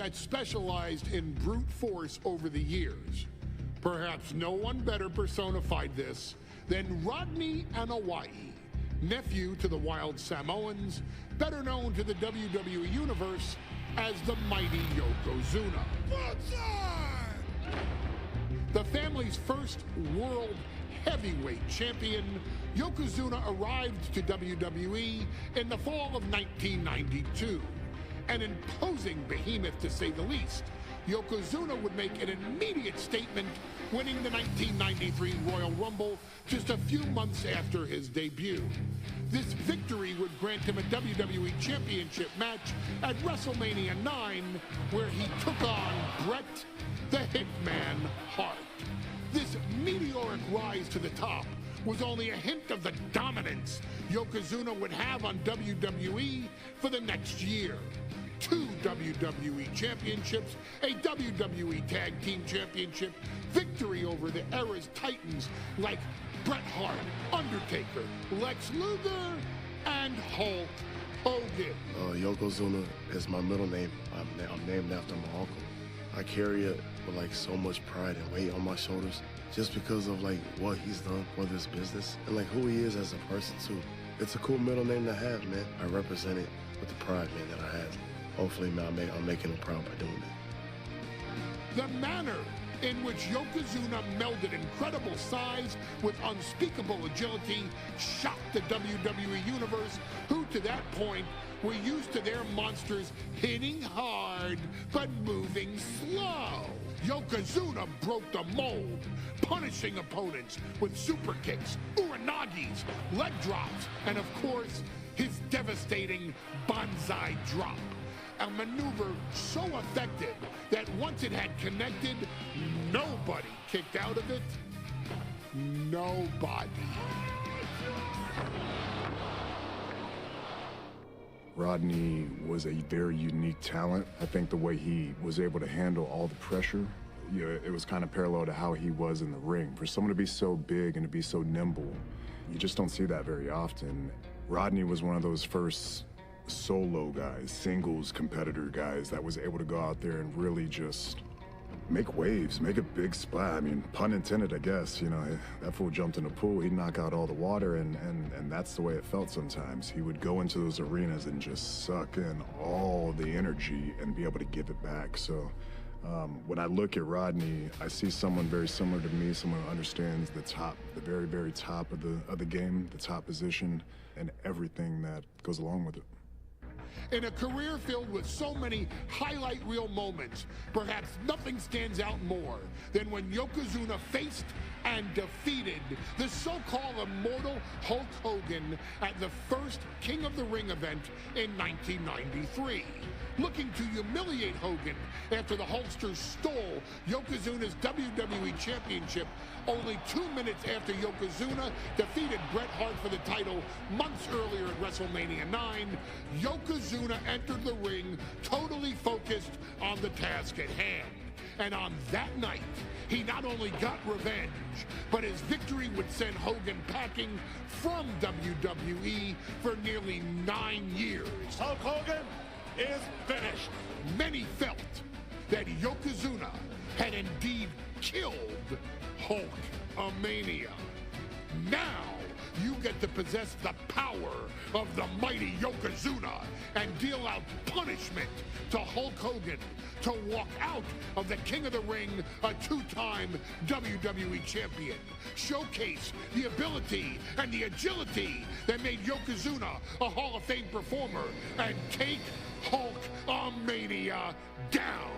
that specialized in brute force over the years. Perhaps no one better personified this than Rodney Anawai, nephew to the Wild Samoans, better known to the WWE Universe as the mighty Yokozuna. The family's first world heavyweight champion, Yokozuna arrived to WWE in the fall of 1992. An imposing behemoth, to say the least, Yokozuna would make an immediate statement, winning the 1993 Royal Rumble just a few months after his debut. This victory would grant him a WWE Championship match at WrestleMania 9, where he took on Bret the Hitman Hart. This meteoric rise to the top was only a hint of the dominance Yokozuna would have on WWE for the next year. 2 WWE championships, a WWE Tag Team Championship, victory over the era's titans like Bret Hart, Undertaker, Lex Luger, and Hulk Hogan. Yokozuna is my middle name. I'm named after my uncle. I carry it with like so much pride and weight on my shoulders just because of like what he's done for this business and like who he is as a person too. It's a cool middle name to have, man. I represent it with the pride, man, that I have. Hopefully, man, I'm making him proud by doing it. The manner in which Yokozuna melded incredible size with unspeakable agility shocked the WWE Universe, who to that point were used to their monsters hitting hard but moving slow. Yokozuna broke the mold, punishing opponents with super kicks, uranagis, leg drops, and of course, his devastating banzai drop. A maneuver so effective that once it had connected, nobody kicked out of it. Nobody. Rodney was a very unique talent. I think the way he was able to handle all the pressure, it was kind of parallel to how he was in the ring. For someone to be so big and to be so nimble, you just don't see that very often. Rodney was one of those first solo guys, singles competitor guys that was able to go out there and really just make waves, make a big splash. I mean, pun intended, I guess. You know, that fool jumped in the pool, he'd knock out all the water, and that's the way it felt sometimes. He would go into those arenas and just suck in all the energy and be able to give it back. So when I look at Rodney, I see someone very similar to me, someone who understands the top, the very, very top of the game, the top position, and everything that goes along with it. In a career filled with so many highlight reel moments, perhaps nothing stands out more than when Yokozuna faced and defeated the so-called immortal Hulk Hogan at the first King of the Ring event in 1993. Looking to humiliate Hogan after the Hulkster stole Yokozuna's WWE Championship only 2 minutes after Yokozuna defeated Bret Hart for the title months earlier at WrestleMania 9, Yokozuna entered the ring totally focused on the task at hand. And on that night, he not only got revenge, but his victory would send Hogan packing from WWE for nearly 9 years. Hulk Hogan is finished. Many felt that Yokozuna had indeed killed Hulkamania. Now, you get to possess the power of the mighty Yokozuna and deal out punishment to Hulk Hogan to walk out of the King of the Ring, a 2-time WWE champion. Showcase the ability and the agility that made Yokozuna a Hall of Fame performer and take Hulkamania down.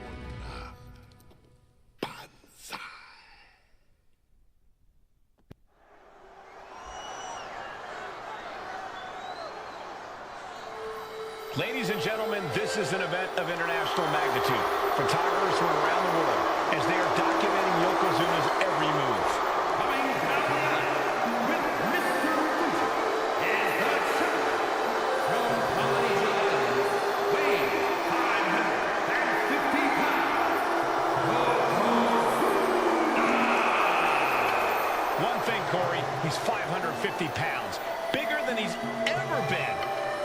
Ladies and gentlemen, this is an event of international magnitude. Photographers from around the world as they are documenting Yokozuna's every move. Coming down with Mr. is the champ from Polynesia, weighing 550 pounds. One thing, Corey, he's 550 pounds, bigger than he's ever been.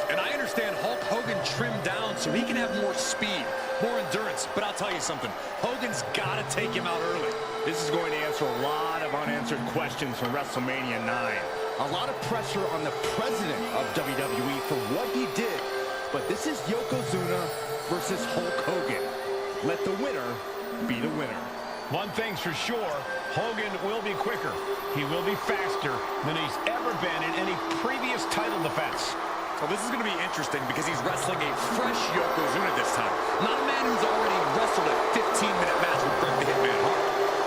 And I understand Hulk Hogan trimmed down so he can have more speed, more endurance. endurance. But I'll tell you something, Hogan's got to take him out early. This is going to answer a lot of unanswered questions from WrestleMania 9. A lot of pressure on the president of WWE for what he did. But this is Yokozuna versus Hulk Hogan. Let the winner be the winner. One thing's for sure, Hogan will be quicker. He will be faster than he's ever been in any previous title defense. Well, this is going to be interesting because he's wrestling a fresh Yokozuna this time. Not a man who's already wrestled a 15-minute match with Bret the Hitman Hart.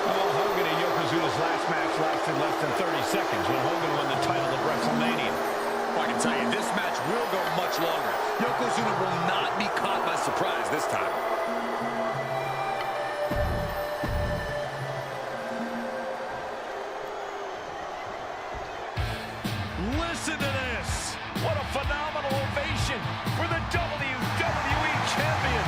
Well, Hogan and Yokozuna's last match lasted less than 30 seconds when Hogan won the title at WrestleMania. Well, I can tell you, this match will go much longer. Yokozuna will not be caught by surprise this time. Listen to this. What a phenomenal ovation for the WWE Champion.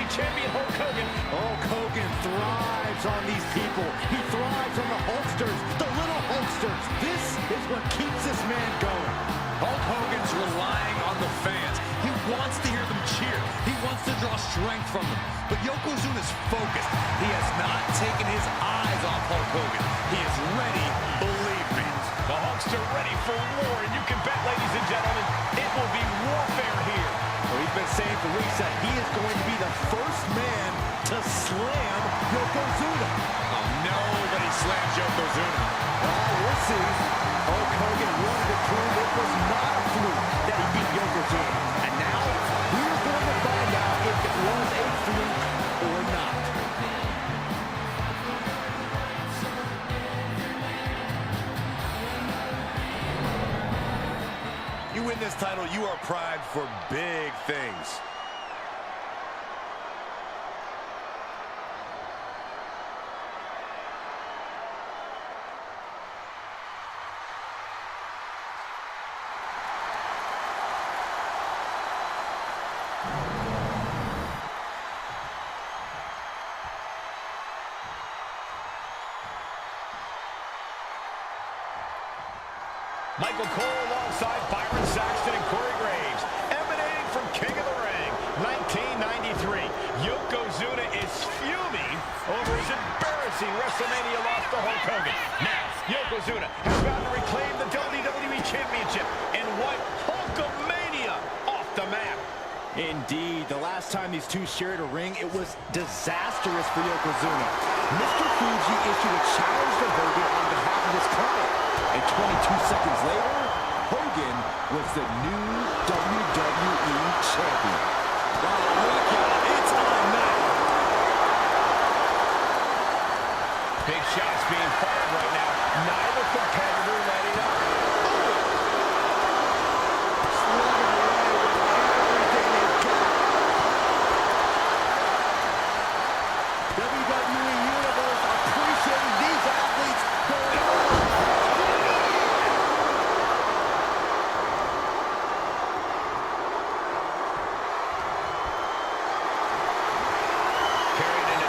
Champion Hulk Hogan. Hulk Hogan thrives on these people. He thrives on the Hulksters, the little Hulksters. This is what keeps this man going. Hulk Hogan's relying on the fans. He wants to hear them cheer. He wants to draw strength from them. But Yokozuna's focused. He has not taken his eyes off Hulk Hogan. He is ready, believe me. The Hulks are ready for war, and you can bet, ladies and gentlemen, it will be warfare here. Well, he's been saying for weeks that he is going to be the first man to slam Yokozuna. Oh, nobody slams Yokozuna. Well, we'll see. Hulk Hogan wanted to prove it was not a fluke that he beat Yokozuna. And now, we're going to find out if it was a fluke or not. You win this title, you are primed for big things. Michael Cole alongside Byron Saxton and Corey Graves, emanating from King of the Ring, 1993. Yokozuna is fuming over his embarrassing WrestleMania loss to Hulk Hogan. Now, Yokozuna has vowed to reclaim the WWE Championship and wipe Hulkamania off the map. Indeed, the last time these two shared a ring, it was disastrous for Yokozuna. Mr. Fuji issued a challenge to Hogan on behalf of his client. And 22 seconds later, Hogan was the new WWE Champion. Oh, look out, it's on now. Big shots being fired right now. Neither competitor letting up.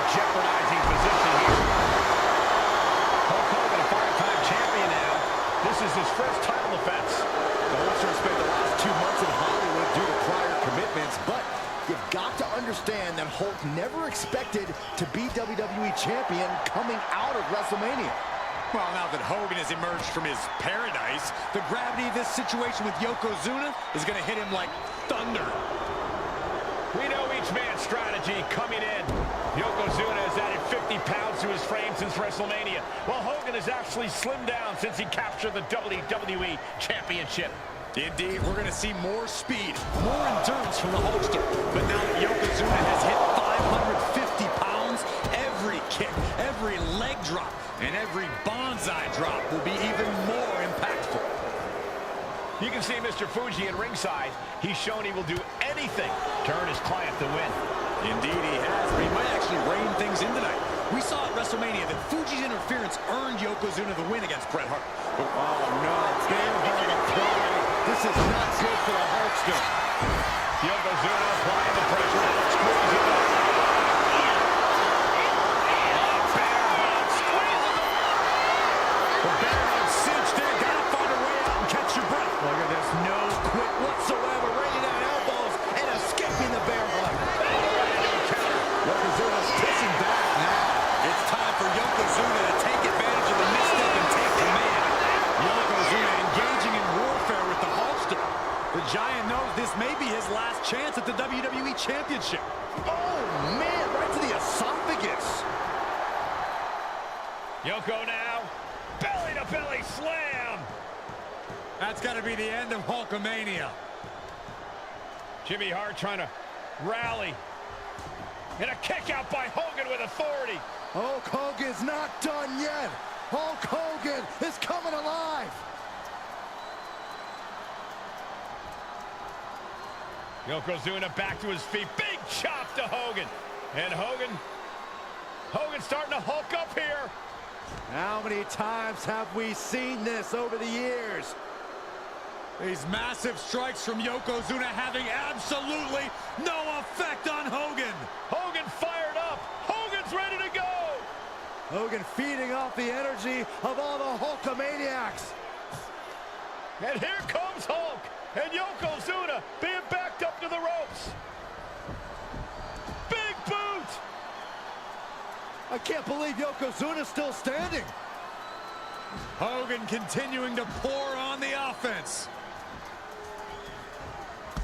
Jeopardizing position here. Hulk Hogan, a five-time champion now. This is his first title defense. The Hulkster spent the last 2 months in Hollywood due to prior commitments, but you've got to understand that Hulk never expected to be WWE Champion coming out of WrestleMania. Well, now that Hogan has emerged from his paradise, the gravity of this situation with Yokozuna is going to hit him like thunder. We know each man's strategy coming in. Yokozuna has added 50 pounds to his frame since WrestleMania, while Hogan has actually slimmed down since he captured the WWE Championship. Indeed, we're going to see more speed, more endurance from the Hulkster. But now that Yokozuna has hit 550 pounds, every kick, every leg drop, and every bonsai drop will be even more impactful. You can see Mr. Fuji at ringside. He's shown he will do anything to earn his client the win. Indeed he has, but he might actually rein things in tonight. We saw at WrestleMania that Fuji's interference earned Yokozuna the win against Bret Hart. Oh, no. Bear hug applied. This is not good for the Hulkster. Yokozuna applying the pressure. Squeezing it. Bear hug. Squeezing it. The bear hug cinched in. Gotta find a way out and catch your breath. Look at this. No quit whatsoever. Raining down elbows and escaping the bear hug. Yokozuna's pushing back now. It's time for Yokozuna to take advantage of the misstep and take command. Yokozuna engaging in warfare with the Hulkster. The Giant knows this may be his last chance at the WWE Championship. Oh, man, right to the esophagus. Yoko now. Belly-to-belly slam. That's got to be the end of Hulkamania. Jimmy Hart trying to rally. And a kick out by Hogan with authority. Hulk Hogan's not done yet. Hulk Hogan is coming alive. Yokozuna back to his feet. Big chop to Hogan. And Hogan's starting to hulk up here. How many times have we seen this over the years? These massive strikes from Yokozuna having absolutely no effect on Hogan. Hogan fired up. Hogan's ready to go. Hogan feeding off the energy of all the Hulkamaniacs. And here comes Hulk. And Yokozuna being backed up to the ropes. Big boot. I can't believe Yokozuna's still standing. Hogan continuing to pour on the offense.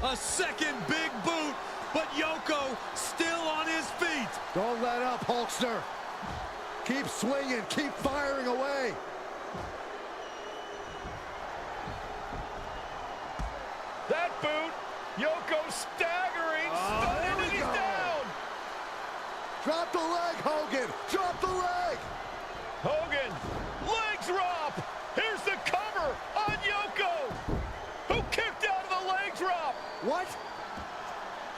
A second big boot, but Yoko still on his feet. Don't let up, Hulkster. Keep swinging, keep firing away. That boot, Yoko staggering, stunning, and he's down. Drop the leg, Hogan. Drop the leg. Hogan, leg drop. Here's the cover on Yoko, who kicked out of the leg drop. What?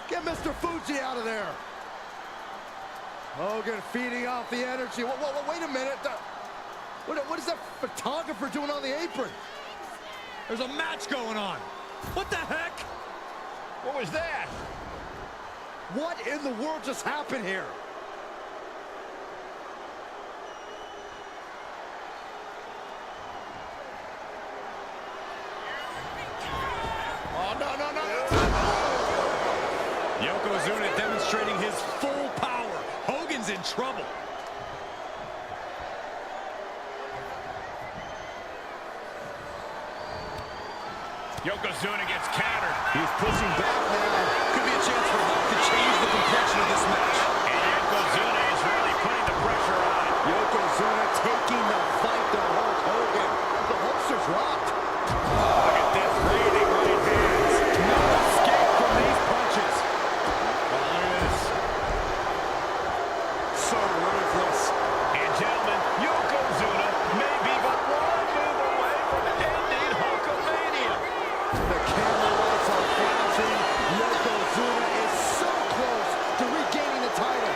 Get Mr. Fuji out of there. Hogan feeding off the energy. Wait a minute. What is that photographer doing on the apron? There's a match going on. What the heck? What was that? What in the world just happened here? Yokozuna demonstrating his full power. Hogan's in trouble. Yokozuna gets countered. He's pushing back now. Could be a chance for Hulk to change the complexion of this match. And Yokozuna is really putting the pressure on. Yokozuna taking the fight to Hulk Hogan. The Hulkster's rocked. Look at this, breathing right hands. No escape from these punches. Look at this. So ruthless. And gentlemen, Yokozuna may be but one move away from ending Hulkamania. The camera lights are flashing. Yokozuna is so close to regaining the title.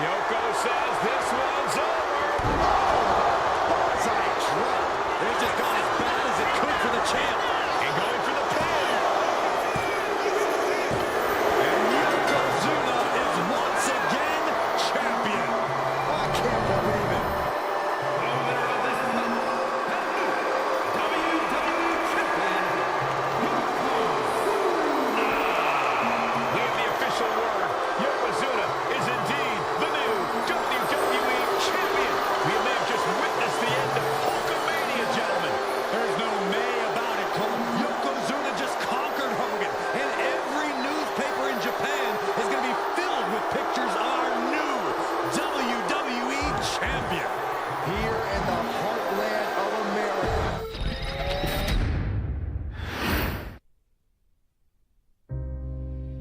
Yoko says this one's over. Bullseye drop. It just got as bad as it could for the champ. And going for the pin. And Yokozuna is once again champion. I can't believe it. The winner of this match, WWE Champion, We have the official word. Yokozuna is indeed the new WWE Champion. We may have just witnessed the end of Hulkamania, gentlemen. There's no may about it, Cole. Yokozuna just conquered Hogan. And every newspaper in Japan is going to be filled with pictures of our new WWE champion. Here in the heartland of America.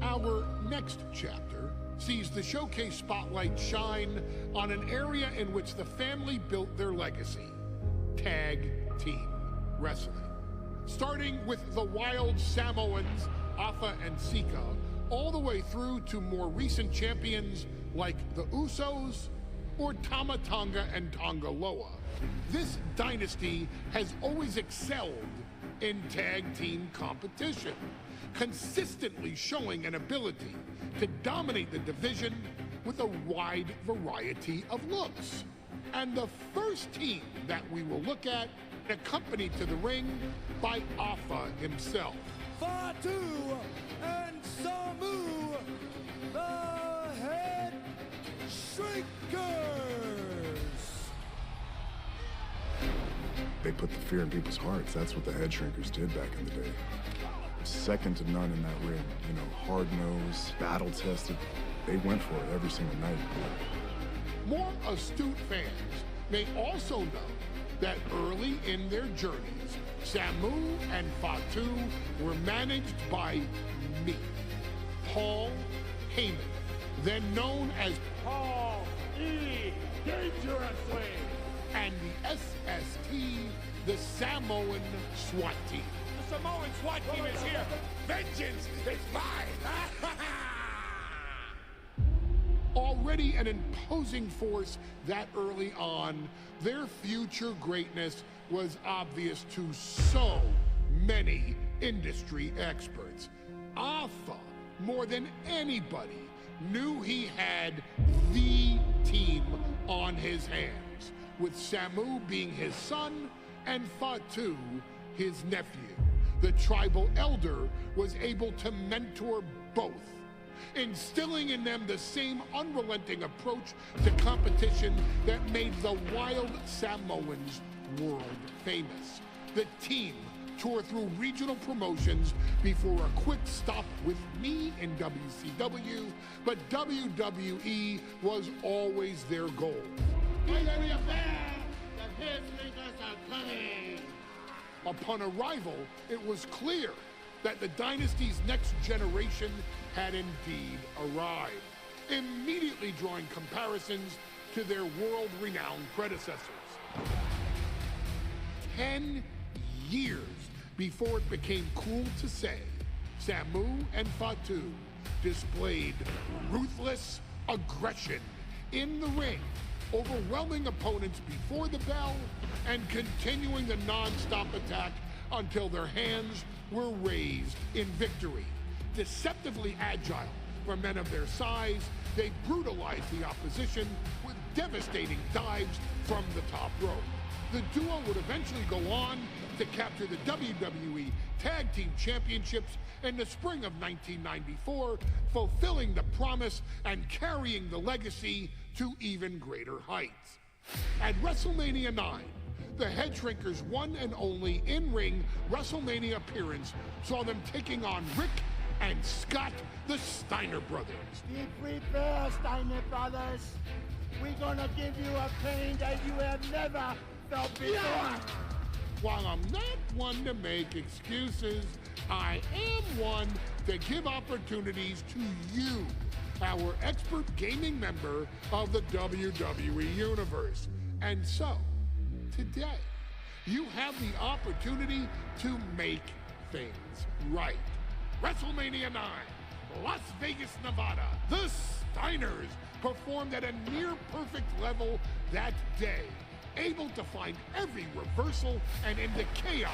Our next chapter sees the showcase spotlight shine on an area in which the family built their legacy: tag team wrestling. Starting with the Wild Samoans, Afa and Sika, all the way through to more recent champions like the Usos or Tama Tonga and Tonga Loa. This dynasty has always excelled in tag team competition, consistently showing an ability to dominate the division with a wide variety of looks. And the first team that we will look at, accompanied to the ring by Alpha himself. Fatu and Samu, the Head Shrinkers. They put the fear in people's hearts. That's what the Head Shrinkers did back in the day. Second to none in that ring. You know, hard-nosed, battle-tested. They went for it every single night. More astute fans may also know that early in their journeys, Samu and Fatu were managed by me, Paul Heyman, then known as Paul E. Dangerously, and the SST, the Samoan SWAT team. The Samoan SWAT team is here. Vengeance is mine. Already an imposing force that early on, their future greatness was obvious to so many industry experts. Alpha, more than anybody, knew he had the team on his hands, with Samu being his son and Fatu his nephew. The tribal elder was able to mentor both, instilling in them the same unrelenting approach to competition that made the wild Samoans world famous. The team toured through regional promotions before a quick stop with me in WCW, but WWE was always their goal. Upon arrival, it was clear that the dynasty's next generation had indeed arrived, immediately drawing comparisons to their world-renowned predecessors. 10 years before it became cool to say, Samu and Fatu displayed ruthless aggression in the ring, overwhelming opponents before the bell and continuing the non-stop attack until their hands were raised in victory. Deceptively agile for men of their size, they brutalized the opposition with devastating dives from the top rope. The duo would eventually go on to capture the WWE Tag Team Championships in the spring of 1994, fulfilling the promise and carrying the legacy to even greater heights. At WrestleMania 9, the Head Shrinkers' one and only in-ring WrestleMania appearance saw them taking on Rick and Scott, the Steiner brothers. Be prepared, Steiner brothers. We're gonna give you a pain that you have never felt before. While I'm not one to make excuses, I am one to give opportunities to you, our expert gaming member of the WWE Universe. And so, today, you have the opportunity to make things right. WrestleMania 9, Las Vegas, Nevada. The Steiners performed at a near-perfect level that day, able to find every reversal and in the chaos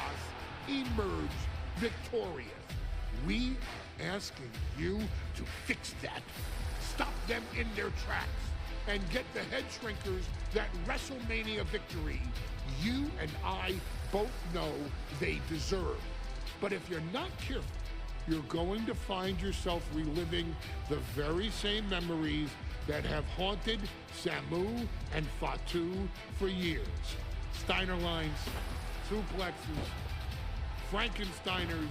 emerge victorious. We are asking you to fix that, stop them in their tracks, and get the Head Shrinkers that WrestleMania victory you and I both know they deserve. But if you're not careful, you're going to find yourself reliving the very same memories that have haunted Samu and Fatu for years. Steiner lines, suplexes, Frankensteiners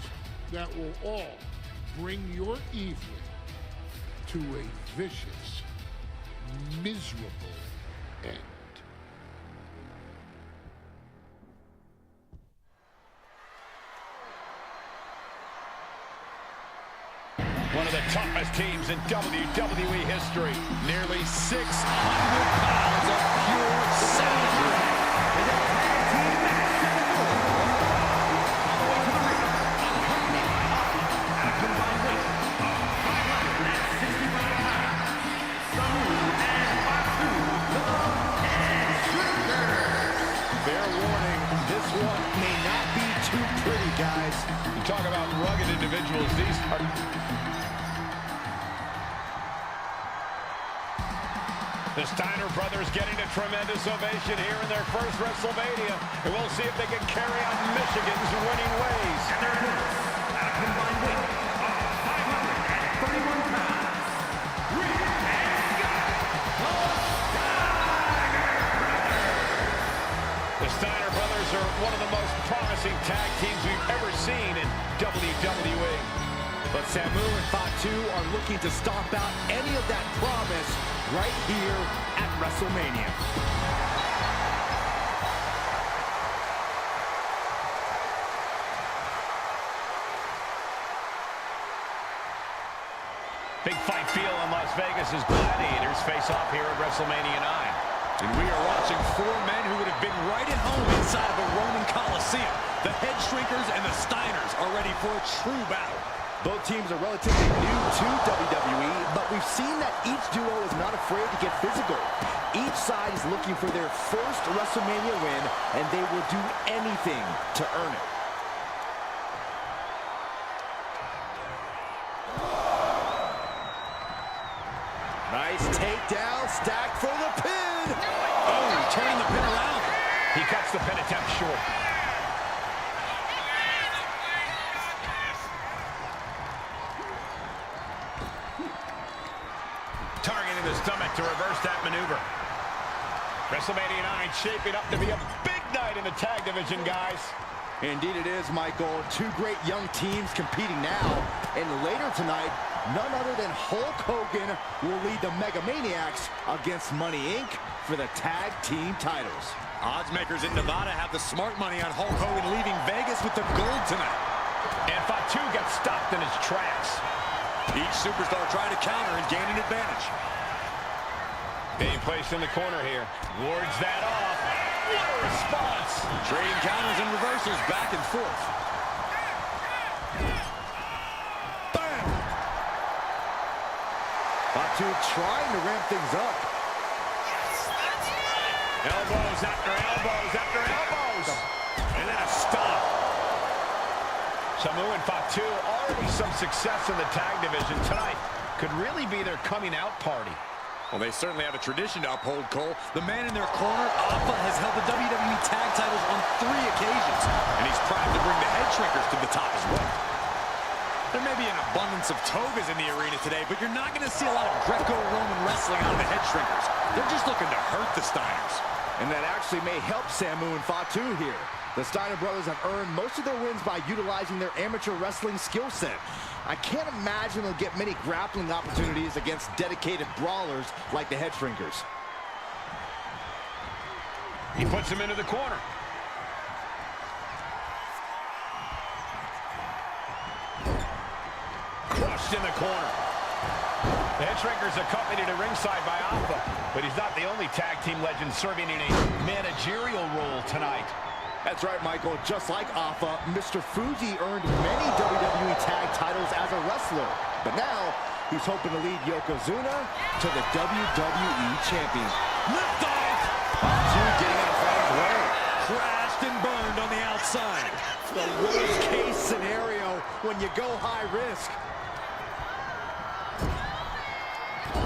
that will all bring your evening to a vicious, miserable end. One of the toughest teams in WWE history. Nearly 600 pounds of pure savagery. In a tag team match. All the way to the ring. Combined weight, 500. rugged individuals these are. The Steiner brothers getting a tremendous ovation here in their first WrestleMania. And we'll see if they can carry on Michigan's winning ways. And their opponents, at a combined weight of 531 pounds, Rick and Scott, the Steiner brothers are one of the most promising tag teams we've ever seen in WWE. But Samu and Fatu are looking to stomp out any of that promise right here at WrestleMania. Big fight feel in Las Vegas as gladiators face off here at WrestleMania 9. And we are watching four men who would have been right at home inside of a Roman Coliseum. The Head Shrinkers and the Steiners are ready for a true battle. Both teams are relatively new to WWE, but we've seen that each duo is not afraid to get physical. Each side is looking for their first WrestleMania win, and they will do anything to earn it. Nice takedown, stacked for the pin. Oh, turning the pin around. He cuts the pin attempt short. Targeting the stomach to reverse that maneuver. WrestleMania 9 shaping up to be a big night in the tag division, guys. Indeed it is, Michael. Two great young teams competing now. And later tonight, none other than Hulk Hogan will lead the Mega Maniacs against Money Inc. for the tag team titles. Odds makers in Nevada have the smart money on Hulk Hogan leaving Vegas with the gold tonight. And Fatu gets stopped in his tracks. Each superstar trying to counter and gain an advantage. Being placed in the corner here. Wards that off. What a response. Trading counters and reversals back and forth. Bam! Fatu trying to ramp things up. Elbows after elbows after elbows. And then a stop. Samu and Fatu already some success in the tag division tonight. Could really be their coming out party. Well, they certainly have a tradition to uphold, Cole. The man in their corner, Alpha, has held the WWE Tag titles on 3 occasions, and he's primed to bring the Head Shrinkers to the top as well. There may be an abundance of togas in the arena today, but you're not going to see a lot of Greco-Roman wrestling out of the Head Shrinkers. They're just looking to hurt the Steiners. And that actually may help Samu and Fatu here. The Steiner brothers have earned most of their wins by utilizing their amateur wrestling skill set. I can't imagine they'll get many grappling opportunities against dedicated brawlers like the Head Shrinkers. He puts him into the corner. Crushed in the corner. The Head Shrinkers accompanied to ringside by Alpha, but he's not the only tag team legend serving in a managerial role tonight. That's right, Michael. Just like Alpha, Mr. Fuji earned many WWE tag titles as a wrestler. But now, he's hoping to lead Yokozuna to the WWE champion. Lift off! Fatu getting out of harm's way. Crashed and burned on the outside. The worst case scenario when you go high risk.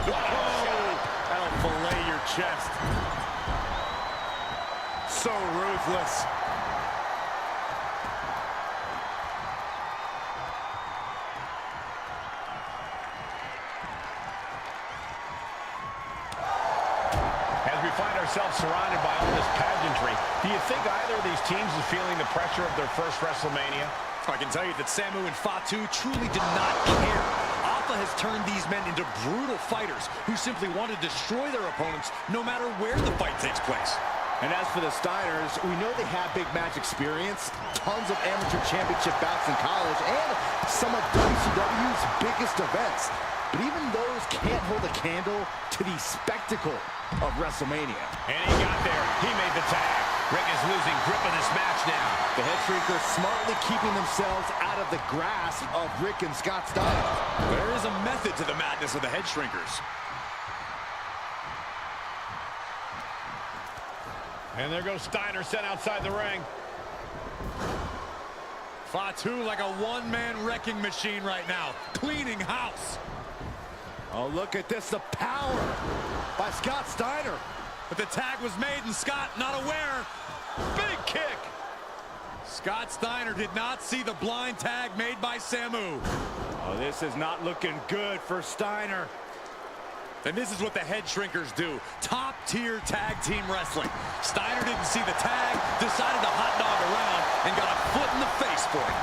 That'll fillet your chest. So ruthless. As we find ourselves surrounded by all this pageantry, do you think either of these teams is feeling the pressure of their first WrestleMania? I can tell you that Samu and Fatu truly did not care. Alpha has turned these men into brutal fighters who simply want to destroy their opponents no matter where the fight takes place. And as for the Steiners, we know they have big match experience, tons of amateur championship bouts in college, and some of WCW's biggest events. But even those can't hold a candle to the spectacle of WrestleMania. And he got there. He made the tag. Rick is losing grip of this match now. The Head Shrinkers smartly keeping themselves out of the grasp of Rick and Scott Steiner. There is a method to the madness of the Head Shrinkers. And there goes Steiner sent outside the ring. Fatu like a one-man wrecking machine right now, cleaning house. Oh, look at this, the power by Scott Steiner. But the tag was made and Scott not aware. Big kick. Scott Steiner did not see the blind tag made by Samu. Oh, this is not looking good for Steiner. And this is what the head shrinkers do. Top-tier tag team wrestling. Steiner didn't see the tag, decided to hot dog around, and got a foot in the face for it.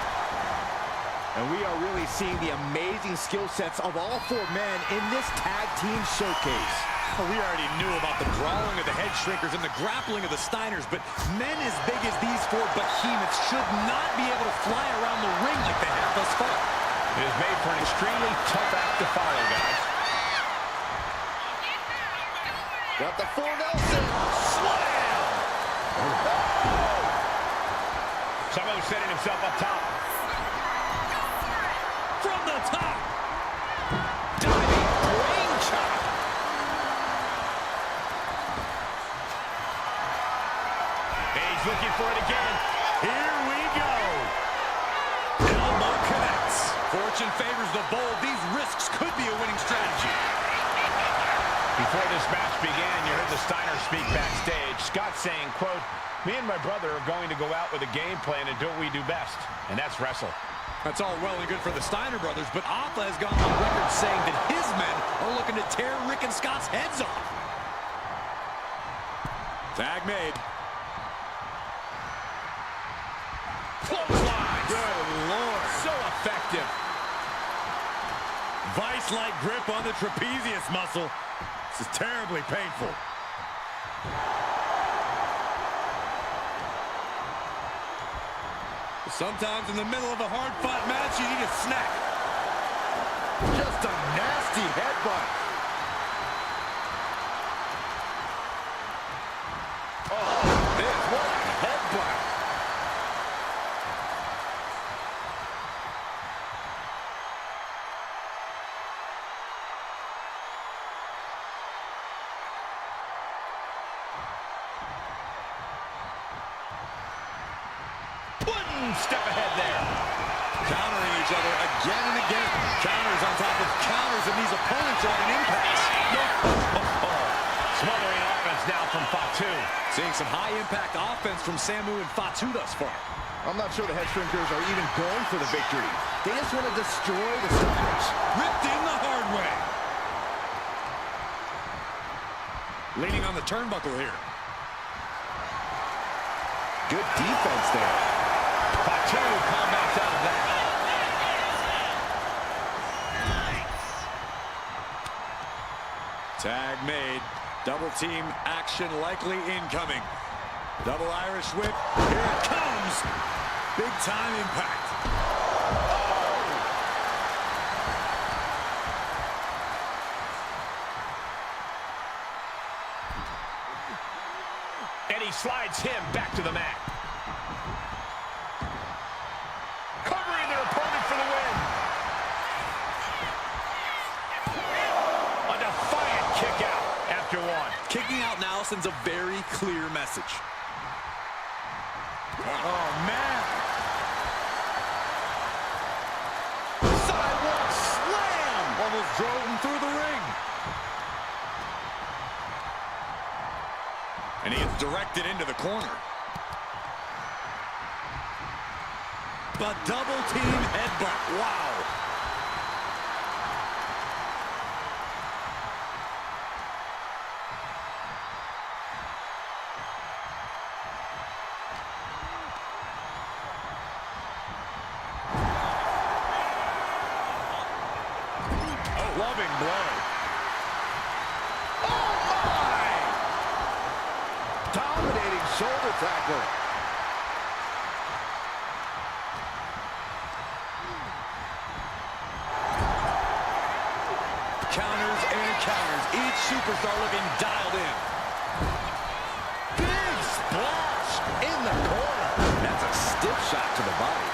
And we are really seeing the amazing skill sets of all four men in this tag team showcase. Well, we already knew about the brawling of the head shrinkers and the grappling of the Steiners, but men as big as these four behemoths should not be able to fly around the ring like they have thus far. It is made for an extremely tough act to follow, guys. Got the full Nelson. Slam! Samu setting himself up top. From the top. Diving brain chop. He's looking for it again. Here we go. Elbow connects. Fortune favors the bold. These risks could be a winning strategy. Before this match began, you heard the Steiners speak backstage. Scott saying, quote, "Me and my brother are going to go out with a game plan and do what we do best, and that's wrestle." That's all well and good for the Steiner brothers, but Alpha has gone on record saying that his men are looking to tear Rick and Scott's heads off. Tag made. Clothesline. Good Lord. So effective. Vice-like grip on the trapezius muscle. This is terribly painful. Sometimes in the middle of a hard-fought match, you need a snack. Just a nasty headbutt. Oh, this, what a headbutt. One step ahead there. Countering each other again and again. Counters on top of counters, and these opponents are at an impasse. Smothering offense now from Fatu. Seeing some high-impact offense from Samu and Fatu thus far. I'm not sure the head shrinkers are even going for the victory. They just want to destroy the Steiners. Ripped in the hard way. Leaning on the turnbuckle here. Good defense there. Fatu combats out of that. Tag made. Double team action likely incoming. Double Irish whip. Here it comes. Big time impact. And he slides him back to the mat. Covering their opponent for the win. A defiant kick out after one. Kicking out now sends a very clear message. Oh, man. Sidewalk slam! Almost drove him through the ring. And he is directed into the corner. But double team headbutt. Wow. Loving blow. Oh, my! Dominating shoulder tackle. Counters and counters. Each superstar looking dialed in. Big splash in the corner. That's a stiff shot to the body.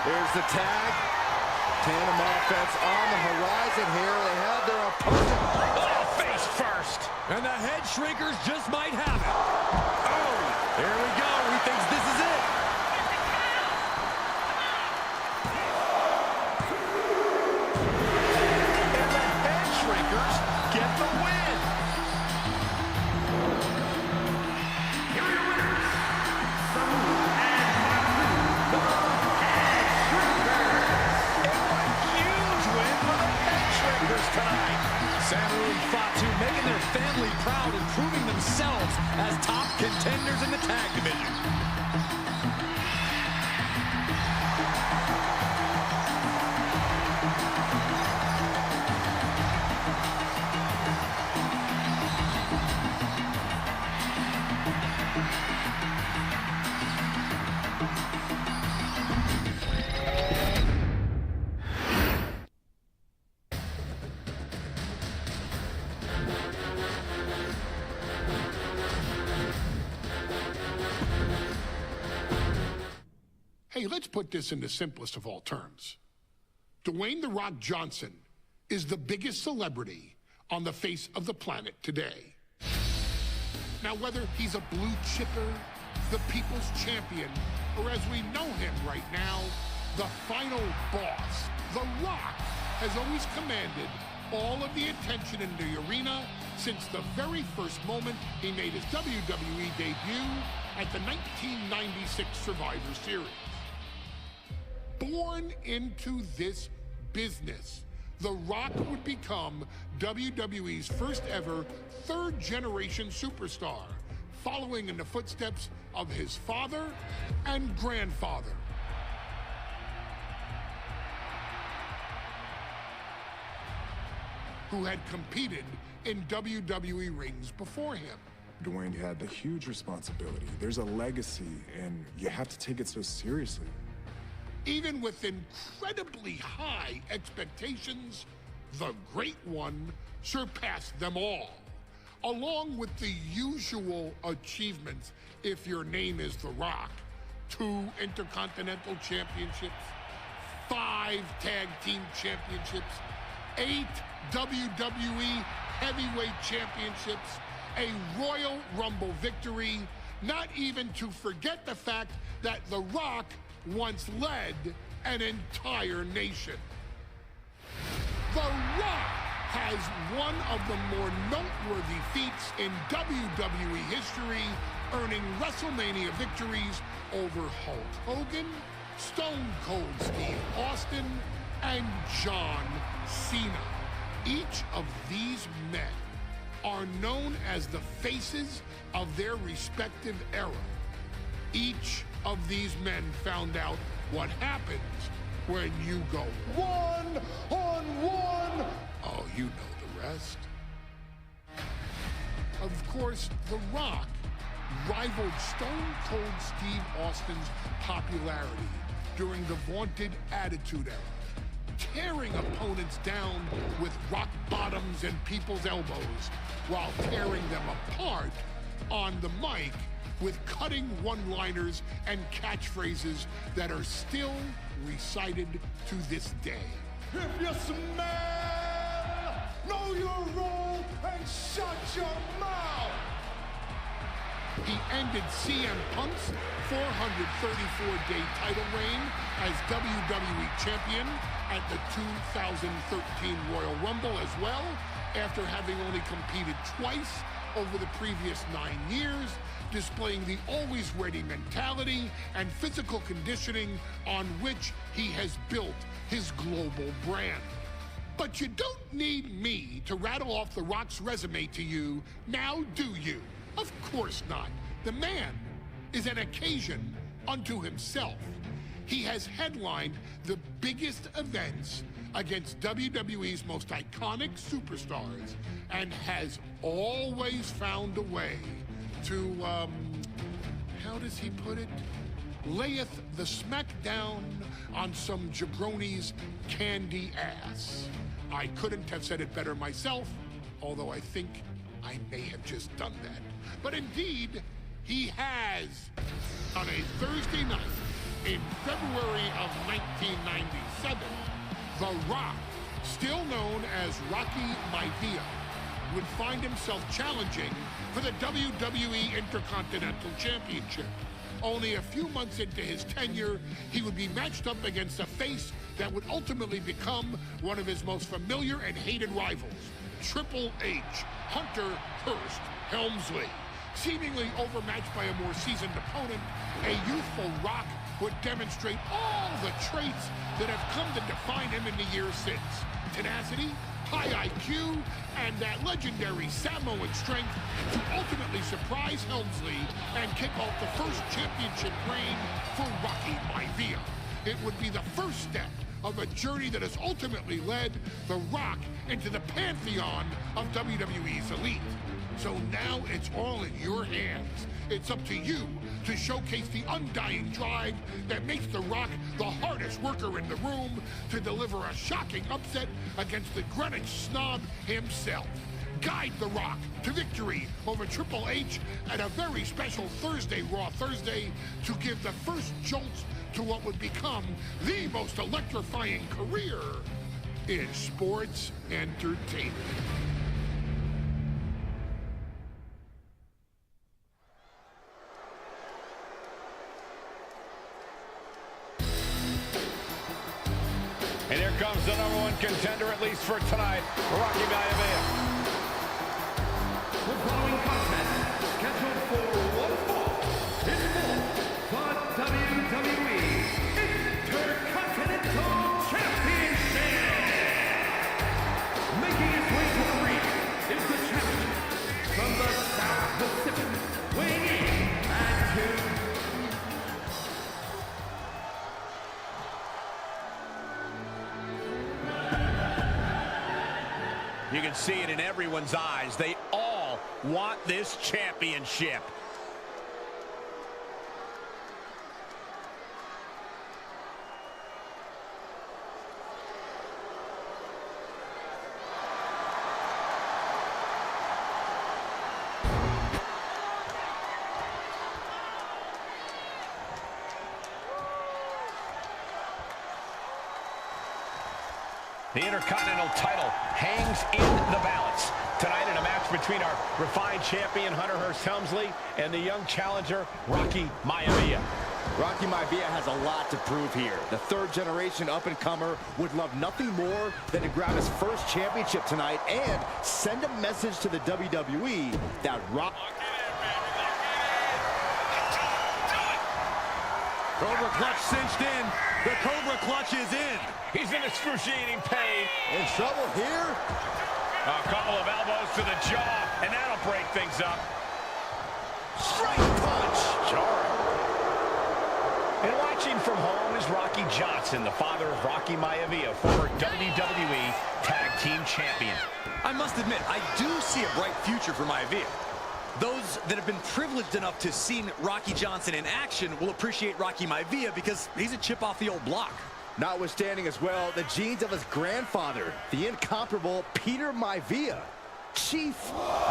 There's the tag. Tandem offense on the horizon here. They have their Oh, face first. And the head shrinkers just might have it. Oh, here we go. He thinks this is it. And the head shrinkers get the win. Here are your winners, Samu and Fatu, the Head Shrinkers. And what a huge win for the head shrinkers tonight. Samu and Fatu making their family proud and proving themselves as top contenders in the tag division. Hey, let's put this in the simplest of all terms. Dwayne "The Rock" Johnson is the biggest celebrity on the face of the planet today. Now, whether he's a blue chipper, the people's champion, or as we know him right now, the final boss, The Rock has always commanded all of the attention in the arena since the very first moment he made his WWE debut at the 1996 Survivor Series. Born into this business, The Rock would become WWE's first ever third-generation superstar, following in the footsteps of his father and grandfather. Who had competed in WWE rings before him. Dwayne had the huge responsibility. There's a legacy, and you have to take it so seriously. Even with incredibly high expectations, the Great One surpassed them all, along with the usual achievements if your name is The Rock: 2 Intercontinental Championships, 5 Tag Team Championships, 8 WWE Heavyweight Championships, a Royal Rumble victory, not even to forget the fact that The Rock once led an entire nation. The Rock has one of the more noteworthy feats in WWE history, earning WrestleMania victories over Hulk Hogan, Stone Cold Steve Austin, and John Cena. Each of these men are known as the faces of their respective era. Each of these men found out what happens when you go one-on-one. Oh, you know the rest. Of course, The Rock rivaled Stone Cold Steve Austin's popularity during the vaunted Attitude Era, tearing opponents down with rock bottoms and people's elbows while tearing them apart on the mic with cutting one-liners and catchphrases that are still recited to this day. If you smell, know your role and shut your mouth. He ended CM Punk's 434-day title reign as WWE Champion at the 2013 Royal Rumble as well, after having only competed twice over the previous 9 years, displaying the always-ready mentality and physical conditioning on which he has built his global brand. But you don't need me to rattle off The Rock's resume to you, now do you? Of course not. The man is an occasion unto himself. He has headlined the biggest events against WWE's most iconic superstars and has always found a way to, how does he put it? Layeth the smackdown on some jabroni's candy ass. I couldn't have said it better myself, although I think I may have just done that. But indeed, he has. On a Thursday night in February of 1997, The Rock still known as Rocky Maivia, would find himself challenging for the WWE Intercontinental Championship. Only a few months into his tenure, he would be matched up against a face that would ultimately become one of his most familiar and hated rivals, Triple H, Hunter Hearst Helmsley. Seemingly overmatched by a more seasoned opponent, a youthful Rock would demonstrate all the traits that have come to define him in the years since. Tenacity, high IQ, and that legendary Samoan strength to ultimately surprise Helmsley and kick off the first championship reign for Rocky Maivia. It would be the first step of a journey that has ultimately led The Rock into the pantheon of WWE's elite. So now it's all in your hands. It's up to you to showcase the undying drive that makes The Rock the hardest worker in the room to deliver a shocking upset against the Greenwich snob himself. Guide The Rock to victory over Triple H at a very special Thursday Raw Thursday to give the first jolts to what would become the most electrifying career in sports entertainment. And here comes the #1 contender, at least for tonight, Rocky Maivia. The following contest, scheduled for one fall, is for the WWE Intercontinental Championship. Making his way to the ring is the challenger from the South Pacific, weighing in at 2. You can see it in everyone's eyes. They all want this championship. The Intercontinental title hangs in the balance. Tonight in a match between our refined champion, Hunter Hearst Helmsley, and the young challenger, Rocky Maivia. Rocky Maivia has a lot to prove here. The third-generation up-and-comer would love nothing more than to grab his first championship tonight and send a message to the WWE that Cobra clutch cinched in. The Cobra clutch is in. He's in excruciating pain. In trouble here. A couple of elbows to the jaw, and that'll break things up. Straight punch. Jarring. And watching from home is Rocky Johnson, the father of Rocky Maivia, former WWE Tag Team Champion. I must admit, I do see a bright future for Maivia. Those that have been privileged enough to see Rocky Johnson in action will appreciate Rocky Maivia because he's a chip off the old block. Notwithstanding as well the genes of his grandfather, the incomparable Peter Maivia. Chief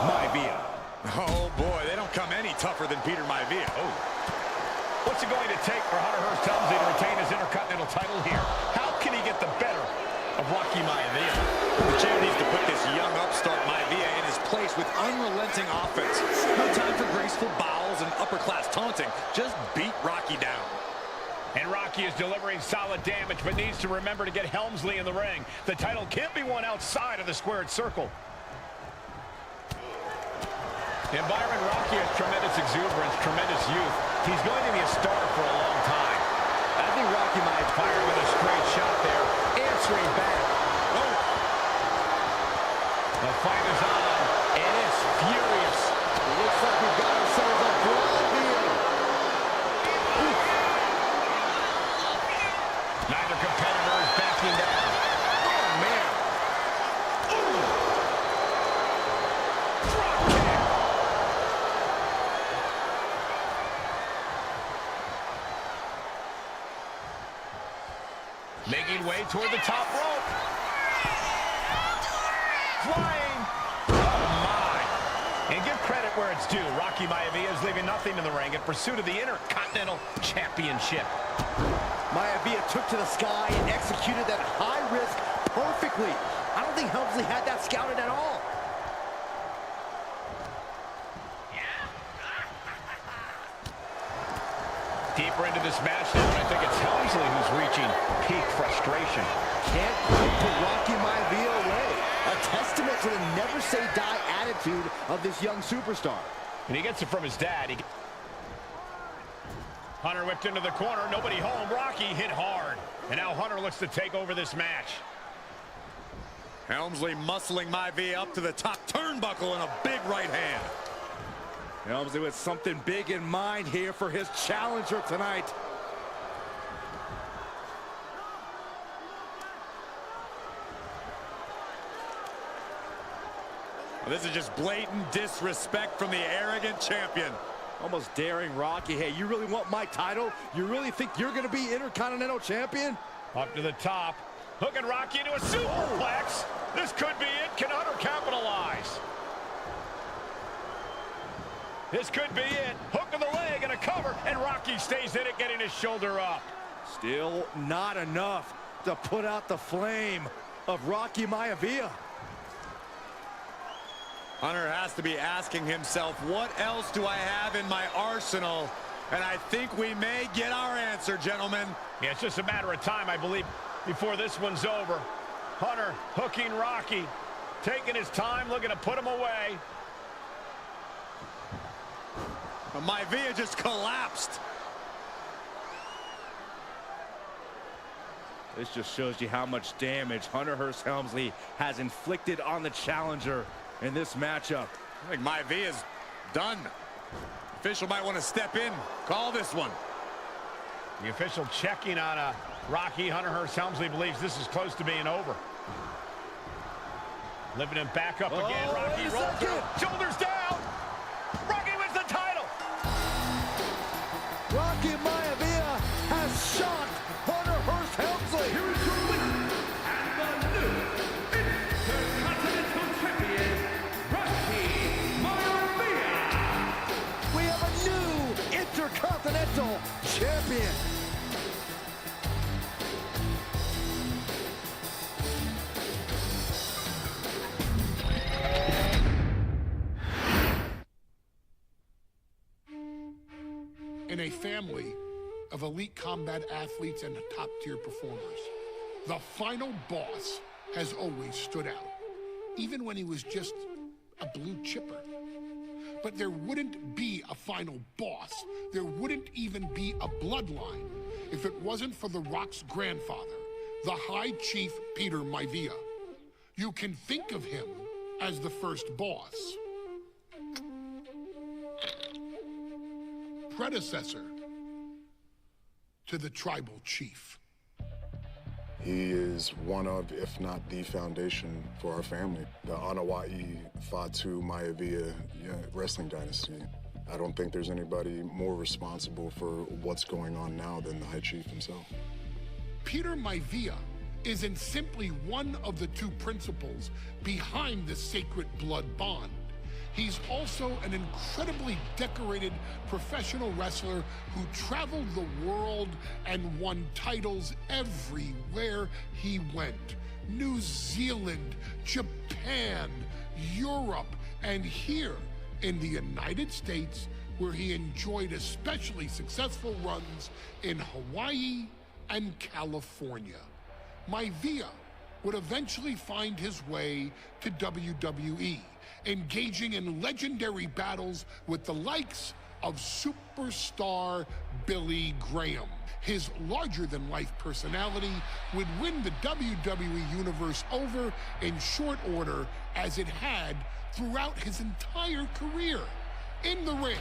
Maivia. Oh boy, they don't come any tougher than Peter Maivia. Oh. What's it going to take for Hunter Hearst Helmsley to retain his Intercontinental title here? How can he get the better of Rocky Maivia? The champ needs to put this young upstart Maivia in his place with unrelenting offense. No time for graceful bows and upper-class taunting. Just beat Rocky down. And Rocky is delivering solid damage, but needs to remember to get Helmsley in the ring. The title can't be won outside of the squared circle. And Byron, Rocky has tremendous exuberance, tremendous youth. He's going to be a star for a long time. I think Rocky might Fired with a straight shot there, answering back. Oh. The fight is on, and it's furious. It looks like we've got ourselves a brawl here. Neither competitor is backing down. Oh, man. Drop kick. Making way toward the top rope. Flying. Oh, my. And give credit where it's due. Rocky Maivia is leaving nothing in the ring in pursuit of the Intercontinental Championship. Maivia took to the sky and executed that high-risk, perfectly. I don't think Helmsley had that scouted at all. Deeper into this match now, and I think it's Helmsley who's reaching peak frustration. Can't put Rocky Maivia away. A testament to the never-say-die attitude of this young superstar. And he gets it from his dad. Hunter whipped into the corner, nobody home. Rocky hit hard. And now Hunter looks to take over this match. Helmsley muscling Maivia up to the top turnbuckle in a big right hand. Helmsley with something big in mind here for his challenger tonight. Well, this is just blatant disrespect from the arrogant champion. Almost daring Rocky. Hey, you really want my title? You really think you're going to be Intercontinental Champion? Up to the top. Hooking Rocky into a superplex. This could be it. Can Hunter capitalize? This could be it. Hook to the leg and a cover, and Rocky stays in it, getting his shoulder up. Still not enough to put out the flame of Rocky Maivia. Hunter has to be asking himself, what else do I have in my arsenal? And I think we may get our answer, gentlemen. Yeah, it's just a matter of time, I believe, before this one's over. Hunter hooking Rocky, taking his time, looking to put him away. Maivia just collapsed. This just shows you how much damage Hunter Hearst Helmsley has inflicted on the challenger in this matchup. I think Maivia's done. Official might want to step in, call this one. The official checking on Rocky. Hunter Hearst Helmsley believes this is close to being over. Lifting him back up again. Rocky rolls through, shoulders down. Rocky wins the title. Rocky Maivia has shot Hunter Hearst Helmsley. Here is your winner, and the new Intercontinental Champion, Rocky Maivia. We have a new Intercontinental Champion. In a family of elite combat athletes and top-tier performers, the final boss has always stood out, even when he was just a blue chipper. But there wouldn't be a final boss. There wouldn't even be a bloodline if it wasn't for The Rock's grandfather, the High Chief Peter Maivia. You can think of him as the first boss. Predecessor to the tribal chief. He is one of, if not the foundation for our family. The Anoa'i Fatu Maivia wrestling dynasty. I don't think there's anybody more responsible for what's going on now than the High Chief himself. Peter Maivia isn't simply one of the two principals behind the sacred blood bond. He's also an incredibly decorated professional wrestler who traveled the world and won titles everywhere he went. New Zealand, Japan, Europe, and here in the United States, where he enjoyed especially successful runs in Hawaii and California. Maivia would eventually find his way to WWE, engaging in legendary battles with the likes of superstar Billy Graham. His larger-than-life personality would win the WWE Universe over in short order, as it had throughout his entire career. In the ring,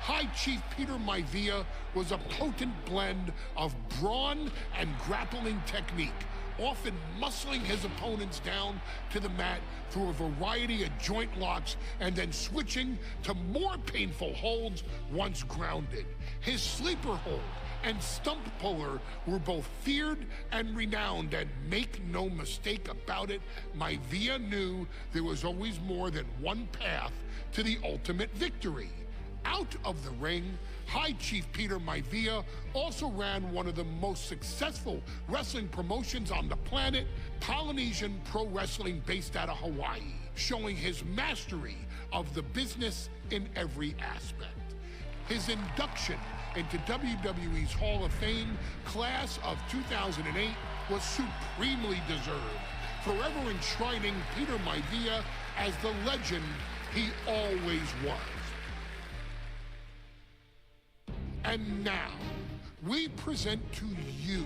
High Chief Peter Maivia was a potent blend of brawn and grappling technique, often muscling his opponents down to the mat through a variety of joint locks and then switching to more painful holds once grounded. His sleeper hold and stump puller were both feared and renowned, and make no mistake about it, Maivia knew there was always more than one path to the ultimate victory. Out of the ring, High Chief Peter Maivia also ran one of the most successful wrestling promotions on the planet, Polynesian Pro Wrestling, based out of Hawaii, showing his mastery of the business in every aspect. His induction into WWE's Hall of Fame class of 2008 was supremely deserved, forever enshrining Peter Maivia as the legend he always was. And now, we present to you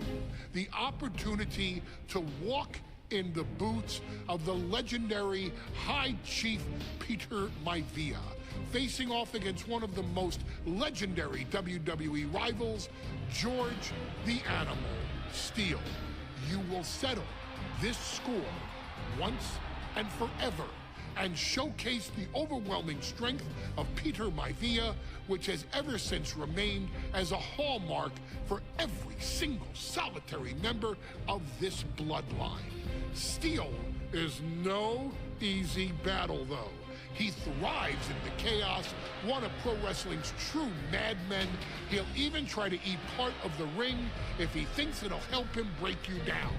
the opportunity to walk in the boots of the legendary High Chief Peter Maivia, facing off against one of the most legendary WWE rivals, George the Animal Steele. You will settle this score once and forever and showcase the overwhelming strength of Peter Maivia, which has ever since remained as a hallmark for every single solitary member of this bloodline. Steele is no easy battle, though. He thrives in the chaos, one of pro wrestling's true madmen. He'll even try to eat part of the ring if he thinks it'll help him break you down.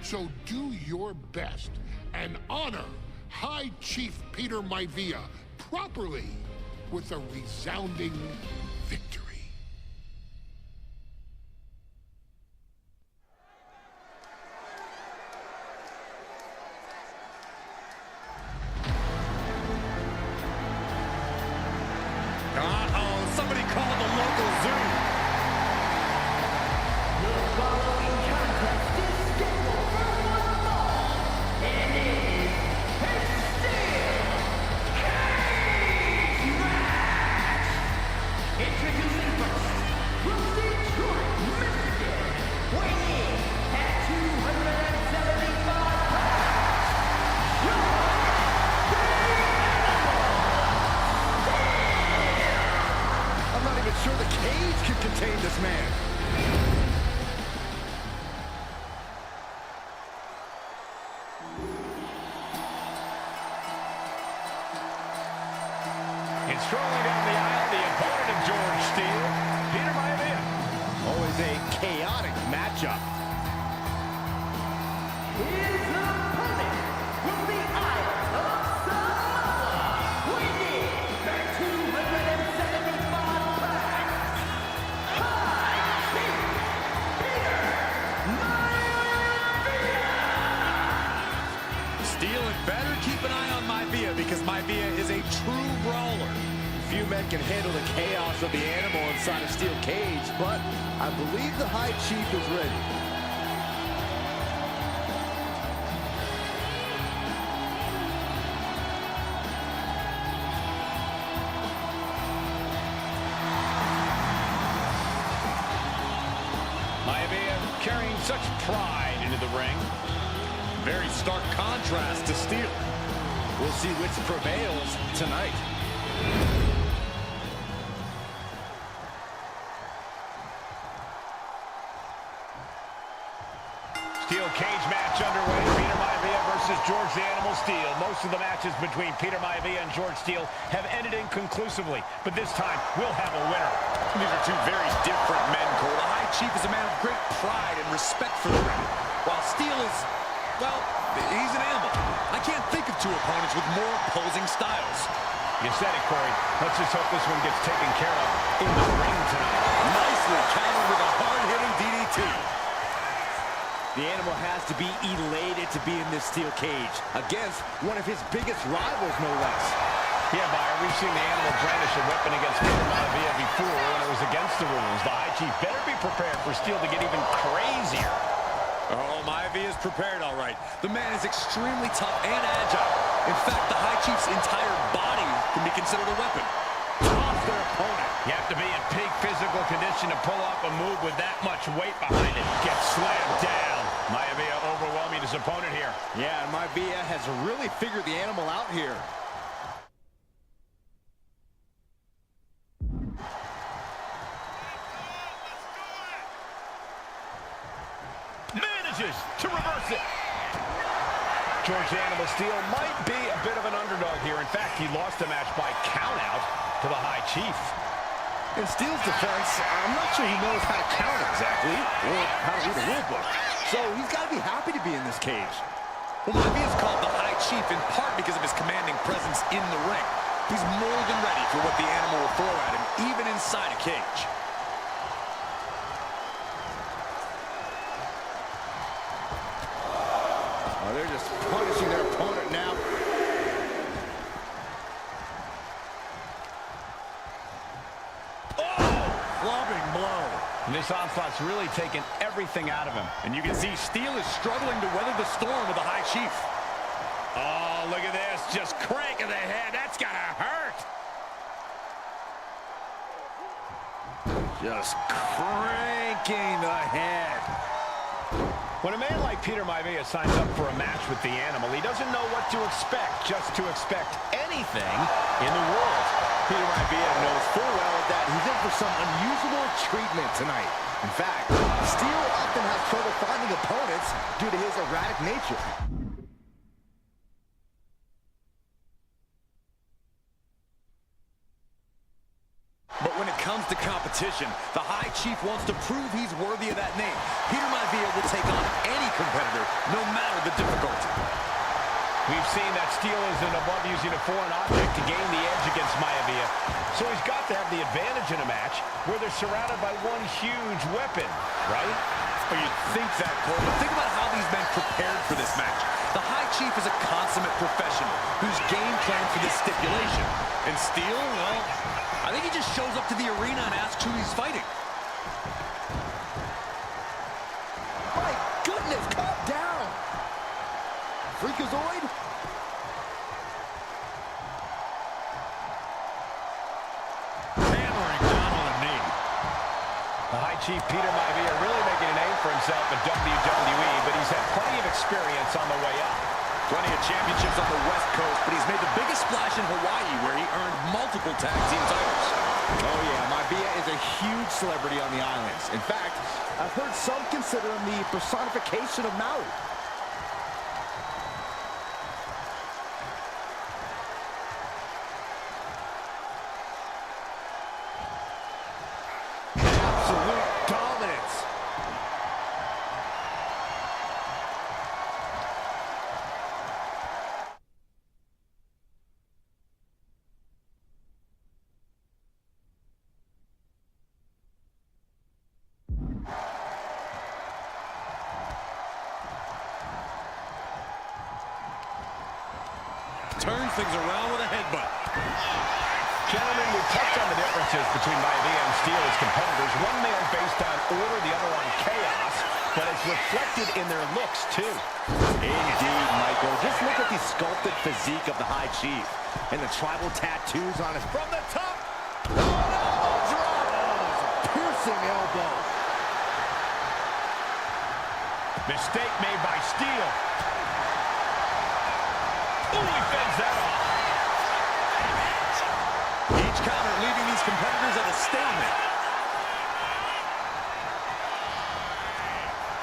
So do your best and honor High Chief Peter Maivia properly with a resounding victory. Uh-oh, somebody call the local zoo. The following contest is scheduled for one fall and is a steel cage match. Introducing first, from Detroit, Michigan, weighing in at 275 pounds, George the Animal. I'm not even sure the cage can contain this man. And strolling down the aisle, the opponent of George Steele, Peter Maivia. Always a chaotic matchup. His opponent from the Isle of Samoa, weighing in at 275 pounds, High Chief Peter Maivia. Steele had better keep an eye on Maivia because Maivia is a true brawler. Few men can handle the chaos of the animal inside a steel cage, but I believe the High Chief is ready. Maivia carrying such pride into the ring. Very stark contrast to Steele. We'll see which prevails tonight. Steel cage match underway. Peter Maivia versus George the Animal Steele. Most of the matches between Peter Maivia and George Steele have ended inconclusively, but this time we'll have a winner. These are two very different men, Cole. The High Chief is a man of great pride and respect for the ring, while Steele is, well, he's an animal. I can't think of two opponents with more opposing styles. You said it, Corey. Let's just hope this one gets taken care of in the ring tonight. Nicely countered with a hard-hitting DDT. The animal has to be elated to be in this steel cage against one of his biggest rivals, no less. Yeah, Byron, we've seen the animal brandish a weapon against Peter Maivia before when it was against the rules. The High Chief better be prepared for Steele to get even crazier. Oh, Maivia is prepared, all right. The man is extremely tough and agile. In fact, the High Chief's entire body can be considered a weapon. Toss their opponent. You have to be in peak physical condition to pull off a move with that much weight behind it. Gets slammed down. Maivia overwhelming his opponent here. Yeah, and Maivia has really figured the animal out here. Manages to reverse it. George the Animal Steele might be a bit of an underdog here. In fact, he lost the match by countout to the High Chief. In Steele's defense, I'm not sure he knows how to count exactly, or how to read the rule book. So he's got to be happy to be in this cage. Well, Maivia is called the High Chief in part because of his commanding presence in the ring. He's more than ready for what the animal will throw at him, even inside a cage. Oh, they're just punishing their opponent now. Clubbing blow. And this onslaught's really taken everything out of him. And you can see Steele is struggling to weather the storm with the High Chief. Oh, look at this. Just cranking the head. That's gotta hurt. Just cranking the head. When a man like Peter Maivia signs up for a match with the animal, he doesn't know what to expect, just to expect anything in the world. Peter Maivia knows full well that he's in for some unusual treatment tonight. In fact, Steele often has trouble finding opponents due to his erratic nature. But when it comes to competition, the High Chief wants to prove he's worthy of that name. Peter Maivia will take on any competitor, no matter the difficulty. We've seen that Steele isn't above using a foreign object to gain the edge against Maivia. So he's got to have the advantage in a match where they're surrounded by one huge weapon, right? Well, you'd think that, Cole, but think about how these men prepared for this match. The High Chief is a consummate professional who's game planned for this stipulation. And Steele, well, I think he just shows up to the arena and asks who he's fighting. My goodness, calm down. Freakazoid? Hammering down on a knee. The High Chief Peter Maivia really making a name for himself in WWE, but he's had plenty of experience on the way up. Plenty of championships on the West Coast, but he's made the biggest splash in Hawaii, where he earned multiple tag team titles. Oh yeah, Maivia is a huge celebrity on the islands. In fact, I've heard some consider him the personification of Maui. Absolute dominance. Turns things around with a headbutt. Gentlemen, we've touched on the differences between Maivia and Steele as competitors. One man based on order, the other on chaos, but it's reflected in their looks, too. Indeed, Michael. Just look at the sculpted physique of the High Chief and the tribal tattoos on his... From the top! Oh, elbow drop! Oh, piercing elbow. Mistake made by Steele. Ooh, he fends that off. Each counter leaving these competitors at a stalemate.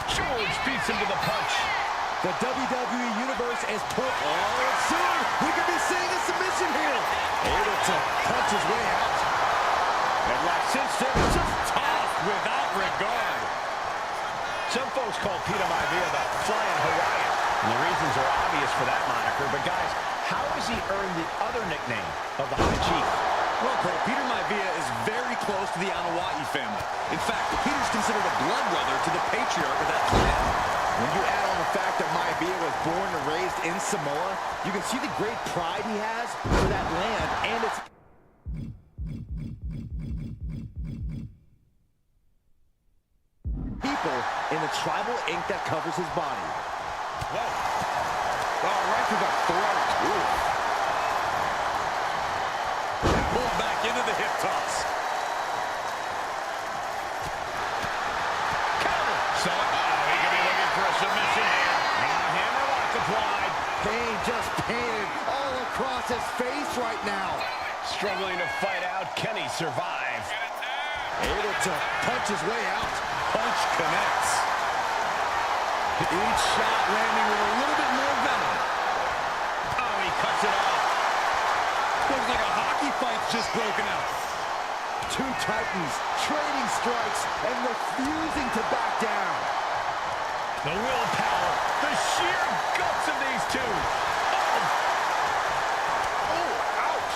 George beats him to the punch. The WWE Universe is put... Oh, soon we could be seeing a submission here. Able to punch his way out. Headlock system just tossed without regard. Some folks call Peter Maivia the Flying Hawaiian, and the reasons are obvious for that moniker. But guys, how has he earned the other nickname of the High Chief? Well, Cole, Peter Maivia is very close to the Anawa'i family. In fact, Peter's considered a blood brother to the patriarch of that clan. When you add on the fact that Maivia was born and raised in Samoa, you can see the great pride he has for that land and its... people in the tribal ink that covers his body. Whoa. Oh, right to the throat. Ooh. Pulled back into the hip toss. Counter. So, he could be looking for a submission here. Hammerlock applied. Pain just painted all across his face right now. Struggling to fight out. Can he survive? Able to punch his way out. Punch connects. Each shot landing with a little bit more venom. Oh, he cuts it off. Looks like a hockey fight's just broken out. Two titans trading strikes and refusing to back down. The willpower, the sheer guts of these two. Oh, ouch.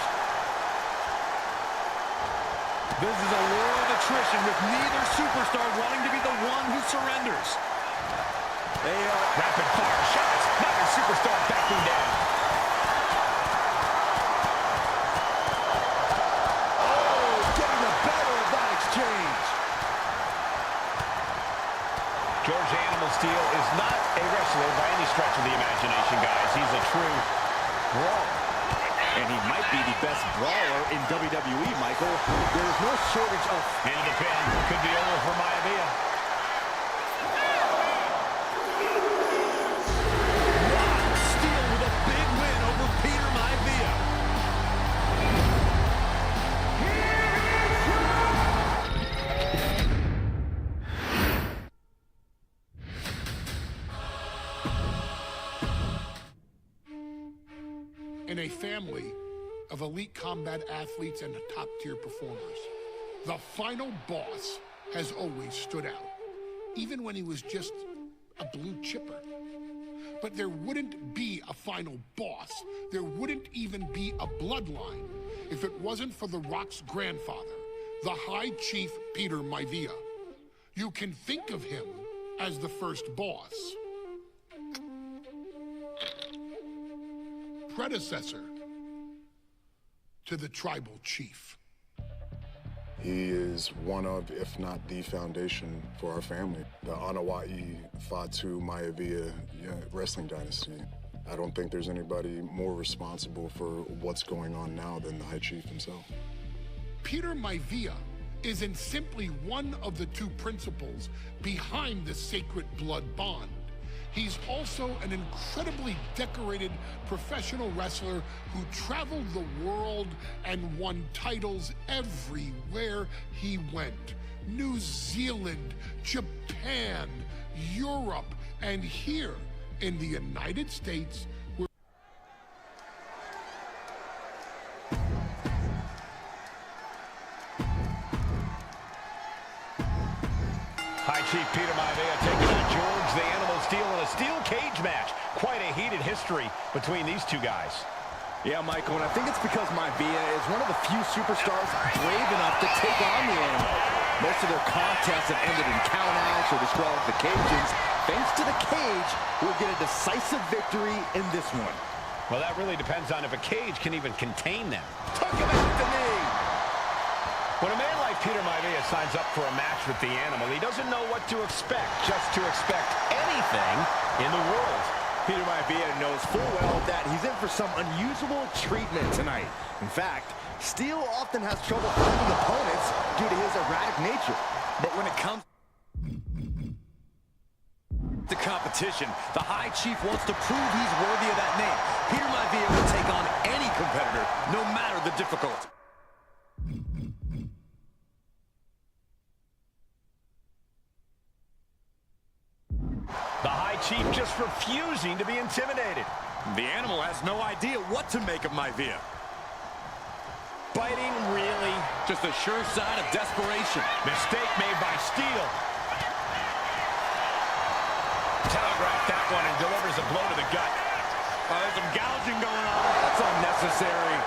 This is a war of attrition with neither superstar wanting to be the one who surrenders. They are rapid fire shots. Neither superstar backing down. Oh, getting the better of that exchange. George Animal Steel is not a wrestler by any stretch of the imagination, guys. He's a true brawler. And he might be the best brawler in WWE, Michael. There is no shortage of... And the pin could be over for Maivia. In a family of elite combat athletes and top-tier performers, the final boss has always stood out, even when he was just a blue chipper. But there wouldn't be a final boss, there wouldn't even be a bloodline if it wasn't for The Rock's grandfather, the High Chief Peter Maivia. You can think of him as the first boss. Predecessor to the tribal chief. He is one of, if not the foundation for our family. The Anawa'i Fatu Maivia wrestling dynasty. I don't think there's anybody more responsible for what's going on now than the High Chief himself. Peter Maivia isn't simply one of the two principals behind the sacred blood bond. He's also an incredibly decorated professional wrestler who traveled the world and won titles everywhere he went. New Zealand, Japan, Europe, and here in the United States, High Chief Peter Maivia taking on George the Animal Steel in a steel cage match. Quite a heated history between these two guys. Yeah, Michael, and I think it's because Maivia is one of the few superstars brave enough to take on the Animal. Most of their contests have ended in countouts or disqualifications. Thanks to the cage, we'll get a decisive victory in this one. Well, that really depends on if a cage can even contain them. Took him out the knee. When a man like Peter Maivia signs up for a match with the Animal, he doesn't know what to expect, just to expect anything in the world. Peter Maivia knows full well that he's in for some unusual treatment tonight. In fact, Steel often has trouble finding opponents due to his erratic nature. But when it comes to competition, the High Chief wants to prove he's worthy of that name. Peter Maivia will take on any competitor, no matter the difficulty. The High Chief just refusing to be intimidated. The Animal has no idea what to make of Maivia. Biting, really? Just a sure sign of desperation. Mistake made by Steel. Telegraphed that one and delivers a blow to the gut. There's some gouging going on. That's unnecessary.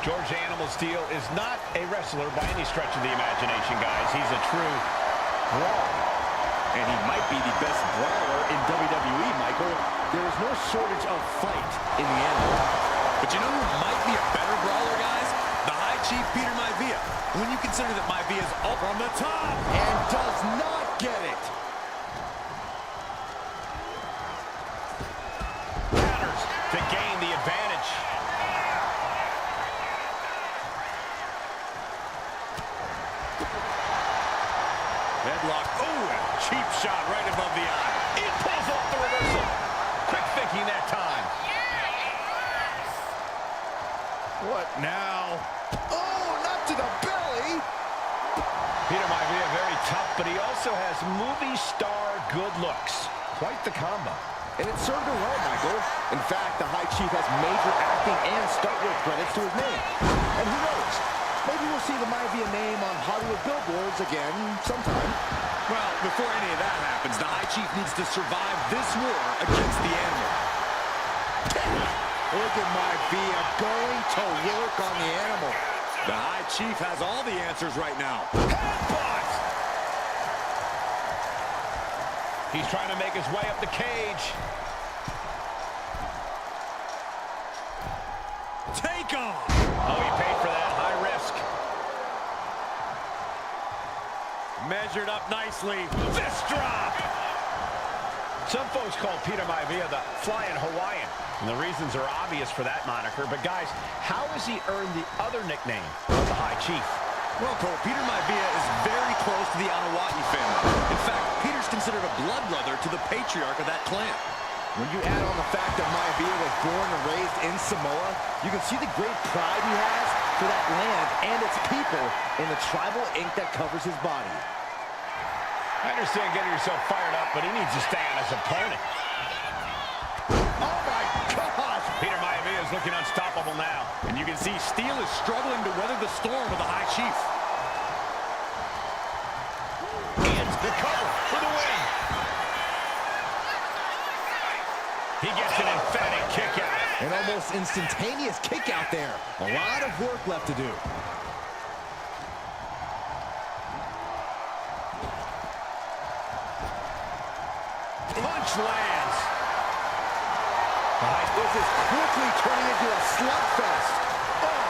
George Animal Steel is not a wrestler by any stretch of the imagination, guys. He's a true brawler. And he might be the best brawler in WWE, Michael. There is no shortage of fight in the Animal. But you know who might be a better brawler, guys? The High Chief Peter Maivia. When you consider that Maivia's up on the top. And does not get it. Counters to gain the advantage. Headlock. Oh, cheap shot right above the eye. It pulls off the reversal. Quick thinking that time. What now? Oh, not to the belly. Peter Maivia very tough, but he also has movie star good looks. Quite the combo. And it served him well, Michael. In fact, the High Chief has major acting and stunt work credits to his name. And who knows? Maybe we'll see the Maivia Hollywood billboards again sometime. Well, before any of that happens, the High Chief needs to survive this war against the animal. Look at Maivia going to work on the animal. The High Chief has all the answers right now. Headbutt! He's trying to make his way up the cage. Take on! Oh, he paid for that. High risk. Measured up nicely. Fist drop! Some folks call Peter Maivia the Flying Hawaiian, and the reasons are obvious for that moniker. But guys, how has he earned the other nickname of the High Chief? Well, Cole, Peter Maivia is very close to the Anawati family. In fact, Peter's considered a blood brother to the patriarch of that clan. When you add on the fact that Maivia was born and raised in Samoa, you can see the great pride he has for that land and its people in the tribal ink that covers his body. I understand getting yourself fired up, but he needs to stay on his opponent. Oh my gosh! Peter Maivia is looking unstoppable now. And you can see Steele is struggling to weather the storm of the High Chief. And the cover for the win. He gets an emphatic kick out. An almost instantaneous kick out there. A lot of work left to do. Punch lands. This is quickly turning into a slugfest. Oh.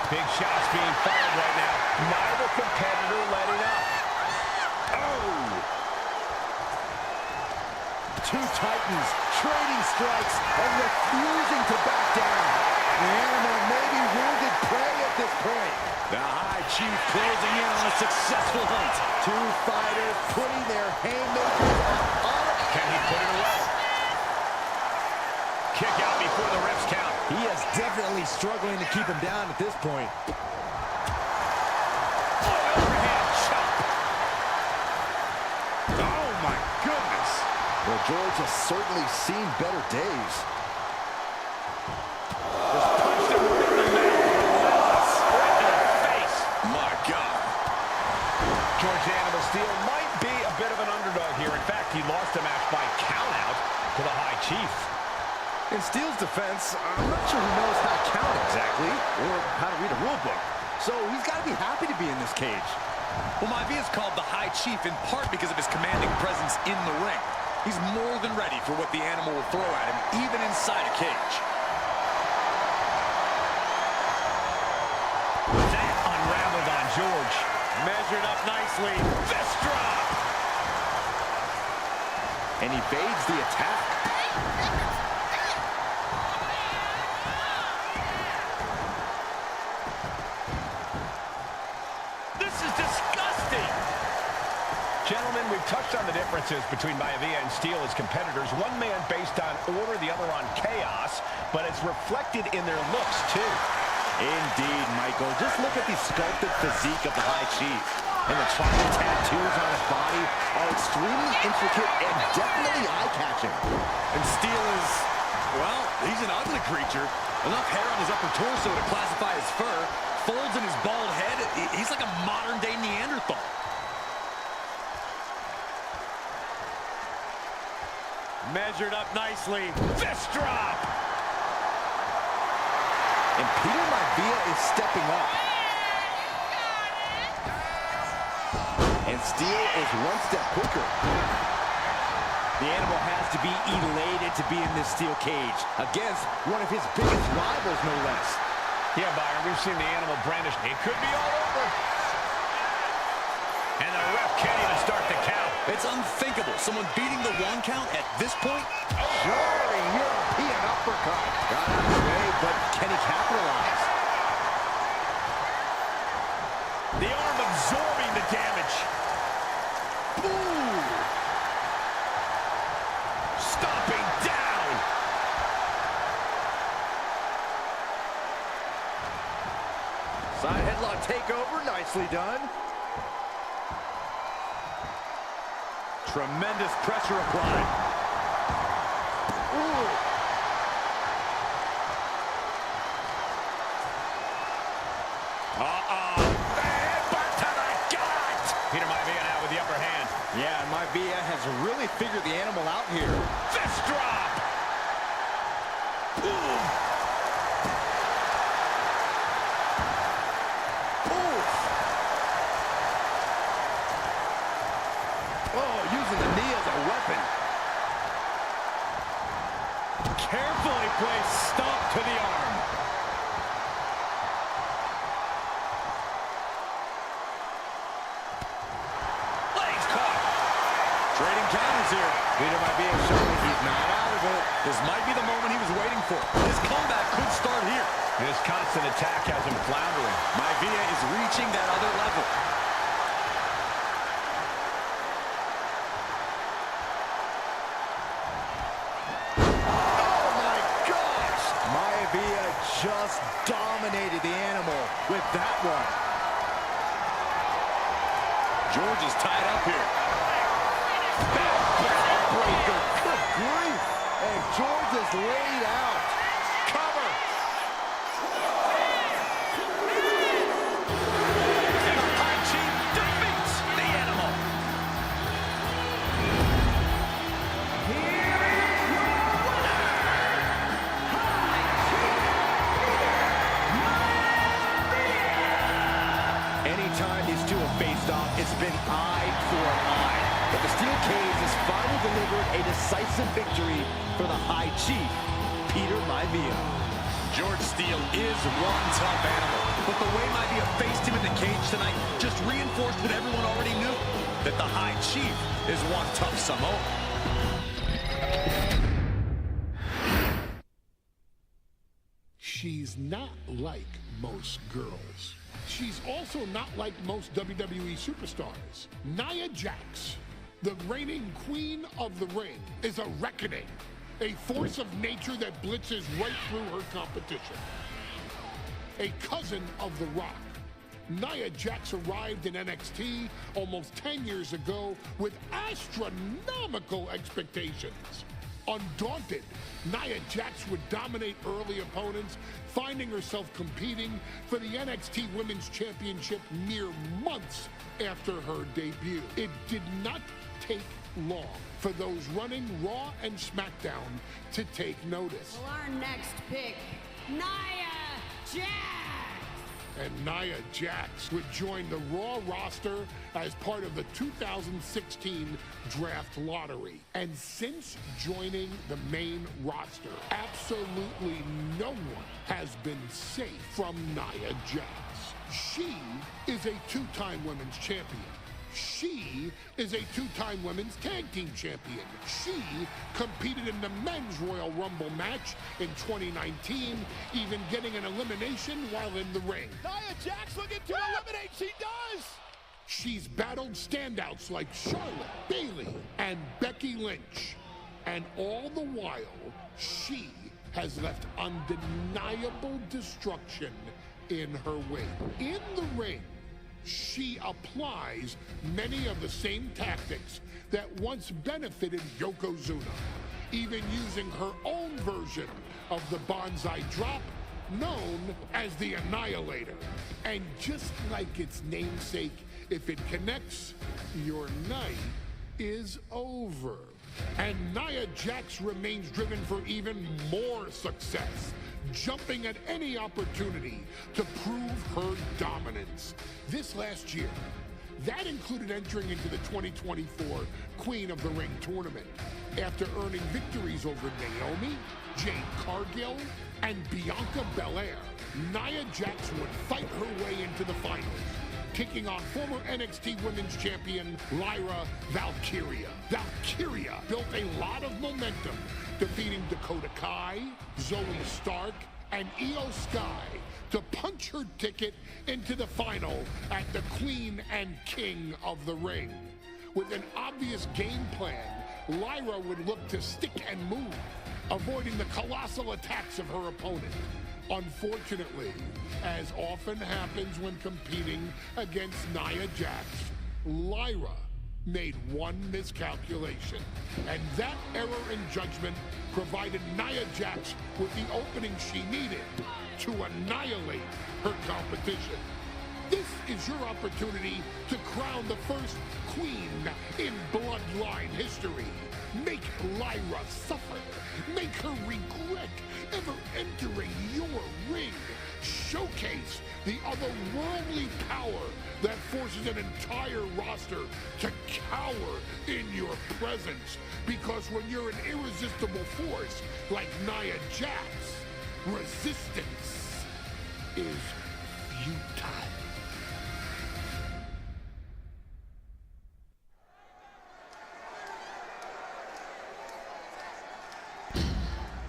Big shots being fired right now. Neither competitor letting up. Oh! Two titans trading strikes and refusing to back down. The animal may be wounded prey at this point. The High Chief closing in on a successful hunt. Two fighters putting their haymakers on it. Can he put it away? Kick out before the refs count. He is definitely struggling to keep him down at this point. Overhand chop. Oh, my goodness. Well, George has certainly seen better days. Just punched him right in the mouth. Right in the face. My God. George Animal Steele might be a bit of an underdog here. In fact, he lost the match by countout to the High Chief. In Steele's defense, I'm not sure he knows how to count exactly, or how to read a rule book. So he's got to be happy to be in this cage. Well, Maivia is called the High Chief in part because of his commanding presence in the ring. He's more than ready for what the animal will throw at him, even inside a cage. That unraveled on George. Measured up nicely. Fist drop. And evades the attack. This is disgusting. Gentlemen, we've touched on the differences between Maivia and Steele as competitors. One man based on order, the other on chaos, but it's reflected in their looks, too. Indeed, Michael. Just look at the sculpted physique of the High Chief. And the tribal tattoos on his body are extremely intricate and definitely eye-catching. And Steele is, well, he's an ugly creature. Enough hair on his upper torso to classify as fur. Folds in his bald head. He's like a modern-day Neanderthal. Measured up nicely. Fist drop. And Peter Maivia is stepping up. And Steele is one step quicker. The animal has to be elated to be in this steel cage against one of his biggest rivals, no less. Yeah, Byron, we've seen the animal brandish. It could be all over. And the ref can't even start the count. It's unthinkable. Someone beating the 1 count at this point? Soaring European uppercut. Got out of the way, but can he capitalize? The arm absorbing the damage. Ooh. Stomping down. Side headlock takeover, nicely done. Tremendous pressure applied. Ooh. Headbutt to the gut. Peter Maivia now with the upper hand. Yeah, and Maivia has really figured the animal out here. Fist drop. Oh, using the knee as a weapon. Carefully placed stomp to the arm. Legs caught. Trading counters here. Peter Maivia showing he's not out of it. This might be the moment he was waiting for. His comeback could start here. This constant attack has him floundering. Maivia is reaching that other level. Oh my gosh! Maivia just dominated the animal with that one. George is tied up here. Backbreaker, good grief! And George is laid out. Cover! And the High Chief defeats the animal. Anytime these two have faced off, it's been eye for eye. But the steel cage has finally delivered a decisive victory for the High Chief, Peter Maivia. George Steele is one tough animal, but the way Maivia faced him in the cage tonight just reinforced what everyone already knew, that the High Chief is one tough Samoan. She's not like most girls. She's also not like most WWE superstars. Nia Jax, the reigning queen of the ring, is a reckoning, a force of nature that blitzes right through her competition. A cousin of The Rock, Nia Jax arrived in NXT almost 10 years ago with astronomical expectations. Undaunted, Nia Jax would dominate early opponents, finding herself competing for the NXT Women's Championship mere months after her debut. It did not take long for those running Raw and SmackDown to take notice. Well, our next pick, Nia Jax. And Nia Jax would join the Raw roster as part of the 2016 draft lottery. And since joining the main roster, absolutely no one has been safe from Nia Jax. She is a two-time women's champion. She is a two-time women's tag team champion. She competed in the men's Royal Rumble match in 2019, even getting an elimination while in the ring. Nia Jax looking to eliminate. She does. She's battled standouts like Charlotte, Bayley, and Becky Lynch. And all the while, she has left undeniable destruction in her wake. In the ring, she applies many of the same tactics that once benefited Yokozuna, even using her own version of the Banzai drop, known as the Annihilator. And just like its namesake, if it connects, your night is over. And Nia Jax remains driven for even more success, jumping at any opportunity to prove her dominance. This last year, that included entering into the 2024 Queen of the Ring tournament after earning victories over Naomi, Jade Cargill, and Bianca Belair. Nia Jax would fight her way into the finals, taking on former NXT Women's Champion Lyra Valkyria. Valkyria built a lot of momentum, defeating Dakota Kai, Zoe Stark, and Io Sky to punch her ticket into the final at the Queen and King of the Ring. With an obvious game plan, Lyra would look to stick and move, avoiding the colossal attacks of her opponent. Unfortunately, as often happens when competing against Nia Jax, Lyra made one miscalculation, and that error in judgment provided Nia Jax with the opening she needed to annihilate her competition. This is your opportunity to crown the first queen in Bloodline history. Make Lyra suffer. Make her regret ever entering your ring. Showcase the otherworldly power that forces an entire roster to cower in your presence. Because when you're an irresistible force like Nia Jax, resistance is futile.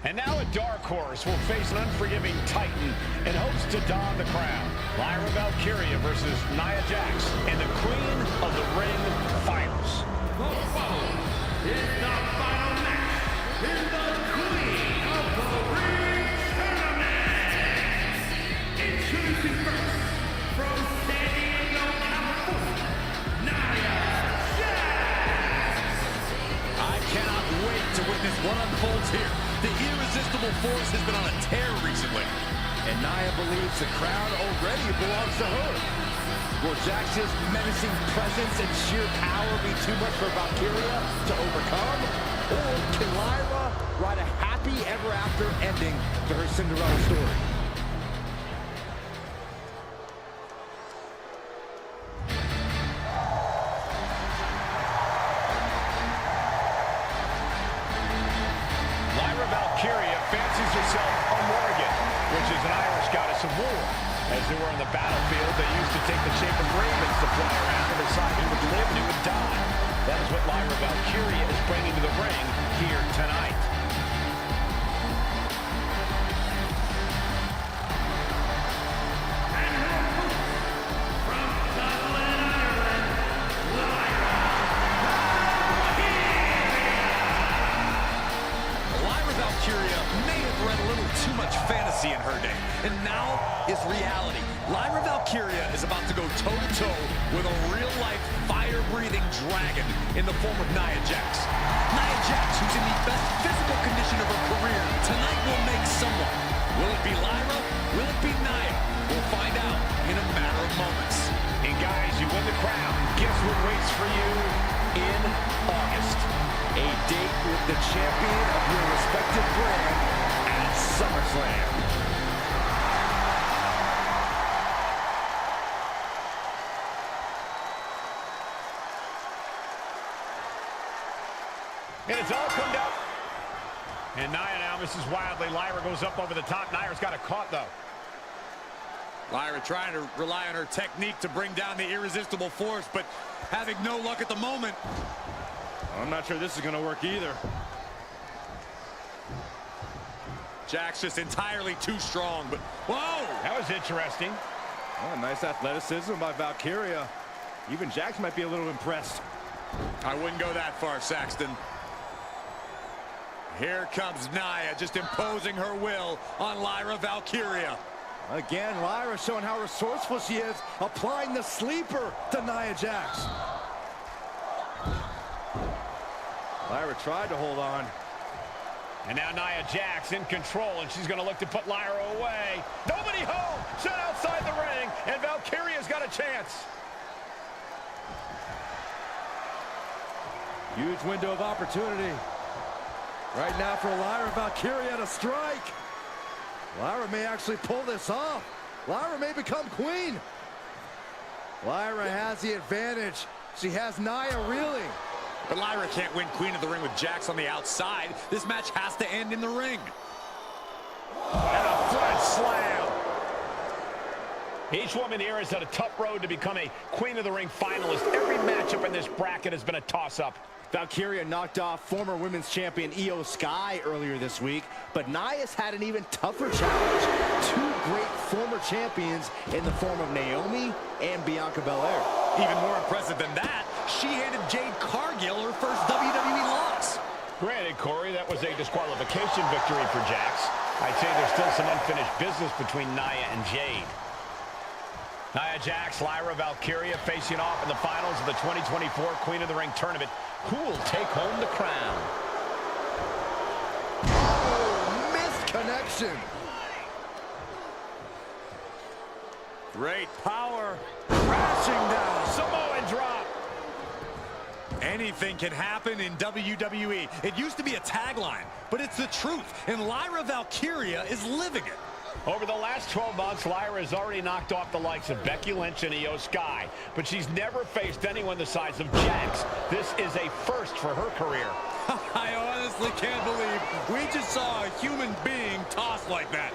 And now a dark horse will face an unforgiving titan in hopes to don the crown. Lyra Valkyria versus Nia Jax in the Queen of the Ring finals. The following is the final match in the Queen of the Ring tournament. Introducing first, from San Diego, California, Nia Jax. I cannot wait to witness what unfolds here. The irresistible force has been on a tear recently. And Nia believes the crown already belongs to her. Will Jax's menacing presence and sheer power be too much for Valkyria to overcome? Or can Lyra write a happy ever after ending to her Cinderella story? Valkyria fancies herself a Morrigan, which is an Irish goddess of war. As they were on the battlefield, they used to take the shape of ravens to fly around to decide who would live and who would die. That is what Lyra Valkyria is bringing to the ring here tonight. Too much fantasy in her day, and now is reality. Lyra Valkyria is about to go toe-to-toe with a real-life, fire-breathing dragon in the form of Nia Jax. Nia Jax, who's in the best physical condition of her career, tonight will make someone. Will it be Lyra? Will it be Nia? We'll find out in a matter of moments. And guys, you win the crown. Guess what waits for you in August? A date with the champion of your respective brand at SummerSlam. And it's all come down. And Nia now misses wildly. Lyra goes up over the top. Nia's got it caught, though. Lyra trying to rely on her technique to bring down the irresistible force, but having no luck at the moment. I'm not sure this is going to work either. Jax just entirely too strong, but whoa! That was interesting. Oh, nice athleticism by Valkyria. Even Jax might be a little impressed. I wouldn't go that far, Saxton. Here comes Nia, just imposing her will on Lyra Valkyria. Again, Lyra showing how resourceful she is, applying the sleeper to Nia Jax. Lyra tried to hold on. And now Nia Jax in control, and she's going to look to put Lyra away. Nobody home! Set outside the ring, and Valkyria's got a chance. Huge window of opportunity. Right now for Lyra Valkyria to strike. Lyra may actually pull this off. Lyra may become queen. Lyra has the advantage. She has Nia reeling. But Lyra can't win Queen of the Ring with Jax on the outside. This match has to end in the ring. And a front slam. Each woman here has had a tough road to become a Queen of the Ring finalist. Every matchup in this bracket has been a toss-up. Valkyria knocked off former women's champion Io Sky earlier this week, but Nia's had an even tougher challenge. Two great former champions in the form of Naomi and Bianca Belair. Even more impressive than that, she handed Jade Cargill her first WWE loss. Granted, Corey, that was a disqualification victory for Jax. I'd say there's still some unfinished business between Nia and Jade. Nia Jax, Lyra Valkyria facing off in the finals of the 2024 Queen of the Ring tournament. Who will take home the crown? Oh, missed connection. Great power. Crashing down. Samoan drop. Anything can happen in WWE. It used to be a tagline, but it's the truth, and Lyra Valkyria is living it. Over the last 12 months, Lyra has already knocked off the likes of Becky Lynch and Io Sky, but she's never faced anyone the size of Jax. This is a first for her career. I honestly can't believe we just saw a human being tossed like that.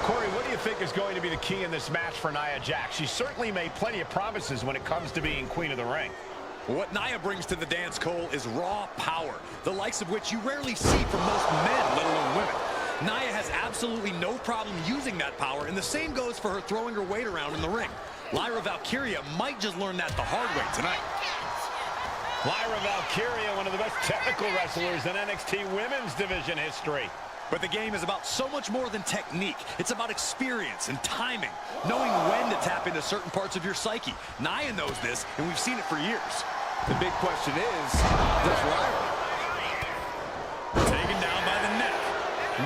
Corey, what do you think is going to be the key in this match for Nia Jax? She certainly made plenty of promises when it comes to being queen of the ring. What Nia brings to the dance, Cole, is raw power, the likes of which you rarely see from most men, let alone women. Nia has absolutely no problem using that power, and the same goes for her throwing her weight around in the ring. Lyra Valkyria might just learn that the hard way tonight. Lyra Valkyria, one of the best technical wrestlers in NXT Women's Division history. But the game is about so much more than technique. It's about experience and timing, knowing when to tap into certain parts of your psyche. Nia knows this, and we've seen it for years. The big question is, does Lyra? Taken down by the neck.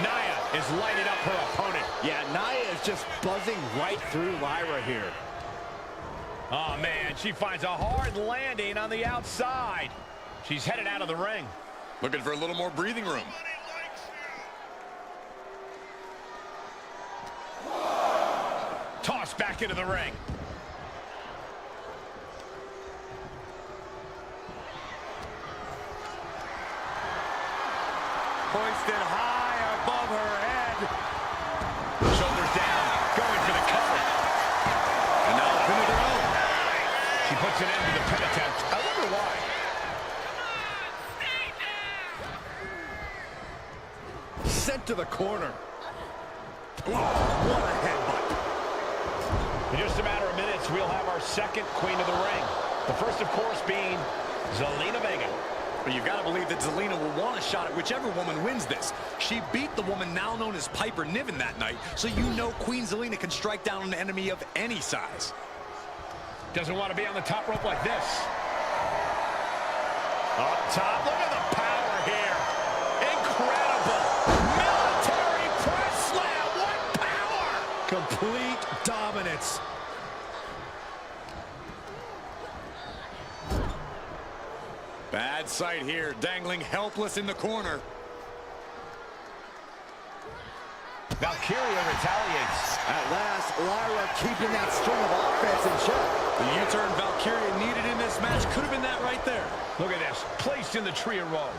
Nia is lighting up her opponent. Yeah, Nia is just buzzing right through Lyra here. Oh, man, she finds a hard landing on the outside. She's headed out of the ring. Looking for a little more breathing room. Tossed back into the ring. Hoisted high above her head. Shoulders down, going for the cover. And now a pin of their own. She puts an end to the pin attempt. I wonder why. Sent to the corner. What a headbutt. In just a matter of minutes, we'll have our second queen of the ring. The first, of course, being Zelina Vega. But you've got to believe that Zelina will want a shot at whichever woman wins this. She beat the woman now known as Piper Niven that night, so you know Queen Zelina can strike down an enemy of any size. Doesn't want to be on the top rope like this. Up top, look at the power here. Incredible. Military press slam, what power! Complete dominance. Bad sight here, dangling helpless in the corner. Valkyria retaliates. At last, Lyra keeping that string of offense in check. The U-turn Valkyria needed in this match could have been that right there. Look at this, placed in the trio row.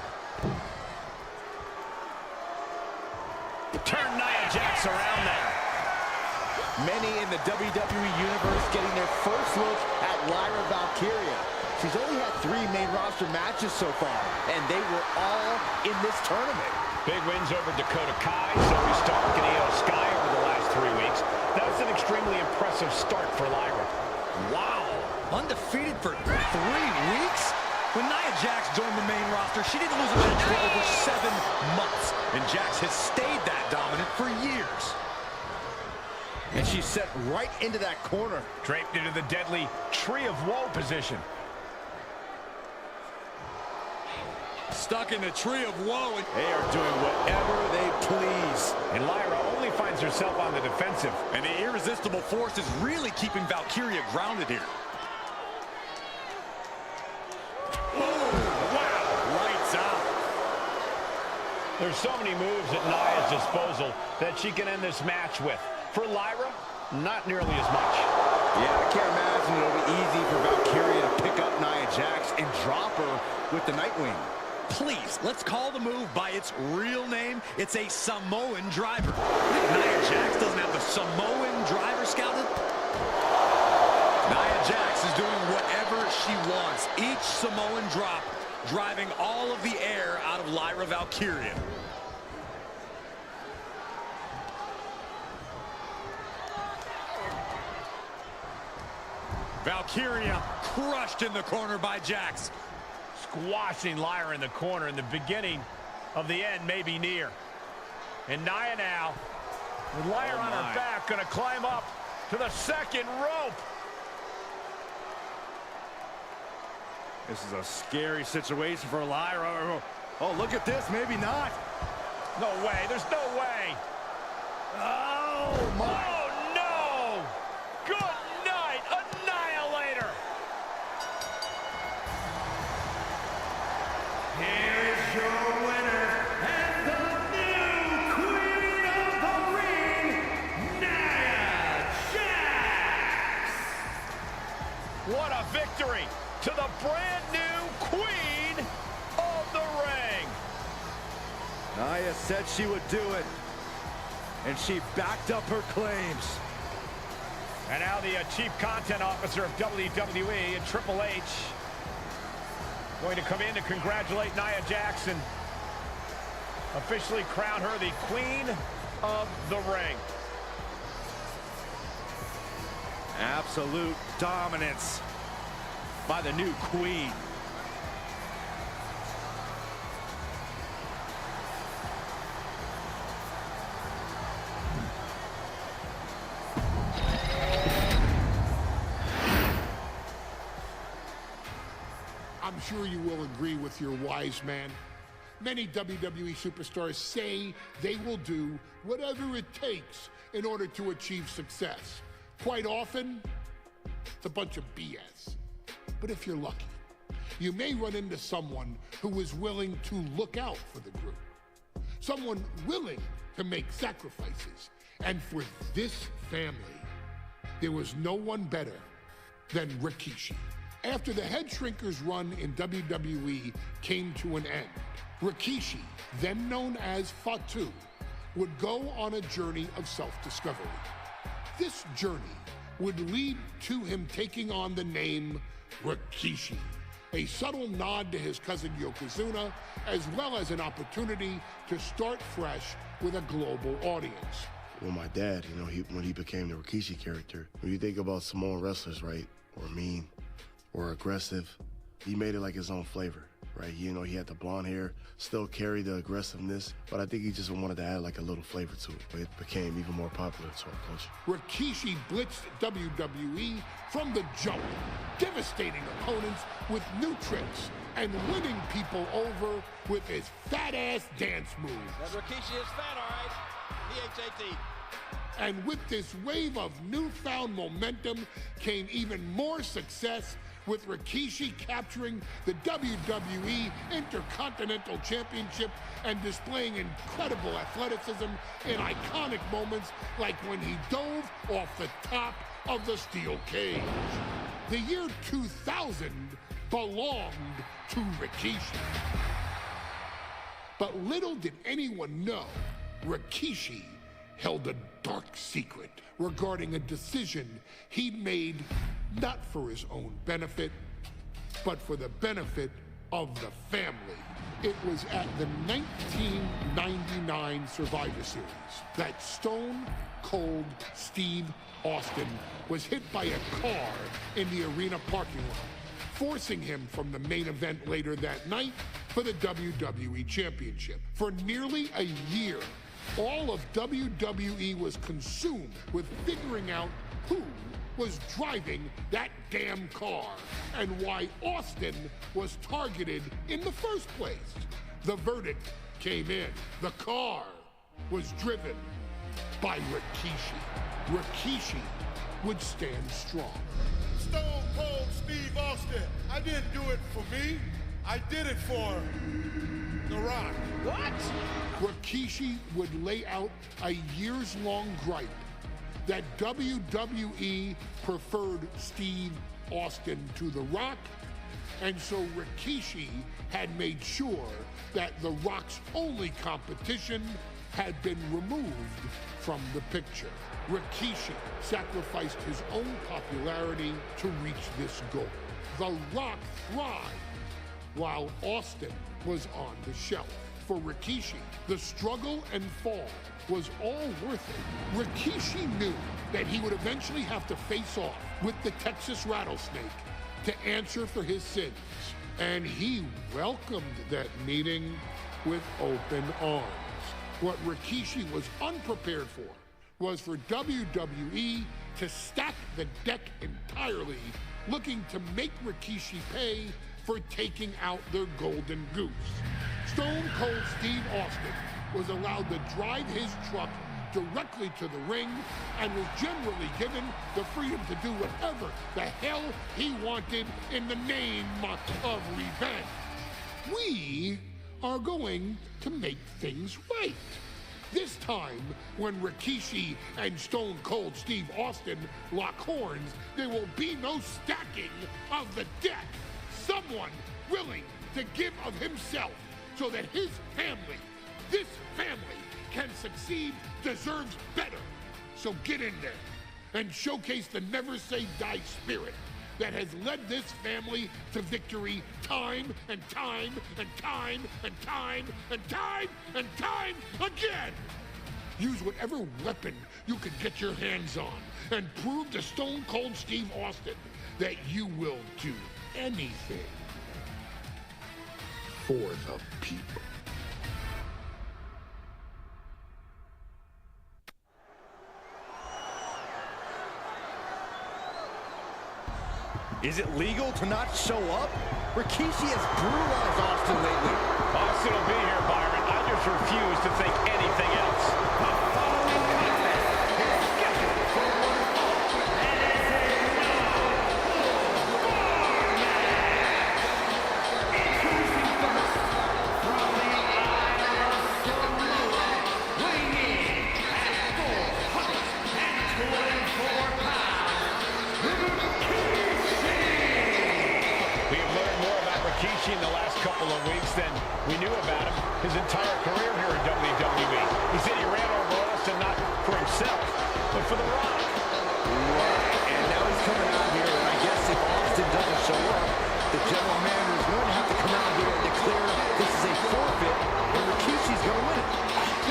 Turn Nia Jax around there. Many in the WWE Universe getting their first look at Lyra Valkyria. She's only had 3 main roster matches so far, and they were all in this tournament. Big wins over Dakota Kai, Zoe Stark, and Io Sky over the last 3 weeks. That's an extremely impressive start for Lyra. Wow, undefeated for 3 weeks? When Nia Jax joined the main roster, she didn't lose a match for over 7 months, and Jax has stayed that dominant for years. And she's set right into that corner. Draped into the deadly Tree of Woe position. Stuck in the Tree of Woe. They are doing whatever they please. And Lyra only finds herself on the defensive. And the irresistible force is really keeping Valkyria grounded here. Lights out. There's so many moves at Nia's disposal that she can end this match with. For Lyra, not nearly as much. Yeah, I can't imagine it'll be easy for Valkyria to pick up Nia Jax and drop her with the Nightwing. Please, let's call the move by its real name. It's a Samoan driver. Nia Jax doesn't have the Samoan driver scouted. Nia Jax is doing whatever she wants. Each Samoan drop driving all of the air out of Lyra Valkyria. Valkyria crushed in the corner by Jax. Squashing Lyra in the corner, and the beginning of the end may be near. And Nia now, with Lyra on her back, gonna climb up to the second rope. This is a scary situation for Lyra. Oh, look at this, maybe not. No way, there's no way. Oh, my. Oh, no! victory to the brand new Queen of the Ring. Nia said she would do it, and she backed up her claims. And now the Chief Content Officer of WWE and Triple H going to come in to congratulate Nia Jackson. Officially crown her the Queen of the Ring. Absolute dominance by the new Queen. I'm sure you will agree with your wise man. Many WWE superstars say they will do whatever it takes in order to achieve success. Quite often, it's a bunch of BS. But if you're lucky, you may run into someone who is willing to look out for the group. Someone willing to make sacrifices. And for this family, there was no one better than Rikishi. After the Head Shrinkers run in WWE came to an end, Rikishi, then known as Fatu, would go on a journey of self-discovery. This journey would lead to him taking on the name Rikishi, a subtle nod to his cousin Yokozuna, as well as an opportunity to start fresh with a global audience. Well, my dad, you know, when he became the Rikishi character, when you think about Samoan wrestlers, right, or mean, or aggressive, he made it like his own flavor, right? You know, he had the blonde hair, still carried the aggressiveness, but I think he just wanted to add like a little flavor to it. But it became even more popular to our culture. Rikishi blitzed WWE from the jump, devastating opponents with new tricks and winning people over with his fat-ass dance moves. That Rikishi is fat, all right. P-H-A-T. And with this wave of newfound momentum came even more success, with Rikishi capturing the WWE Intercontinental Championship and displaying incredible athleticism in iconic moments like when he dove off the top of the steel cage. The year 2000 belonged to Rikishi. But little did anyone know, Rikishi held a dark secret regarding a decision he'd made not for his own benefit, but for the benefit of the family. It was at the 1999 Survivor Series that Stone Cold Steve Austin was hit by a car in the arena parking lot, forcing him from the main event later that night for the WWE Championship. For nearly a year, all of WWE was consumed with figuring out who was driving that damn car and why Austin was targeted in the first place. The verdict came in. The car was driven by Rikishi. Rikishi would stand strong. Stone Cold Steve Austin. I didn't do it for me. I did it for The Rock. What? Rikishi would lay out a years-long gripe that WWE preferred Steve Austin to The Rock, and so Rikishi had made sure that The Rock's only competition had been removed from the picture. Rikishi sacrificed his own popularity to reach this goal. The Rock thrived while Austin was on the shelf. For Rikishi, the struggle and fall was all worth it. Rikishi knew that he would eventually have to face off with the Texas Rattlesnake to answer for his sins, and he welcomed that meeting with open arms. What Rikishi was unprepared for was for WWE to stack the deck entirely, looking to make Rikishi pay for taking out their golden goose. Stone Cold Steve Austin was allowed to drive his truck directly to the ring and was generally given the freedom to do whatever the hell he wanted in the name of revenge. We are going to make things right. This time, when Rikishi and Stone Cold Steve Austin lock horns, there will be no stacking of the deck. Someone willing to give of himself so that his family, this family, can succeed, deserves better. So get in there and showcase the never say die spirit that has led this family to victory time and time and time and time and time and time again. Use whatever weapon you can get your hands on and prove to Stone Cold Steve Austin that you will do anything for the people. Is it legal to not show up? Rikishi has brutalized Austin lately. Austin will be here, Byron. I just refuse to think anything else. The following contest is scheduled for one fall, and is a introducing first from the Isle of Samoa, weighing in at 424 pounds. In the last couple of weeks than we knew about him his entire career here in WWE. He said he ran over Austin not for himself, but for The Rock. Right, and now he's coming out here, and I guess if Austin doesn't show up, the general manager is going to have to come out here and declare this is a forfeit, and Rikishi's going to win it.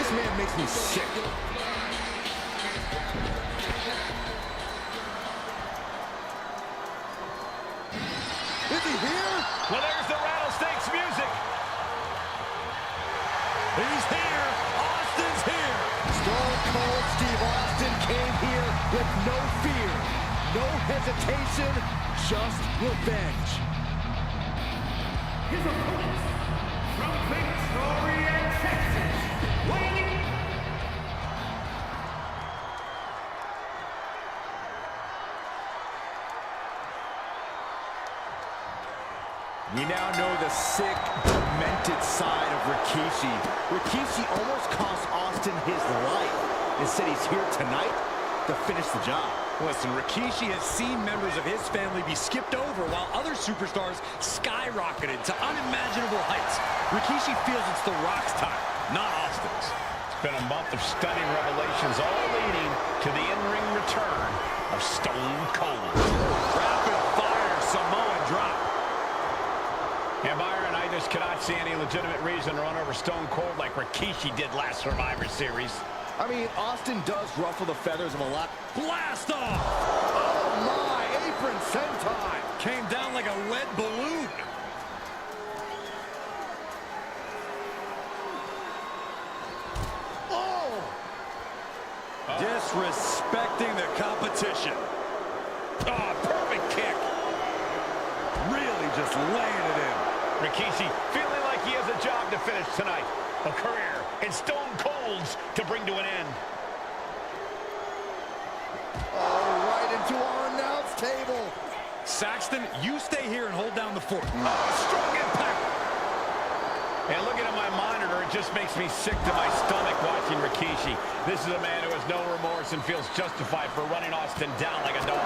This man makes me sick. Is he here? Well, there's the Rattlesnakes music. He's here. Austin's here. Stone Cold Steve Austin came here with no fear, no hesitation, just revenge. His opponent from Victoria, Texas, weighing in. We now know the sick, demented side of Rikishi. Rikishi almost cost Austin his life and said he's here tonight to finish the job. Listen, Rikishi has seen members of his family be skipped over while other superstars skyrocketed to unimaginable heights. Rikishi feels it's The Rock's time, not Austin's. It's been a month of stunning revelations, all leading to the in-ring return of Stone Cold. Rapid fire Samoan drop. And Byron, I just cannot see any legitimate reason to run over Stone Cold like Rikishi did last Survivor Series. I mean, Austin does ruffle the feathers of a lot. Blast off! Oh my, apron senton! Came down like a lead balloon. Oh! Disrespecting the competition. Oh, perfect kick. Really just laying it in. Rikishi feeling like he has a job to finish tonight. A career in Stone Cold's to bring to an end. Oh, right into our announce table. Saxton, you stay here and hold down the fort. Oh, strong impact. And looking at my monitor, it just makes me sick to my stomach watching Rikishi. This is a man who has no remorse and feels justified for running Austin down like a dog.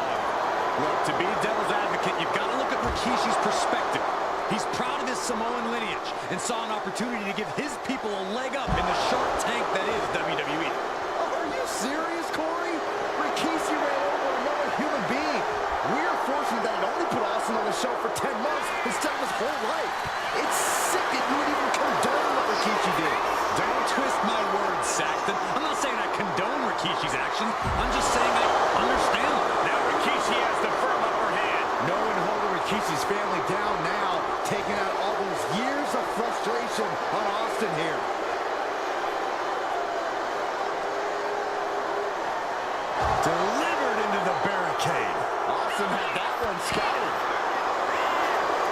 Look, to be devil's advocate, you've got to look at Rikishi's perspective. He's proud of his Samoan lineage and saw an opportunity to give his people a leg up in the Shark Tank that is WWE. Oh, are you serious, Corey? Rikishi ran over another human being. We're fortunate that it only put Austin on the show for 10 months instead of his whole life. It's sick that you would even condone what Rikishi did. Don't twist my words, Saxton. I'm not saying I condone Rikishi's actions. I'm just saying I understand them. Now Rikishi has the firm upper hand. No one holding Rikishi's family down now, taking out all those years of frustration on Austin here. Delivered into the barricade. Austin had that one scouted.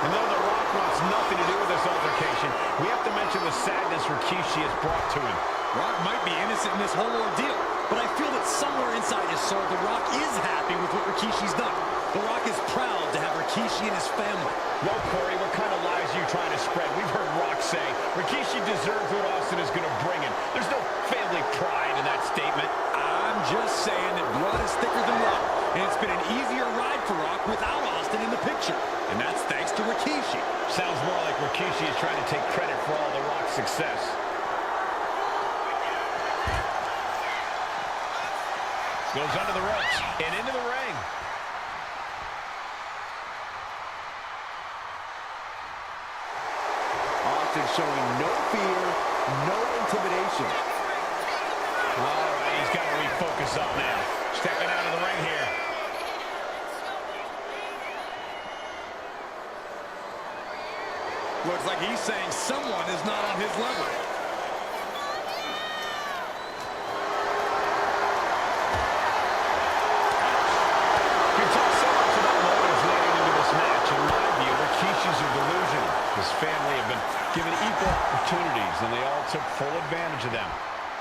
And though The Rock wants nothing to do with this altercation, we have to mention the sadness Rikishi has brought to him. Rock might be innocent in this whole ordeal, but I feel that somewhere inside his soul, The Rock is happy with what Rikishi's done. The Rock is proud to have Rikishi Rikishi and his family. Well, Corey, what kind of lies are you trying to spread? We've heard Rock say Rikishi deserves what Austin is going to bring him. There's no family pride in that statement. I'm just saying that blood is thicker than water, and it's been an easier ride for Rock without Austin in the picture. And that's thanks to Rikishi. Sounds more like Rikishi is trying to take credit for all the Rock's success. Goes under the ropes and into the ring. Austin showing no fear, no intimidation. All right, he's got to refocus up now. Stepping out of the ring here. Looks like he's saying someone is not on his level. Rikishi's a delusion. His family have been given equal opportunities, and they all took full advantage of them.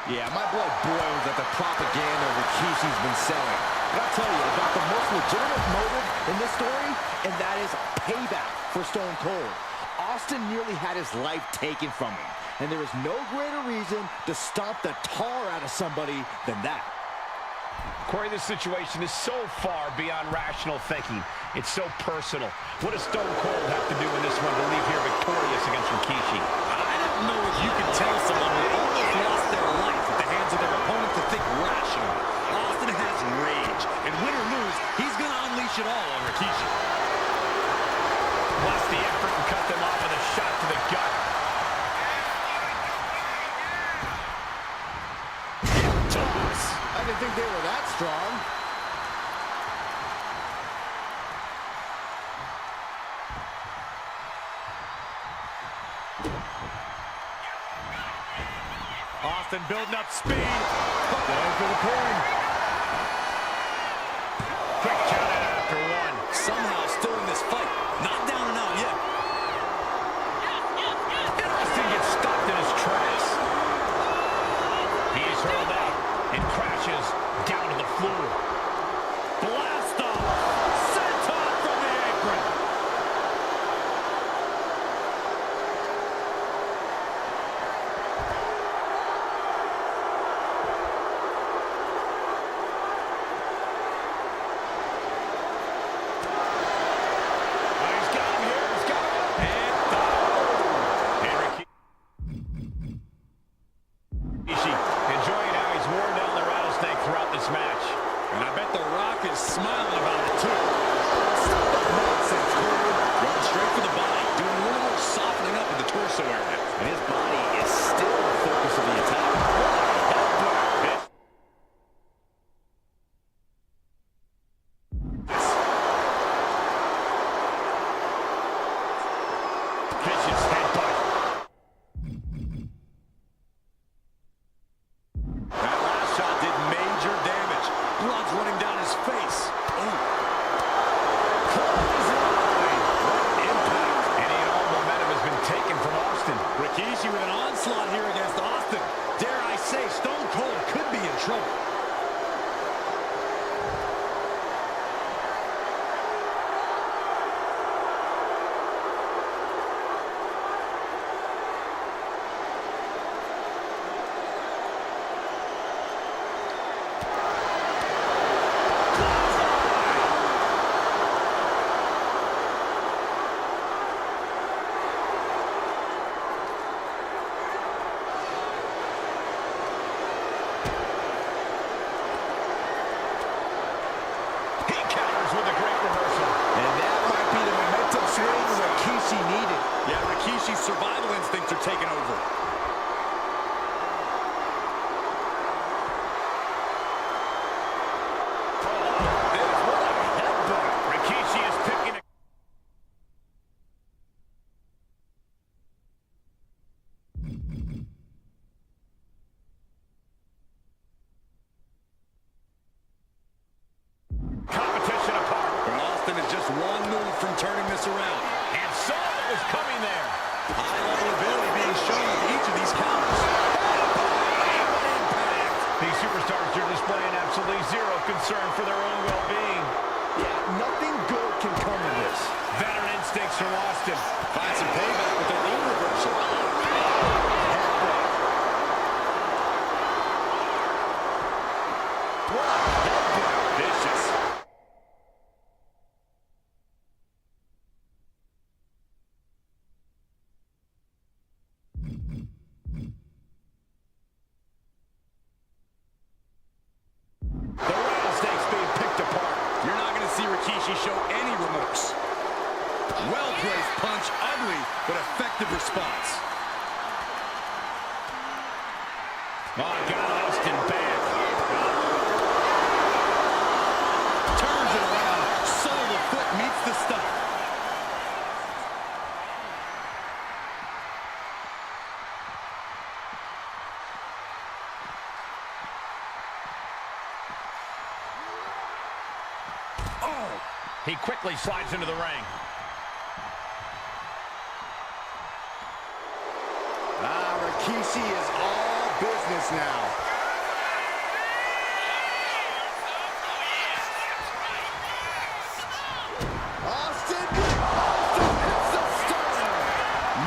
Yeah, my blood boils at the propaganda Rikishi's been selling. But I'll tell you about the most legitimate motive in this story, and that is payback for Stone Cold. Austin nearly had his life taken from him, and there is no greater reason to stomp the tar out of somebody than that. Corey, this situation is so far beyond rational thinking. It's so personal. What does Stone Cold have to do in this one to leave here victorious against Rikishi? I don't know if you can tell someone who almost lost their life at the hands of their opponent to think rationally. Austin has rage, and win or lose, he's going to unleash it all on Rikishi. Plus the effort and cut them off with a shot to the gut. I didn't think they were that strong. Austin building up speed. Going for the pin. Quick count out after one. Somehow still in this fight. Not down and out yet. And Austin gets stopped in his tracks. He's hurled out and crashes down to the floor. Blast off. Senton from the apron. He's got him here. He's got him. And Rikishi enjoying how he's worn down the rattlesnake throughout this match. And I bet The Rock is smiling about it too. Stop that nonsense, Corey. Going straight for the body, doing a little more softening up in the torso area. And his body is still the focus of the attack. Vicious headbutt. That last shot did major damage. Blood's running down his face. Oh. Clothesline. What impact. Any and all momentum has been taken from Austin. Rikishi with an onslaught here against Austin. Dare I say, Stone Cold could be in trouble. He counters with a great reversal. And that might be the momentum swing Rikishi needed. Yeah, Rikishi's survival instincts are taking over. What a headbutt. Rikishi is picking a... competition apart. But Austin is just one move from turning this around. And saw what was coming there. High level ability being shown with each of these counters. What impact! These superstars are displaying absolutely zero concern for their own well-being. Yeah, nothing good can come of this. Veteran instincts from Austin. Find some payback with their own reversal. Vicious. The rattlesnake's being picked apart. You're not going to see Rikishi show any remorse. Well-placed punch, ugly, but effective response. Oh, got Austin back. Turns it around, sole of the foot meets the stomach. Oh! He quickly slides into the ring. Rikishi is all business now. Austin hits the stunner.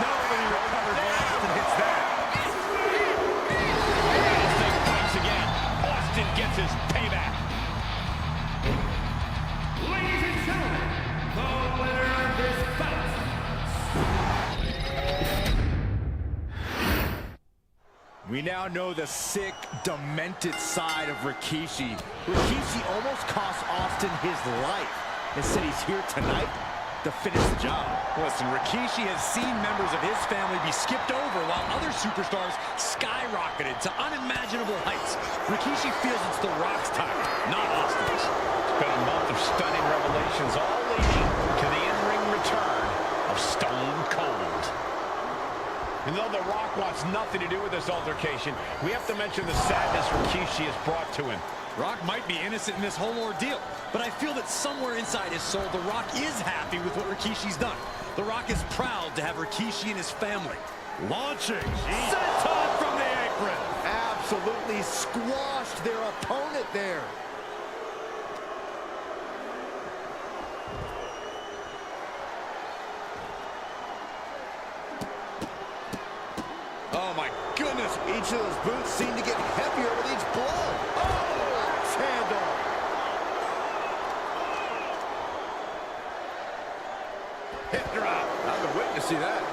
Nobody recovered when Austin hits that. Rattlesnake fights again. Austin gets his payback. Ladies and gentlemen, the winner of this bout. We now know the sick, demented side of Rikishi. Rikishi almost cost Austin his life. Instead, he's here tonight to finish the job. Listen, Rikishi has seen members of his family be skipped over while other superstars skyrocketed to unimaginable heights. Rikishi feels it's The Rock's time, not Austin's. It's been a month of stunning revelations, all leading to the in-ring return of Stone Cold. And though The Rock wants nothing to do with this altercation, we have to mention the sadness Rikishi has brought to him. Rock might be innocent in this whole ordeal, but I feel that somewhere inside his soul, The Rock is happy with what Rikishi's done. The Rock is proud to have Rikishi and his family. Launching, senton from the apron. Absolutely squashed their opponent there. Oh my goodness. Each of those boots seem to get heavier with each blow. Oh, axe handle. Hip drop. I've been witnessing that.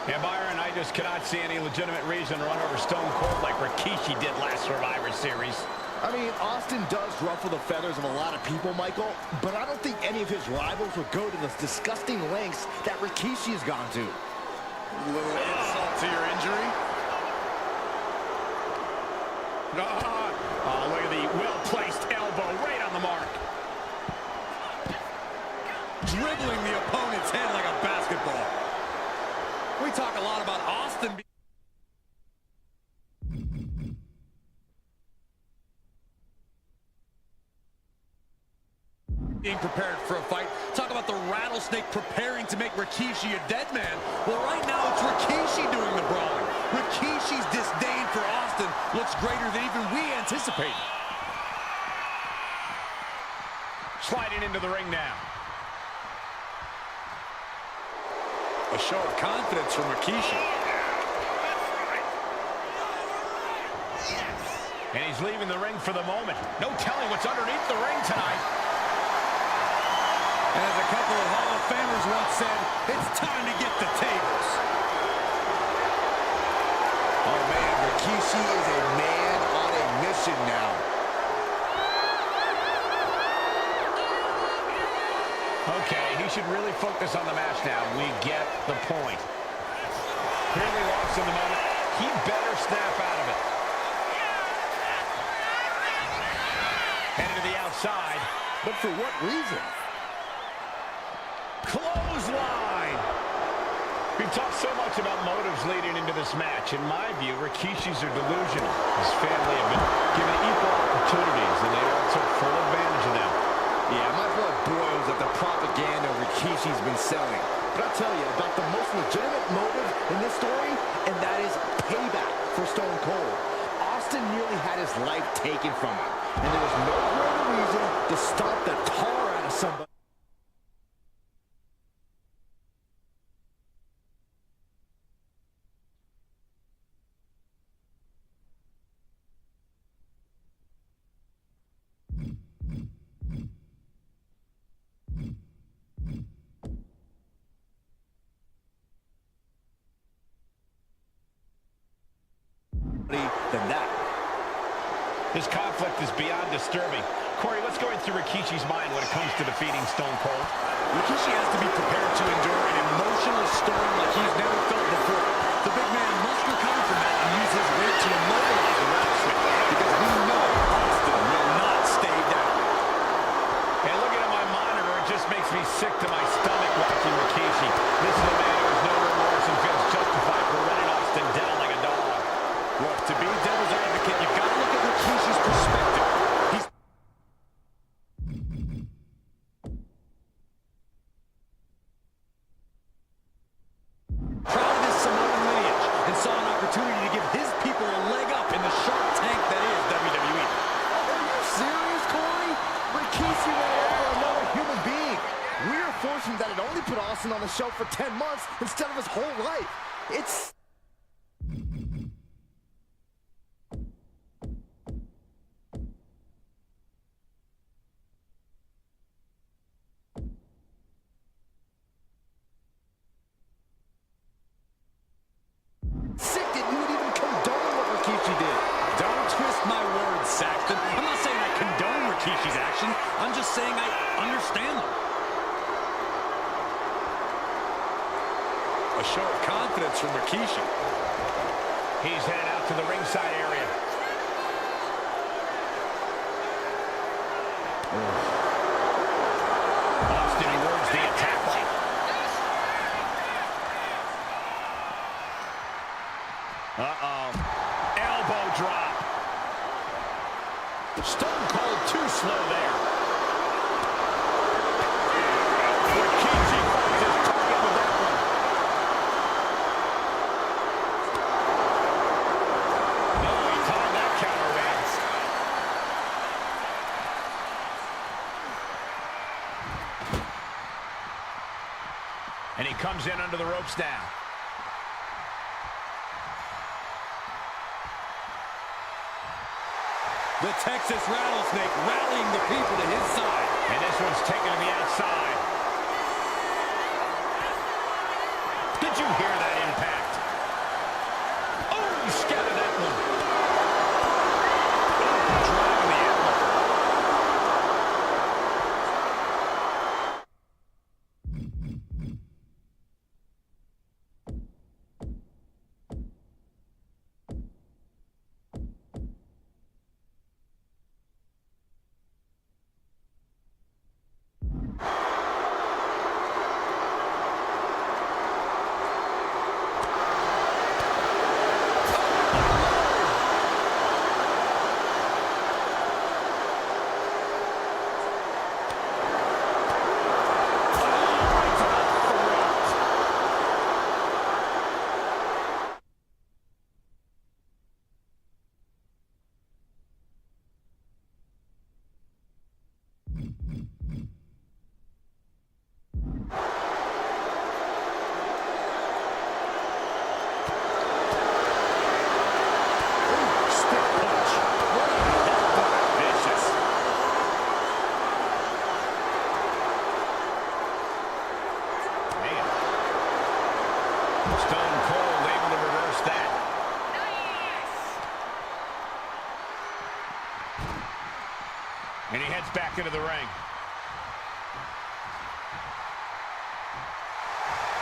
Yeah, Byron, I just cannot see any legitimate reason to run over Stone Cold like Rikishi did last Survivor Series. I mean, Austin does ruffle the feathers of a lot of people, Michael, but I don't think any of his rivals would go to the disgusting lengths that Rikishi has gone to. A little insult to your injury. Oh, look at the well-placed elbow right on the mark. Dribbling the opponent's head like a basketball. We talk a lot about Austin being prepared for a fight. Talk about the rattlesnake preparing to make Rikishi a dead man. Well, right now it's Rikishi doing the brawling. Rikishi's disdain for Austin looks greater than even we anticipated. Sliding into the ring now. A show of confidence from Rikishi. And he's leaving the ring for the moment. No telling what's underneath the ring tonight. And as a couple of Hall of Famers once said, it's time to get the tables. Oh, man, Rikishi is a man on a mission now. Okay, he should really focus on the match now. We get the point. Clearly lost in the moment. He better snap out of it. Headed to the outside. But for what reason? Clothesline! We've talked so much about motives leading into this match. In my view, Rikishi's are delusional. His family have been given equal opportunities, and they all took full advantage of them. Yeah, my blood boils at the propaganda Rikishi's been selling. But I'll tell you about the most legitimate motive in this story, and that is payback for Stone Cold. Austin nearly had his life taken from him, and there was no greater reason to stomp the tar out of somebody. This conflict is beyond disturbing. Corey, what's going through Rikishi's mind when it comes to defeating Stone Cold? Rikishi has to be prepared to endure an emotional storm like he's never felt before. The big man must recover from that and use his weight to immobilize the rattlesnake, because we know Austin will not stay down. And looking at my monitor, it just makes me sick to my stomach watching Rikishi. This is a man who has no remorse and feels justified for running Austin down like a dog. Look, to be devil's advocate, you've got to look at Rikishi's perspective. He's proud of his Samoan lineage and saw an opportunity to give his people a leg up in the shark tank that is WWE. Are you serious, Corey? Rikishi ran over another human being. We're fortunate that it only put Austin on the show for 10 months instead of his whole life. It's... sick that you would even condone what Rikishi did. Don't twist my words, Saxton. I'm not saying I condone Rikishi's actions. I'm just saying I understand them. A show of confidence from Rikishi. He's headed out to the ringside area. Austin words the attack line. Uh-oh. Elbow drop. Stone Cold too slow there. Rikishi finds his target with that one. No, he timed that counter, man. And he comes in under the ropes now. The Texas Rattlesnake rallying the people to his side. And this one's taken to the outside. Did you hear that impact? Oh, he scattered that one. Oh, driving the elbow. Stone Cold able to reverse that. And he heads back into the ring.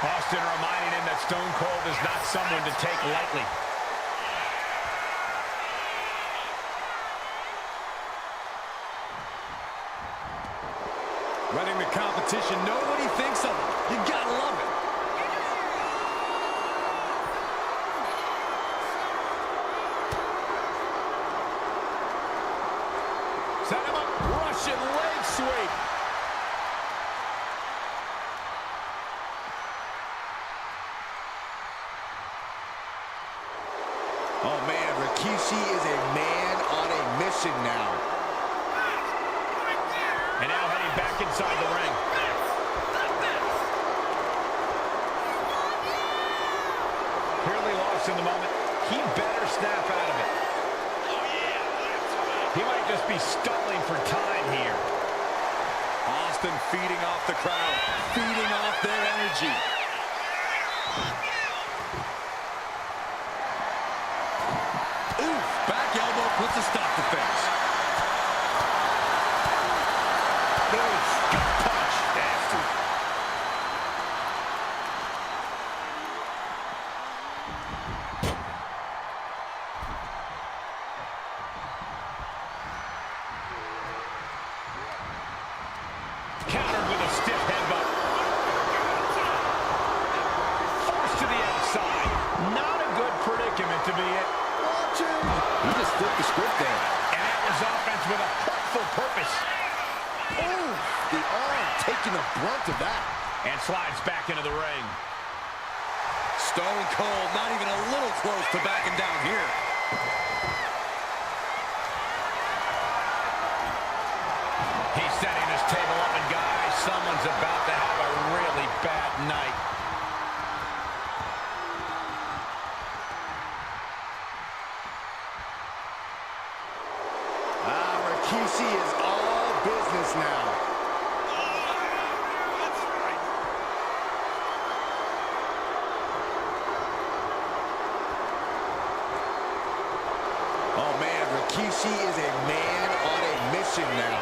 Austin reminding him that Stone Cold is not someone to take lightly. Letting the competition know what he thinks of him. You gotta love it. Set him up. Russian leg sweep. oh man, Rikishi is a man on a mission now. And now heading back inside the ring. Clearly lost in the moment. He better snap out of it. He might just be stalling for time here. Austin feeding off the crowd, feeding off their energy. Oof, back elbow puts a stop to face. Countered with a stiff headbutt. Forced to the outside. Not a good predicament to be in. Watch him. He just flipped the script there. And that was offense with a hurtful purpose. Oh, the arm taking the brunt of that. And slides back into the ring. Stone Cold not even a little close to backing down here. He's setting this table up, and guys, someone's about to have a really bad night. Rikishi is all business now. Oh man, Rikishi is a man on a mission now.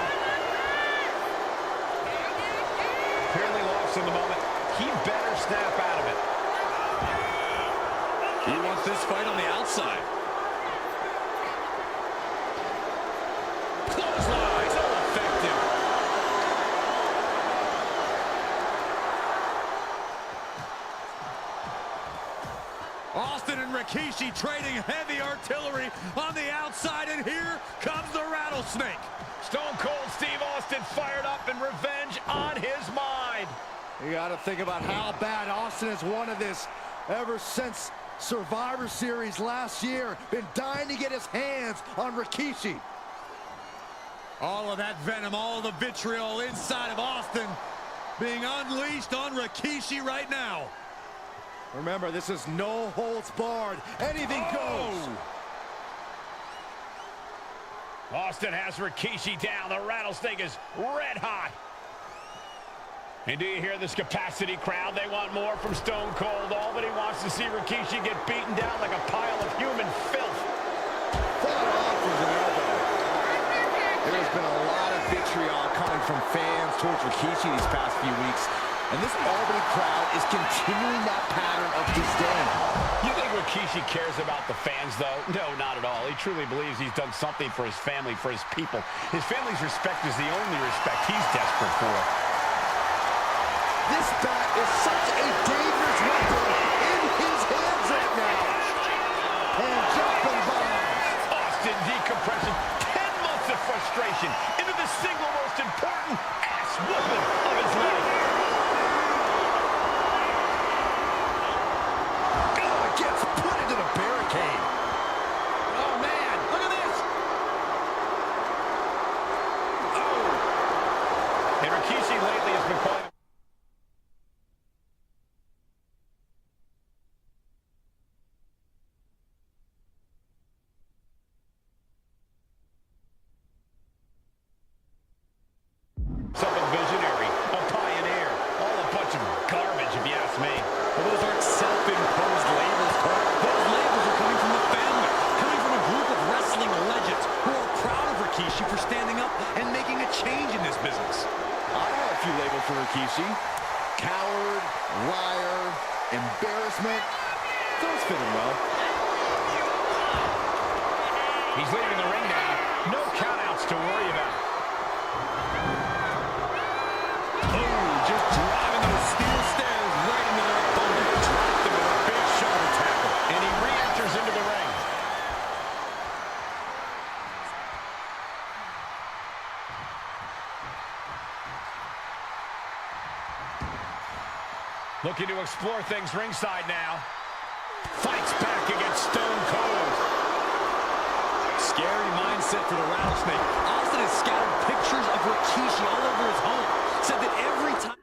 Clearly lost in the moment. He better snap out of it. He wants this fight on the outside. Clothesline, so effective. Austin and Rikishi trading heavy artillery on the outside, and here comes the rattlesnake. Stone Cold Steve Austin fired up and revenge on his mind. You got to think about how bad Austin has wanted this ever since Survivor Series last year. Been dying to get his hands on Rikishi. All of that venom, all the vitriol inside of Austin being unleashed on Rikishi right now. Remember, this is no holds barred. Anything goes. Austin has Rikishi down. The rattlesnake is red hot. And do you hear this capacity crowd? They want more from Stone Cold. All but he wants to see Rikishi get beaten down like a pile of human filth. Fought off with an elbow. There's been a lot of vitriol coming from fans towards Rikishi these past few weeks. And this Albany crowd is continuing that pattern of disdain. You think Rikishi cares about the fans, though? No, not at all. He truly believes he's done something for his family, for his people. His family's respect is the only respect he's desperate for. This bat is such a dangerous weapon in his hands right now. And jumping bombs. Austin decompressing 10 months of frustration into the single most important ass whooping of his life. Gets put into the barricade. Oh, man, look at this. Oh. And Rikishi lately has been quite... something visionary, a pioneer, all a bunch of garbage, if you ask me. Well, those aren't self-imposed labels, Cole. Those labels are coming from the family, coming from a group of wrestling legends who are proud of Rikishi for standing up and making a change in this business. I have a few labels for Rikishi. Coward, liar, embarrassment. Those fit him well. He's leaving the ring now. No countouts to worry about. Oh, just driving those steel stairs right into their opponent. Dropped him with a big shoulder tackle. And he re-enters into the ring. Looking to explore things ringside now. Fights back against Stone Cold. Scary mindset for the rattlesnake. Austin has scattered pictures of Rikishi all over his home. Said that every time...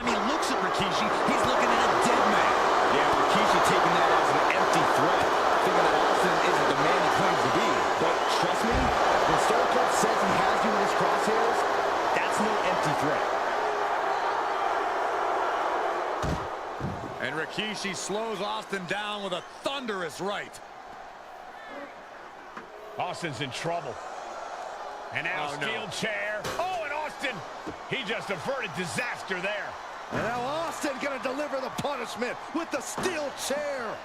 he looks at Rikishi, he's looking at a dead man. Yeah, Rikishi taking that as an empty threat, thinking that Austin isn't the man he claims to be. But trust me, when Stone Cold says he has you in his crosshairs, that's no empty threat. And Rikishi slows Austin down with a thunderous right. Austin's in trouble. And now steel chair. Oh, and Austin, he just averted disaster there. And now Austin gonna deliver the punishment with the steel chair.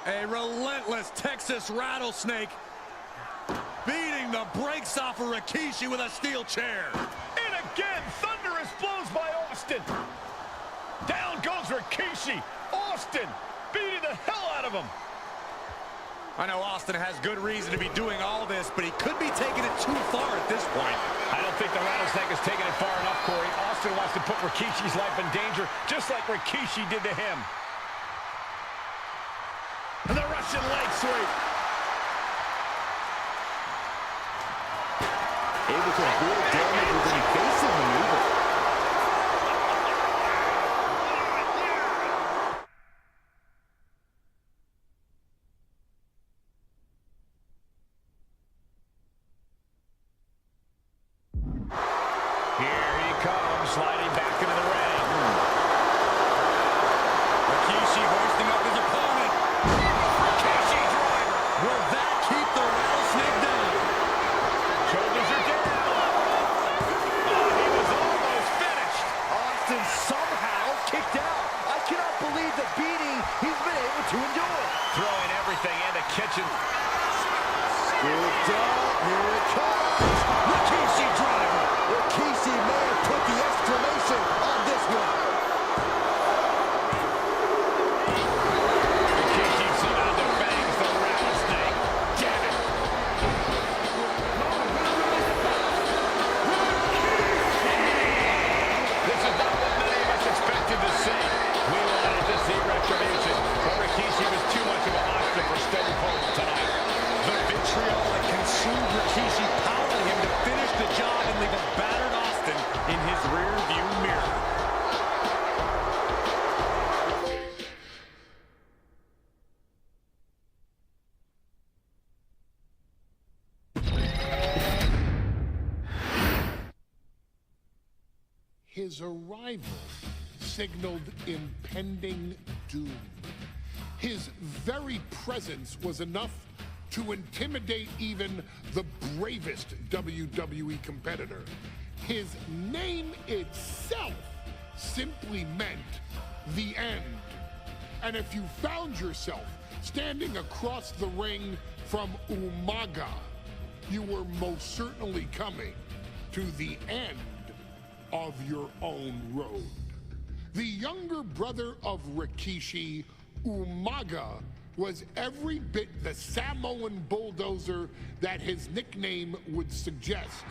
A relentless Texas rattlesnake beating the brakes off of Rikishi with a steel chair. And again, thunderous blows by Austin. Down goes Rikishi. Austin beating the hell out of him. I know Austin has good reason to be doing all this, but he could be taking it too far at this point. I don't think the rattlesnake has taken it far enough, Corey. Austin wants to put Rikishi's life in danger, just like Rikishi did to him. And the Russian leg sweep. Able to avoid damage with an evasive maneuver. Here he comes, sliding back into the ring. Rikishi hoisting up his opponent. Rikishi driver. Will that keep the rattlesnake down? Shoulders are down. Oh, he was almost finished. Austin somehow kicked out. I cannot believe the beating he's been able to endure. Throwing everything into kitchen. Scooped up. Here it comes. Rikishi driver. Rikishi may have put the exclamation on this one. Rikishi somehow defangs the rattlesnake. Damn it. This is not what many of us expected to see. We wanted to see retribution, but Rikishi was too much of a monster for Stone Cold tonight. The vitriol that consumed Rikishi pounded him to finish the job and leave a battered Austin in his rear-view mirror. His arrival signaled impending doom. His very presence was enough to intimidate even the bravest WWE competitor. His name itself simply meant the end. And if you found yourself standing across the ring from Umaga, you were most certainly coming to the end of your own road. The younger brother of Rikishi, Umaga, was every bit the Samoan bulldozer that his nickname would suggest,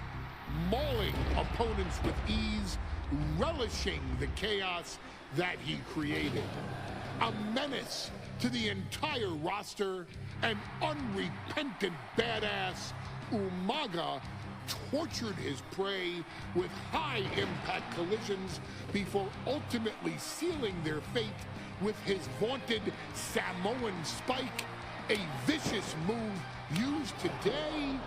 mauling opponents with ease, relishing the chaos that he created. A menace to the entire roster, an unrepentant badass, Umaga tortured his prey with high-impact collisions before ultimately sealing their fate with his vaunted Samoan spike, a vicious move used today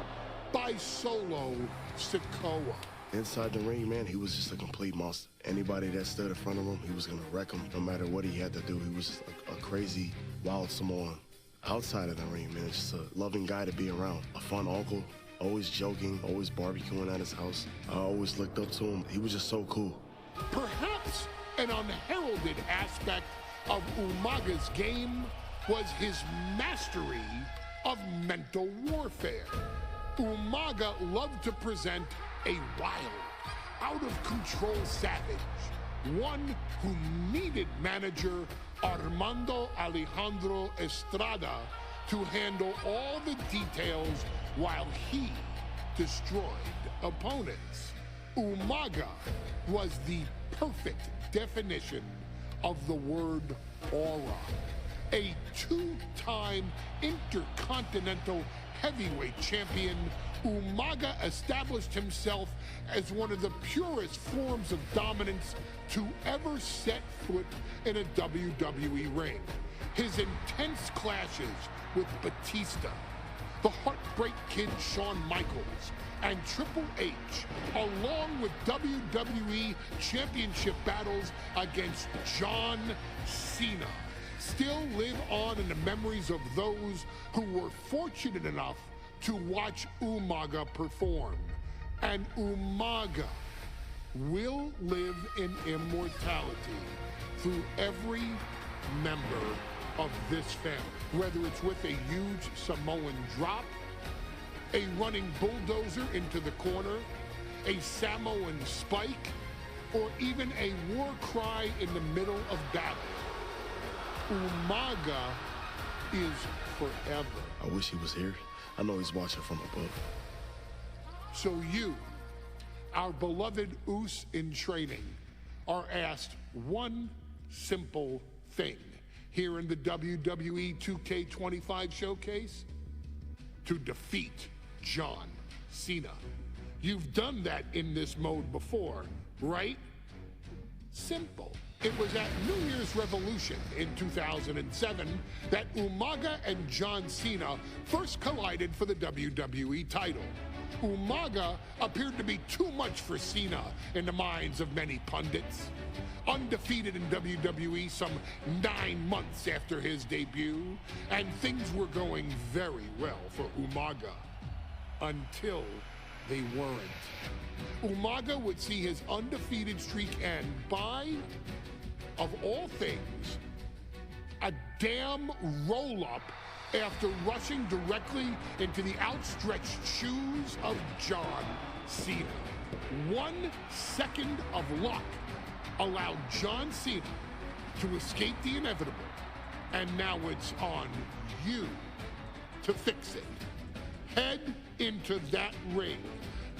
by Solo Sikoa. Inside the ring, man, he was just a complete monster. Anybody that stood in front of him, he was gonna wreck him no matter what he had to do. He was just a crazy, wild Samoan. Outside of the ring, man, just a loving guy to be around. A fun uncle, always joking, always barbecuing at his house. I always looked up to him. He was just so cool. Perhaps an unheralded aspect of Umaga's game was his mastery of mental warfare. Umaga loved to present a wild, out-of-control savage, one who needed manager Armando Alejandro Estrada to handle all the details while he destroyed opponents. Umaga was the perfect definition of the word aura. A two-time intercontinental heavyweight champion, Umaga established himself as one of the purest forms of dominance to ever set foot in a WWE ring. His intense clashes with Batista, the Heartbreak Kid Shawn Michaels, and Triple H, along with WWE Championship battles against John Cena, still live on in the memories of those who were fortunate enough to watch Umaga perform. And Umaga will live in immortality through every member of this family. Whether it's with a huge Samoan drop, a running bulldozer into the corner, a Samoan spike, or even a war cry in the middle of battle, Umaga is forever. I wish he was here. I know he's watching from above. So you, our beloved Us in training, are asked one simple thing here in the WWE 2K25 showcase: to defeat John Cena. You've done that in this mode before, right? Simple. It was at New Year's Revolution in 2007 that Umaga and John Cena first collided for the WWE title. Umaga appeared to be too much for Cena in the minds of many pundits. Undefeated in WWE some 9 months after his debut, and things were going very well for Umaga. Until they weren't. Umaga would see his undefeated streak end by, of all things, a damn roll-up after rushing directly into the outstretched shoes of John Cena. 1 second of luck allowed John Cena to escape the inevitable, and now it's on you to fix it. Head into that ring,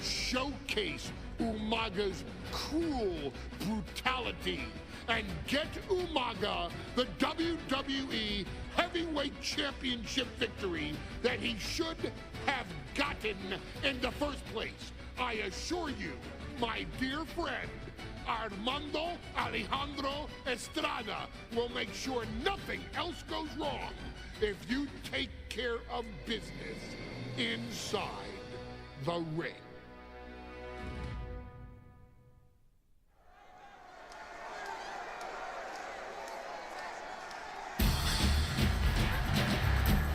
showcase Umaga's cruel brutality, and get Umaga the WWE Heavyweight Championship victory that he should have gotten in the first place. I assure you, my dear friend, Armando Alejandro Estrada will make sure nothing else goes wrong if you take care of business inside the ring.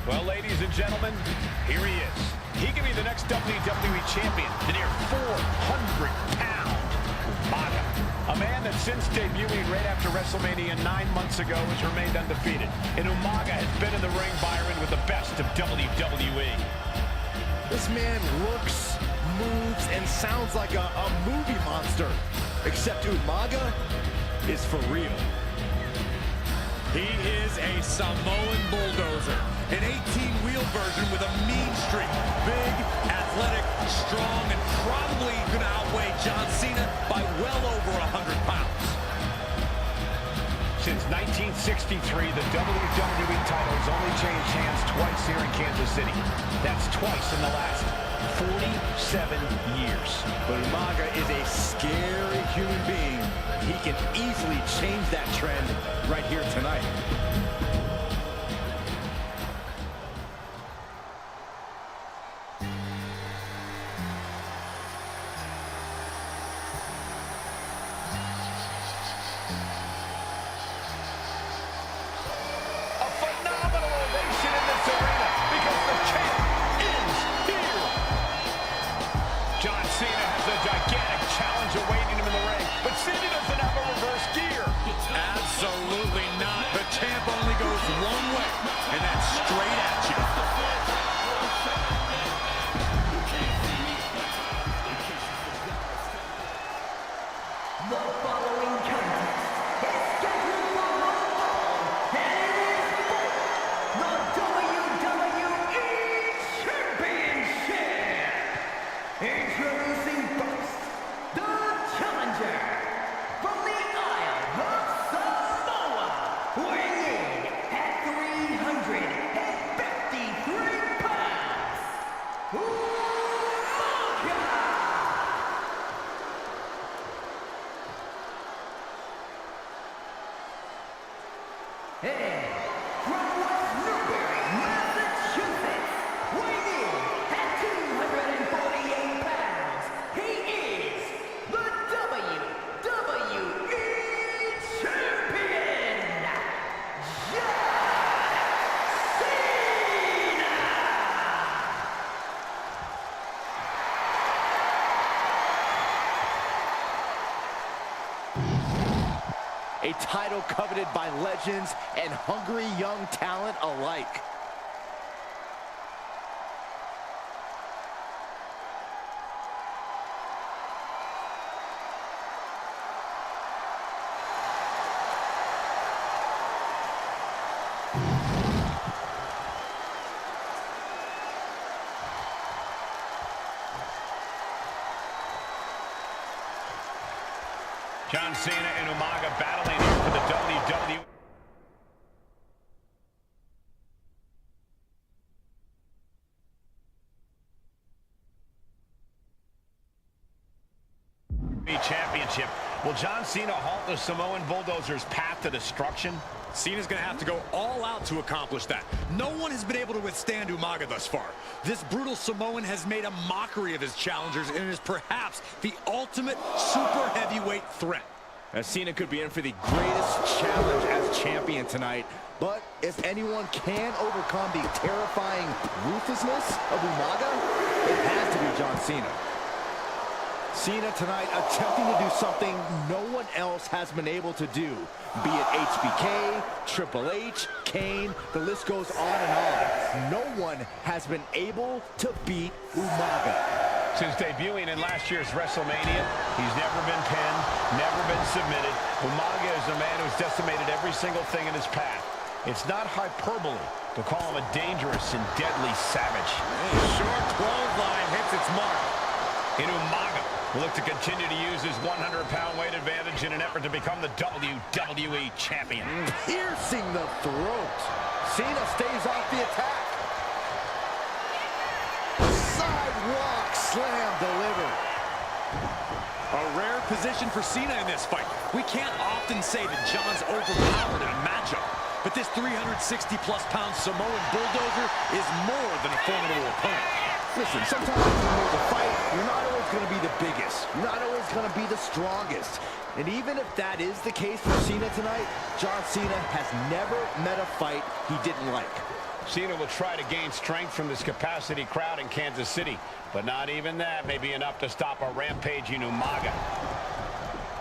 Well, ladies and gentlemen, here he is. He can be the next WWE champion, the near 400-pound Umaga. A man that since debuting right after WrestleMania 9 months ago has remained undefeated. And Umaga has been in the ring, Byron, with the best of WWE. This man looks, moves, and sounds like a movie monster. Except Umaga is for real. He is a Samoan bulldozer, an 18-wheel version with a mean streak. Big, athletic, strong, and probably going to outweigh John Cena by well over 100 pounds. Since 1963, the WWE title has only changed hands twice here in Kansas City. That's twice in the last 47 years. But Umaga is a scary human being. He can easily change that trend right here tonight. Absolutely not. The champ only goes one way, and that's straight at you. The following contest is scheduled for one fall, and it is for the WWE Championship. Introducing first, the challenger from the Isle of Samoa, weighing in at 353 pounds, Umaga. And from West Newbury, Massachusetts, weighing in at 248 pounds, he is the WWE Champion, John Cena! a title coveted by legends and hungry young talent alike. John Cena and Umaga battling here for the WWE. Championship. Will John Cena halt the Samoan Bulldozer's path to destruction? Cena's going to have to go all out to accomplish that. No one has been able to withstand Umaga thus far. This brutal Samoan has made a mockery of his challengers and is perhaps the ultimate super heavyweight threat. Now, Cena could be in for the greatest challenge as champion tonight. But if anyone can overcome the terrifying ruthlessness of Umaga, it has to be John Cena. Cena tonight attempting to do something no one else has been able to do. Be it HBK, Triple H, Kane, the list goes on and on. No one has been able to beat Umaga. Since debuting in last year's WrestleMania, he's never been pinned, never been submitted. Umaga is a man who's decimated every single thing in his path. It's not hyperbole to call him a dangerous and deadly savage. A short clothesline hits its mark. And Umaga will look to continue to use his 100-pound weight advantage in an effort to become the WWE champion. Piercing the throat. Cena stays off the attack. Sidewalk slam delivered. A rare position for Cena in this fight. We can't often say that John's overpowered in a matchup, but this 360-plus pound Samoan Bulldozer is more than a formidable opponent. Listen, sometimes when there's a fight, you're not always going to be the biggest. You're not always going to be the strongest. And even if that is the case for Cena tonight, John Cena has never met a fight he didn't like. Cena will try to gain strength from this capacity crowd in Kansas City, but not even that may be enough to stop a rampaging Umaga.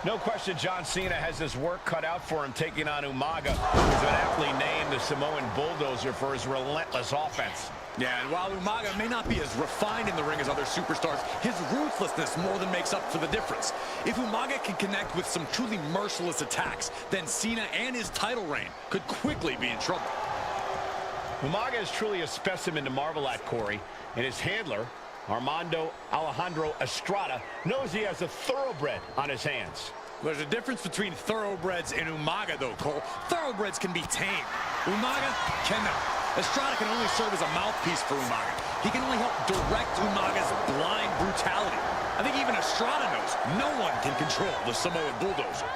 No question John Cena has his work cut out for him taking on Umaga, who's been aptly named the Samoan Bulldozer for his relentless offense. Yeah, and while Umaga may not be as refined in the ring as other superstars, his ruthlessness more than makes up for the difference. If Umaga can connect with some truly merciless attacks, then Cena and his title reign could quickly be in trouble. Umaga is truly a specimen to marvel at, Corey, and his handler, Armando Alejandro Estrada, knows he has a thoroughbred on his hands. There's a difference between thoroughbreds and Umaga, though, Cole. Thoroughbreds can be tamed. Umaga cannot. Estrada can only serve as a mouthpiece for Umaga. He can only help direct Umaga's blind brutality. I think even Estrada knows no one can control the Samoan Bulldozer.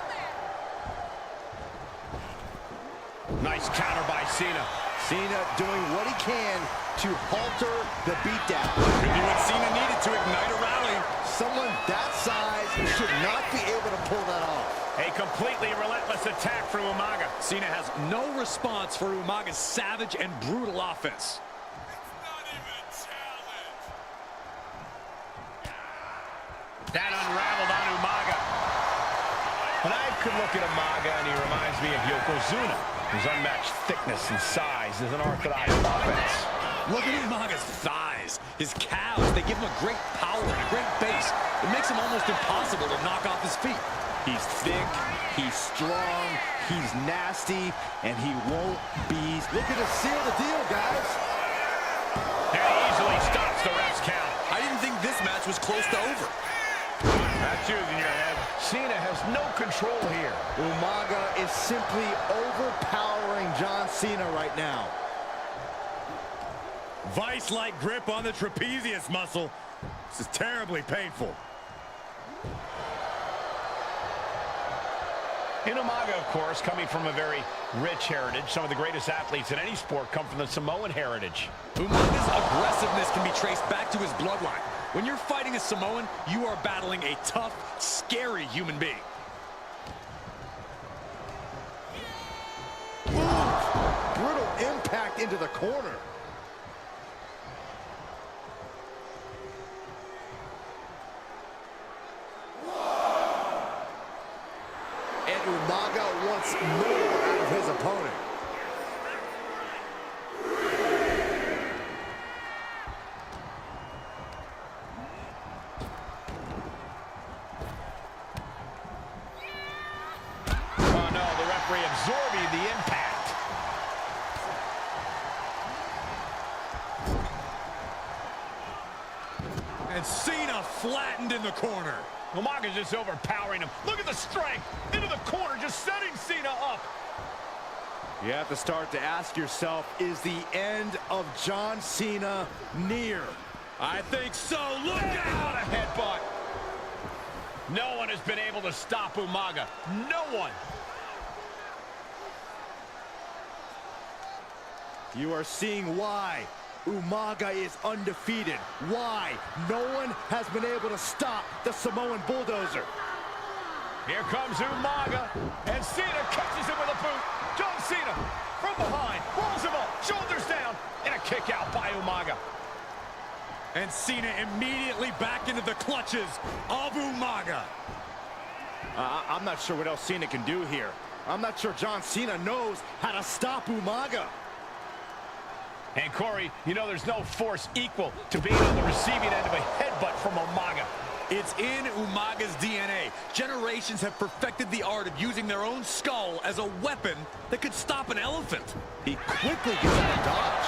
Nice counter by Cena. Cena doing what he can to halter the beatdown. Could be what Cena needed to ignite a rally. Someone that size should not be able to pull that off. A completely relentless attack from Umaga. Cena has no response for Umaga's savage and brutal offense. That unraveled on Umaga. And I could look at Umaga and he reminds me of Yokozuna, whose unmatched thickness and size is an orthodox offense. Look at Umaga's thighs, his calves. They give him a great power and a great base. It makes him almost impossible to knock off his feet. He's thick, he's strong, he's nasty, and he won't be looking to seal the deal, guys. And he easily stops the ref's count. I didn't think this match was close to over. That's you in your head. Cena has no control here. Umaga is simply overpowering John Cena right now. Vice-like grip on the trapezius muscle. This is terribly painful. And Umaga, of course, coming from a very rich heritage. Some of the greatest athletes in any sport come from the Samoan heritage. Umaga's aggressiveness can be traced back to his bloodline. When you're fighting a Samoan, you are battling a tough, scary human being. Brutal impact into the corner. And Umaga Umaga wants more out of his opponent. Oh no, the referee absorbing the impact. And Cena flattened in the corner. Umaga's just overpowering him. Look at the strength. Into the corner, just setting Cena up. You have to start to ask yourself, is the end of John Cena near? I think so. Look What out! a headbutt. No one has been able to stop Umaga. No one. You are seeing why Umaga is undefeated. Why no one has been able to stop the Samoan Bulldozer. Here comes Umaga, and Cena catches him with a boot. John Cena from behind, rolls him up, shoulders down, and a kick out by Umaga. And Cena immediately back into the clutches of Umaga. I'm not sure what else Cena can do here. I'm not sure John Cena knows how to stop Umaga. And Corey, you know there's no force equal to being on the receiving end of a headbutt from Umaga. It's in Umaga's DNA. Generations have perfected the art of using their own skull as a weapon that could stop an elephant. He quickly gets out of dodge.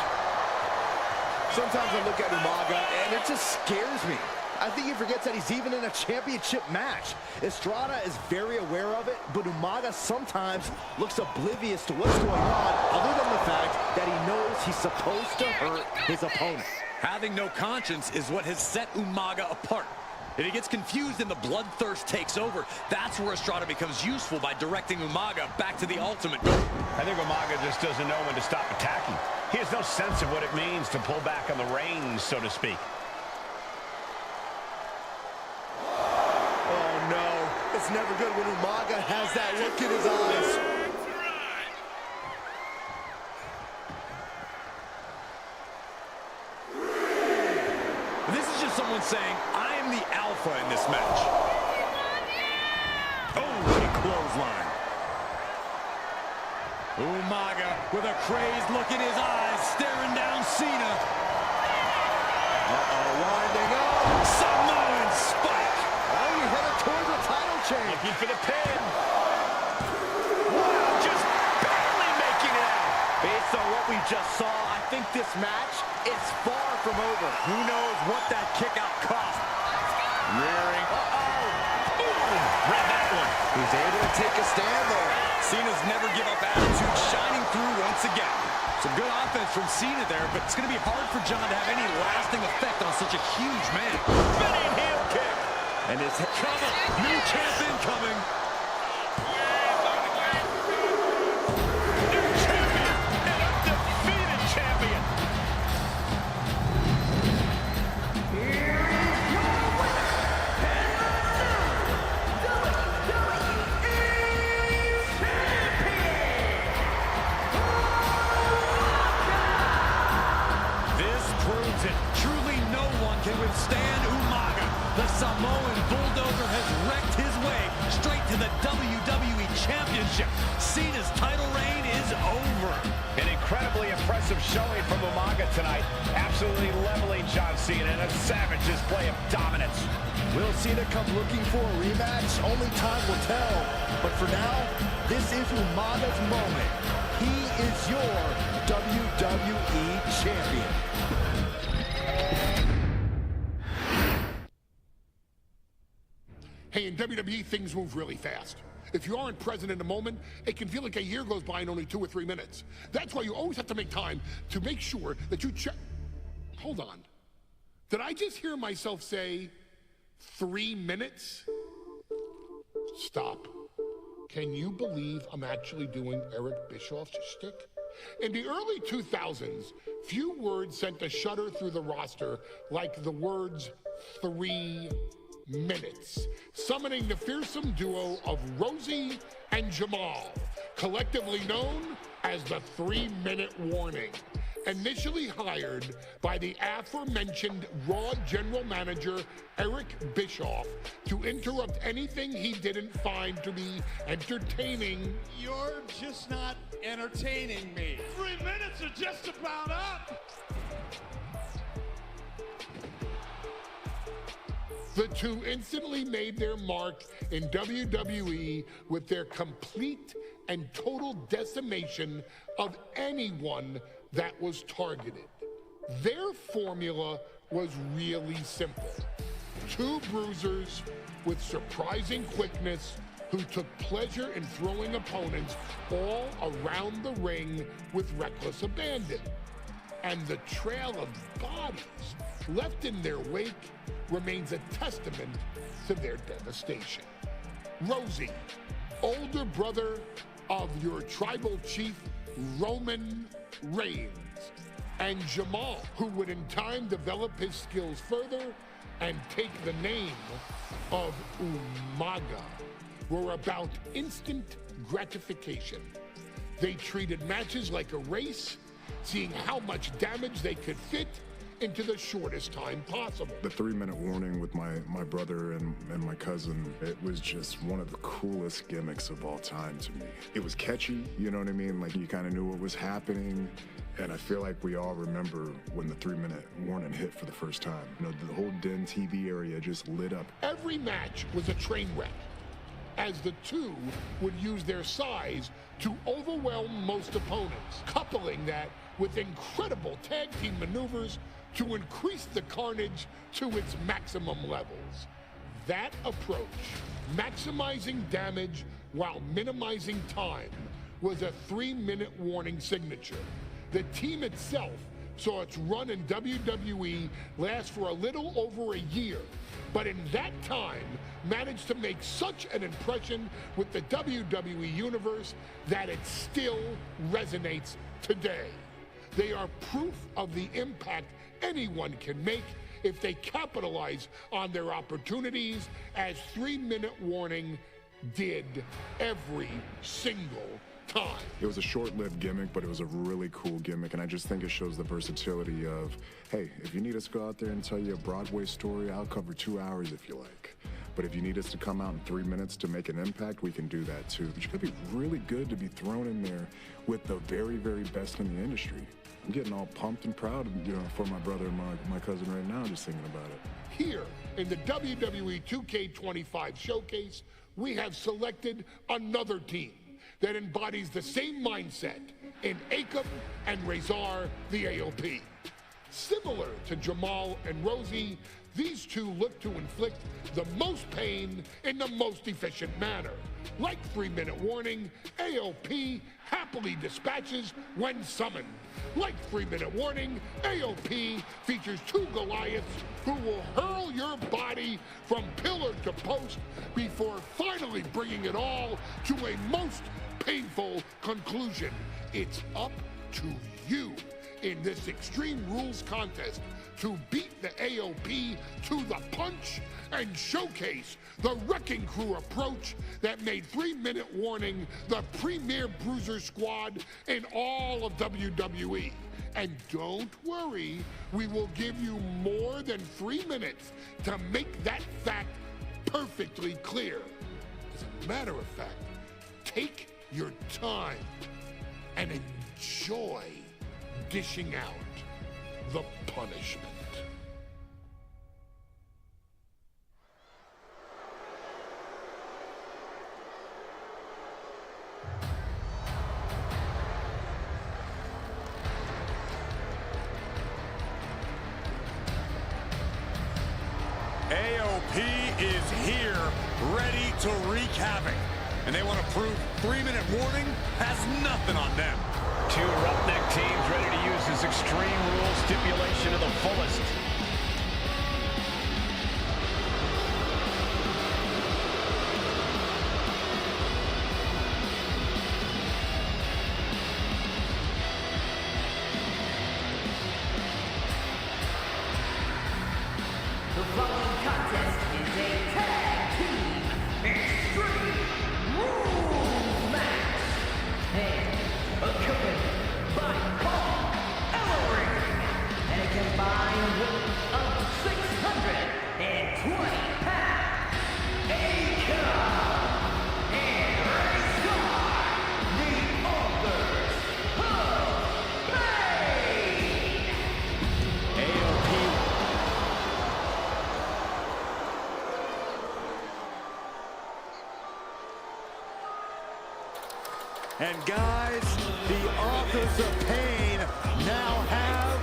Sometimes I look at Umaga and it just scares me. I think he forgets that he's even in a championship match. Estrada is very aware of it, but Umaga sometimes looks oblivious to what's going on, other than the fact that he knows he's supposed to hurt his opponent. Having no conscience is what has set Umaga apart. If he gets confused and the bloodthirst takes over, that's where Estrada becomes useful by directing Umaga back to the ultimate goal. I think Umaga just doesn't know when to stop attacking. He has no sense of what it means to pull back on the reins, so to speak. Oh no, it's never good when Umaga has that look in his eyes. This is just someone saying, I am the alpha in this match. Oh, a clothesline. Umaga with a crazed look in his eyes, staring down Cena. Winding up. Samoan spike. Oh, you headed towards the title chain. Looking for the pin. Wow, just barely making it out. Based on what we just saw, I think this match is far from over. Who knows what that kick out cost? Rearing. Boom! Read that one. He's able to take a stand there. Cena's never give up attitude, shining through once again. Some good offense from Cena there, but it's going to be hard for John to have any lasting effect on such a huge man. Spinning heel kick. And his cover. New champ incoming. New champion and undefeated champion. Here is your winner, and the WWE Champion, This proves it. Truly no one can withstand Umaga. The Samoan Bulldozer has wrecked his way straight to the WWE Championship. Cena's title reign is over. An incredibly impressive showing from Umaga tonight. Absolutely leveling John Cena in a savage display of dominance. Will Cena come looking for a rematch? Only time will tell. But for now, this is Umaga's moment. He is your WWE Champion. Hey, in WWE, things move really fast. If you aren't present in the moment, it can feel like a year goes by in only 2 or 3 minutes. That's why you always have to make time to make sure that you check. Hold on. Did I just hear myself say 3 minutes? Stop. Can you believe I'm actually doing Eric Bischoff's shtick? In the early 2000s, few words sent a shudder through the roster like the words 3 minutes, summoning the fearsome duo of Rosie and Jamal, collectively known as the 3-minute warning. initially hired by the aforementioned Raw general manager Eric Bischoff to interrupt anything he didn't find to be entertaining. You're just not entertaining me. 3 minutes are just about up. The two instantly made their mark in WWE with their complete and total decimation of anyone that was targeted. Their formula was really simple. Two bruisers with surprising quickness who took pleasure in throwing opponents all around the ring with reckless abandon. And the trail of bodies left in their wake remains a testament to their devastation. Rosie, older brother of your tribal chief, Roman Reigns, and Jamal, who would in time develop his skills further and take the name of Umaga, were about instant gratification. They treated matches like a race, seeing how much damage they could fit into the shortest time possible. The 3-minute warning with my brother and my cousin, it was just one of the coolest gimmicks of all time to me. It was catchy, you know what I mean? Like, you kind of knew what was happening. And I feel like we all remember when the 3-minute warning hit for the first time. You know, the whole Den TV area just lit up. Every match was a train wreck, as the two would use their size to overwhelm most opponents, coupling that with incredible tag team maneuvers to increase the carnage to its maximum levels. That approach, maximizing damage while minimizing time, was a 3-minute warning signature. The team itself saw its run in WWE last for a little over a year, but in that time managed to make such an impression with the WWE Universe that it still resonates today. They are proof of the impact anyone can make if they capitalize on their opportunities, as 3-minute warning did every single time. It was a short-lived gimmick, but it was a really cool gimmick, and I just think it shows the versatility of, hey, if you need us to go out there and tell you a Broadway story, I'll cover 2 hours if you like. But if you need us to come out in 3 minutes to make an impact, we can do that too. But you gotta be really good to be thrown in there with the very, very best in the industry. I'm getting all pumped and proud, you know, for my brother and my cousin right now, just thinking about it. Here in the WWE 2K25 showcase, we have selected another team that embodies the same mindset in Akam and Razor, the AOP. Similar to Jamal and Rosie, these two look to inflict the most pain in the most efficient manner. Like 3-minute warning, AOP happily dispatches when summoned. Like 3-minute warning, AOP features two Goliaths who will hurl your body from pillar to post before finally bringing it all to a most painful conclusion. It's up to you in this Extreme Rules contest to beat the AOP to the punch and showcase the Wrecking Crew approach that made 3-minute warning the premier bruiser squad in all of WWE. And don't worry, we will give you more than 3 minutes to make that fact perfectly clear. As a matter of fact, take your time and enjoy dishing out the punishment. AOP is here, ready to wreak havoc. And they want to prove 3-minute warning has nothing on them. Two roughneck teams ready to use this Extreme Rules stipulation to the fullest. The following contest is a tag team Extreme Rules match. And accompanied by Paul Ellering. And guys, the authors of pain now have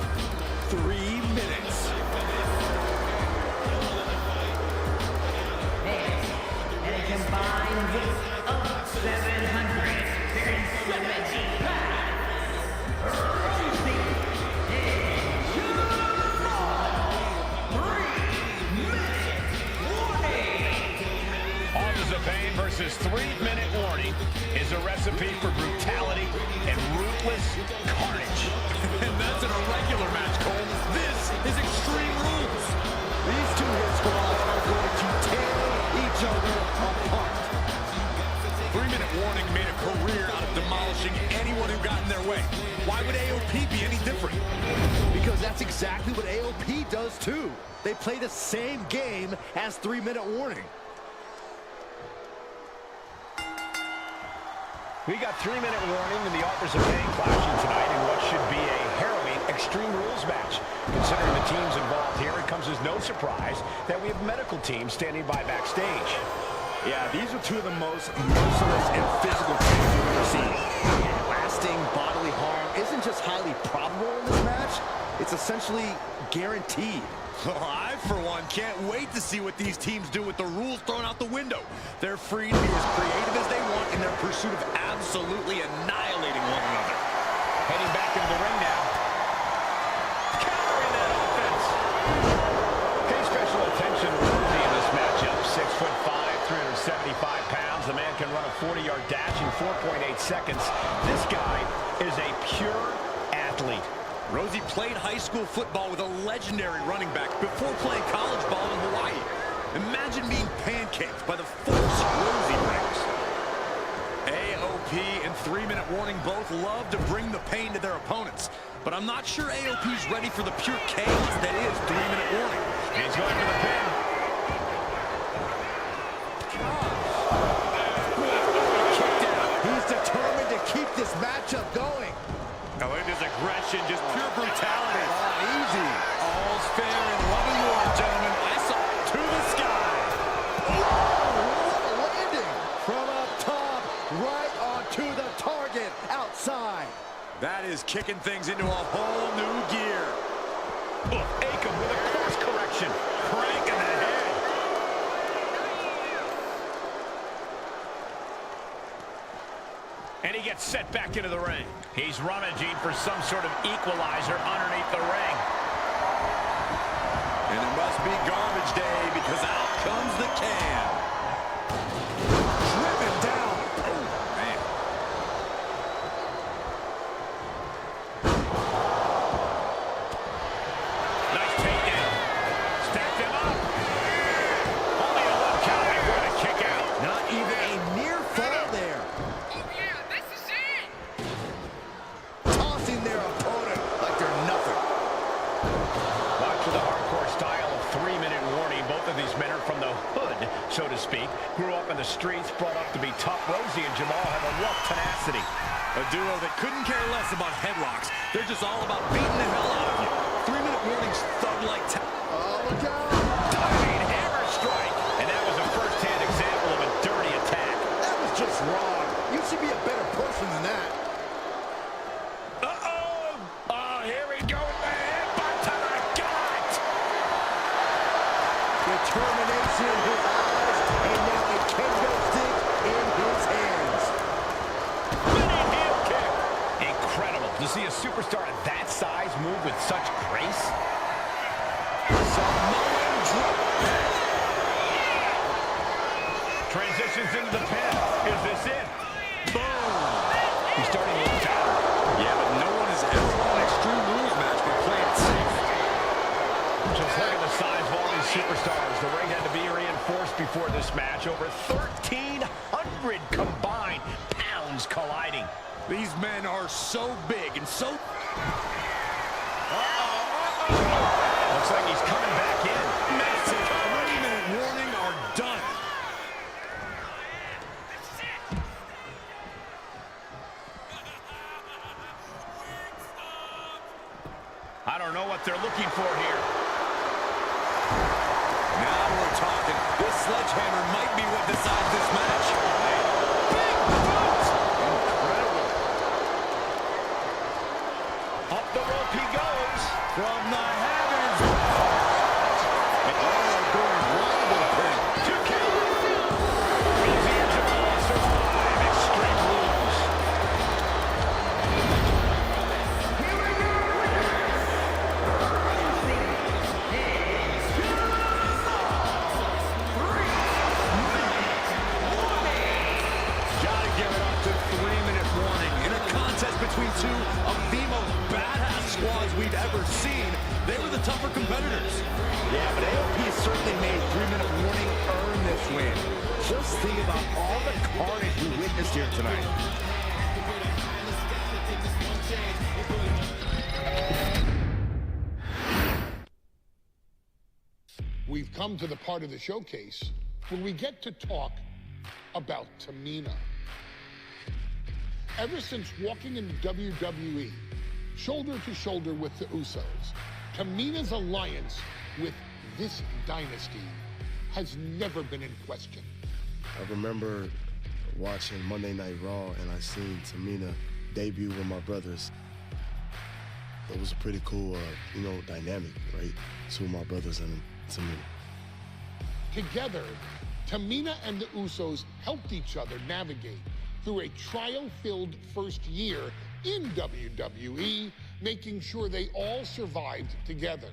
3 minutes. And a combined weight of 770 pounds. Authors of Pain versus 3-minute warning is a recipe for brutality and ruthless carnage. And that's an irregular match, Cole. This is Extreme Rules. These two hit squads are going to tear each other apart. 3-minute warning made a career out of demolishing anyone who got in their way. Why would AOP be any different? Because that's exactly what AOP does too. They play the same game as 3-minute warning. We got 3-minute warning and the Authors of Pain clashing tonight in what should be a harrowing Extreme Rules match. Considering the teams involved here, it comes as no surprise that we have medical teams standing by backstage. Yeah, these are two of the most merciless and physical teams we've ever seen. Lasting bodily harm isn't just highly probable in this match, it's essentially guaranteed. I, for one, can't wait to see what these teams do with the rules thrown out the window. They're free to be as creative as they want in their pursuit of absolutely annihilating one another. Heading back into the ring now. Countering that offense. Pay special attention to Rosie in this matchup. 6'5", 375 pounds. The man can run a 40-yard dash in 4.8 seconds. This guy is a pure athlete. Rosie played high school football with a legendary running back before playing college ball in Hawaii. Imagine being pancaked by the force Rosie brings. AOP and 3-minute warning both love to bring the pain to their opponents. But I'm not sure AOP's ready for the pure chaos that is 3-minute warning. He's going for the pin. Kicked out. He's determined to keep this matchup going. His aggression, just pure brutality. Easy. All's fair in love and war, gentlemen. I saw to the sky. What a landing. From up top, right onto the target outside. That is kicking things into a whole new gear. Akam with a course correction. Crank in the head. And he gets set back into the ring. He's rummaging for some sort of equalizer underneath the ring. And it must be garbage day because out comes the can. Driven down. Oh, man. Nice takedown. Stacked him up. Only a 1 count before the kick out. Not even a near fall there. Tossing their opponent like they're nothing. Watch for the hardcore style of 3-minute warning. Both of these men are from the hood, so to speak. Grew up in the streets, brought up to be tough. Rosie and Jamal have a rough tenacity. A duo that couldn't care less about headlocks. They're just all about beating the hell out of you. 3-minute warnings thug-like. Oh, look out. Diving hammer strike. And that was a first-hand example of a dirty attack. That was just wrong. You should be a better person than that. Here we go with the headbutt to the gut. Determination in his eyes, and now a kendo stick in his hands. Spinning heel kick. Incredible to see a superstar at that size move with such grace. Samoan drop. Transitions into the pin. Is this it? Boom. He's starting to look down. Yeah, but no one has ever won an Extreme Rules match by playing it safe. Just look at the size of all these superstars. The ring had to be reinforced before this match. Over 1,300 combined pounds colliding. These men are so big and so... Looks like he's coming back in. Massive 3-minute warning are done. I don't know what they're looking for here. Now we're talking. This sledgehammer might be what decides this match. Big boot! Incredible Up the rope he goes. From the heavens. Oh, going wide open. 2 count. Easy and Jamal survive. Extreme rules. Gotta give it up to 3-minute warning. In a contest between two of the most badass squads we've ever seen, they were the tougher competitors. Yeah, but AOP certainly made 3-minute warning earn this win. Just think about all the carnage we witnessed here tonight. We've come to the part of the showcase where we get to talk about Tamina. Ever since walking into WWE, shoulder to shoulder with the Usos, Tamina's alliance with this dynasty has never been in question. I remember watching Monday Night Raw and I seen Tamina debut with my brothers. It was a pretty cool, dynamic, right? Two of my brothers and Tamina. Together, Tamina and the Usos helped each other navigate through a trial-filled first year in WWE, making sure they all survived together.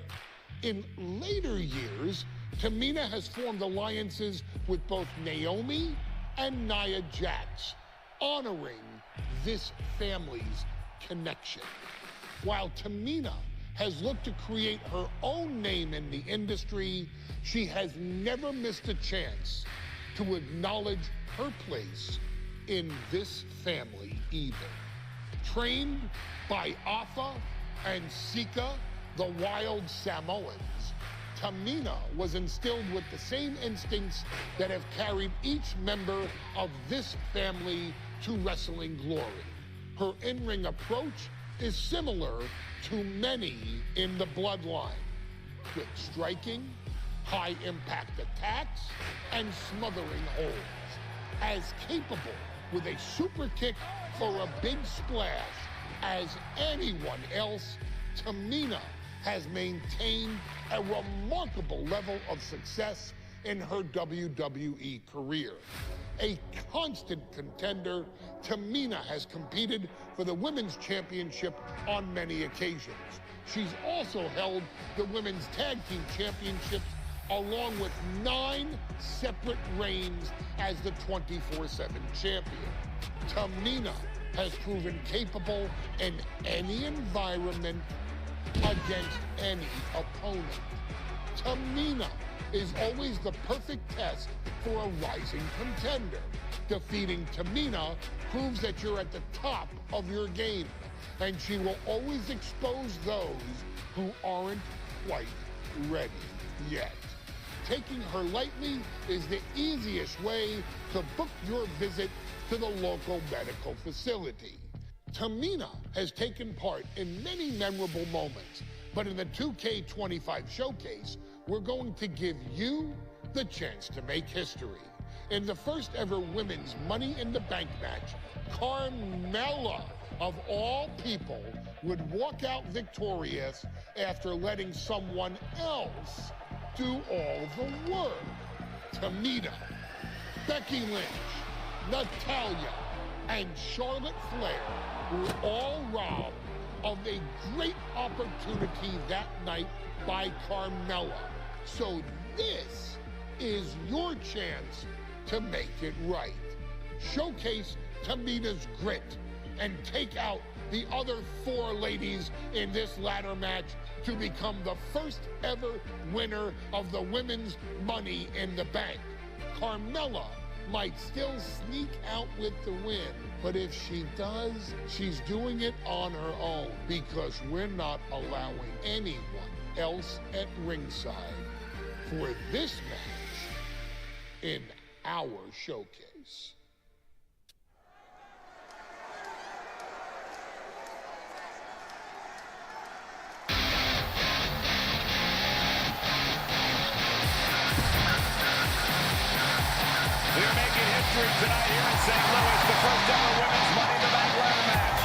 In later years, Tamina has formed alliances with both Naomi and Nia Jax, honoring this family's connection. While Tamina has looked to create her own name in the industry, she has never missed a chance to acknowledge her place in this family either. Trained by Afa and Sika, the wild Samoans, Tamina was instilled with the same instincts that have carried each member of this family to wrestling glory. Her in-ring approach is similar to many in the Bloodline. Quick striking, high-impact attacks, and smothering holds. As capable with a super kick for a big splash as anyone else, Tamina has maintained a remarkable level of success in her WWE career. A constant contender, Tamina has competed for the Women's Championship on many occasions. She's also held the Women's Tag Team Championships along with 9 separate reigns as the 24/7 champion. Tamina has proven capable in any environment against any opponent. Tamina is always the perfect test for a rising contender. Defeating Tamina proves that you're at the top of your game, and she will always expose those who aren't quite ready yet. Taking her lightly is the easiest way to book your visit to the local medical facility. Tamina has taken part in many memorable moments, but in the 2K25 showcase, we're going to give you the chance to make history. In the first ever women's Money in the Bank match, Carmella, of all people, would walk out victorious after letting someone else do all the work. Tamina, Becky Lynch, Natalya, and Charlotte Flair were all robbed of a great opportunity that night by Carmella. So this is your chance to make it right. Showcase Tamina's grit and take out the other 4 ladies in this ladder match to become the first ever winner of the Women's Money in the Bank. Carmella might still sneak out with the win, but if she does, she's doing it on her own because we're not allowing anyone else at ringside for this match in our showcase. We're making history tonight here in St. Louis, the first ever Women's Money in the Bank ladder match.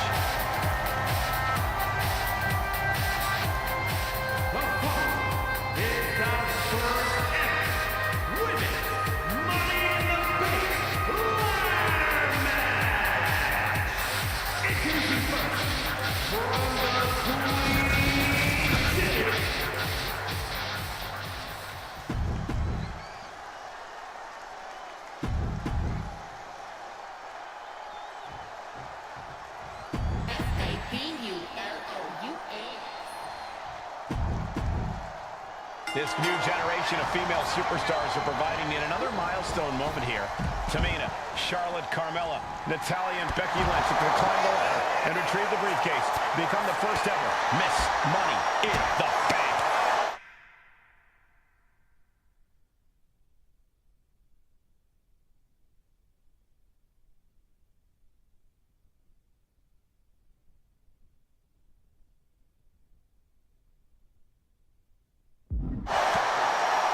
This new generation of female superstars are providing yet another milestone moment here. Tamina, Charlotte, Carmella, Natalya, and Becky Lynch to climb the ladder and retrieve the briefcase. Become the first ever Miss Money in the Bank.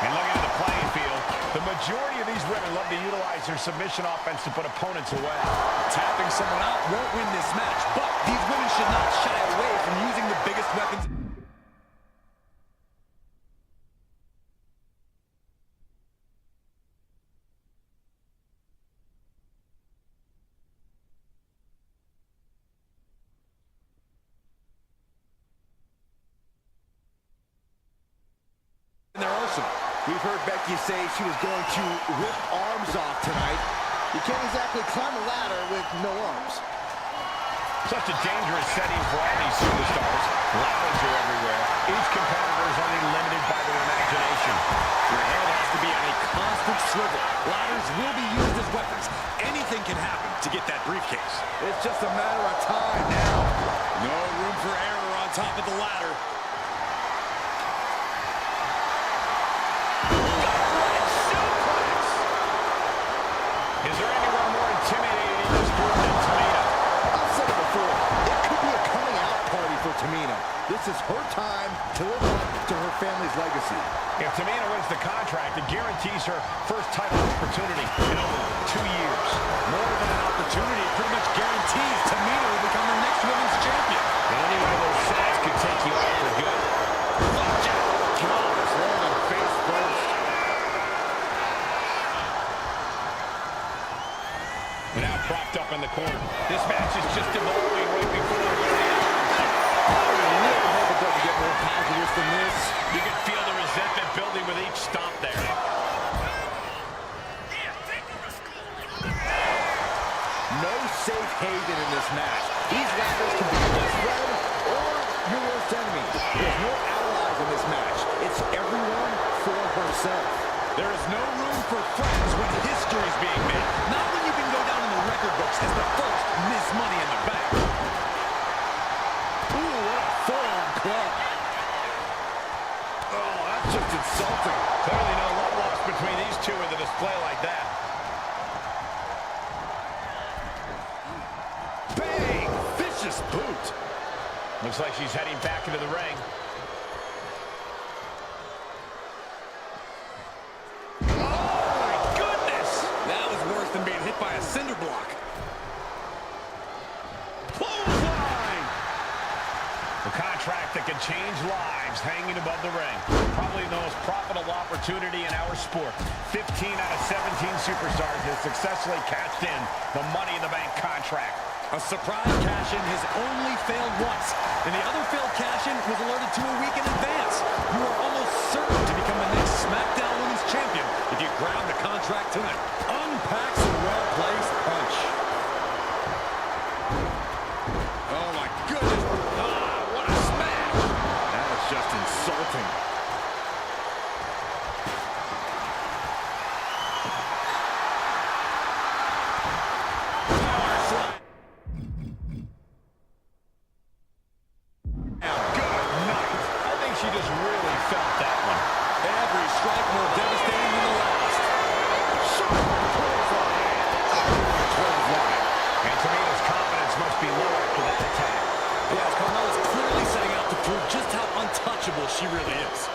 And looking at the playing field, the majority of these women love to utilize their submission offense to put opponents away. Tapping someone out won't win this match, but these women should not shy away from using the biggest weapons. In their arsenal. We've heard Becky say she was going to rip arms off tonight. You can't exactly climb a ladder with no arms. Such a dangerous setting for all these superstars. Ladders are everywhere. Each competitor is only limited by their imagination. Your head has to be on a constant swivel. Ladders will be used as weapons. Anything can happen to get that briefcase. It's just a matter of time now. No room for error on top of the ladder. Is there anyone more intimidating in this group than Tamina? I've said it before. It could be a coming out party for Tamina. This is her time to live up to her family's legacy. If Tamina wins the contract, it guarantees her first title opportunity in over 2 years. More than an opportunity, it pretty much guarantees Tamina will become the next women's champion. Any one of those shots could take you out for good. Drops landing face first. And now propped up in the corner. This match is just evolving right before we're going to I really hope it doesn't get more hazardous than this. You can feel the resentment building with each stomp there. No safe haven in this match. These ladders can be your best friend or your worst enemy. There's no allies in this match. It's everyone for herself. There is no room for friends when history is being made. Not when you can go down in the record books as the first Miss Money in the Bank. Ooh, what a forearm club. Oh, that's just insulting. Clearly no love lost between these two with a display like that. Bang! Vicious boot. Looks like she's heading back into the ring. Than being hit by a cinder block. Clothesline! A contract that can change lives hanging above the ring. Probably the most profitable opportunity in our sport. 15 out of 17 superstars have successfully cashed in the Money in the Bank contract. A surprise cash-in has only failed once, and the other failed cash-in was alerted to a week in advance. You are almost certain to become the next SmackDown Women's Champion if you grab the contract tonight. Unpacks a well-placed punch. Oh, my goodness. Ah, what a smash. That is just insulting. She really is.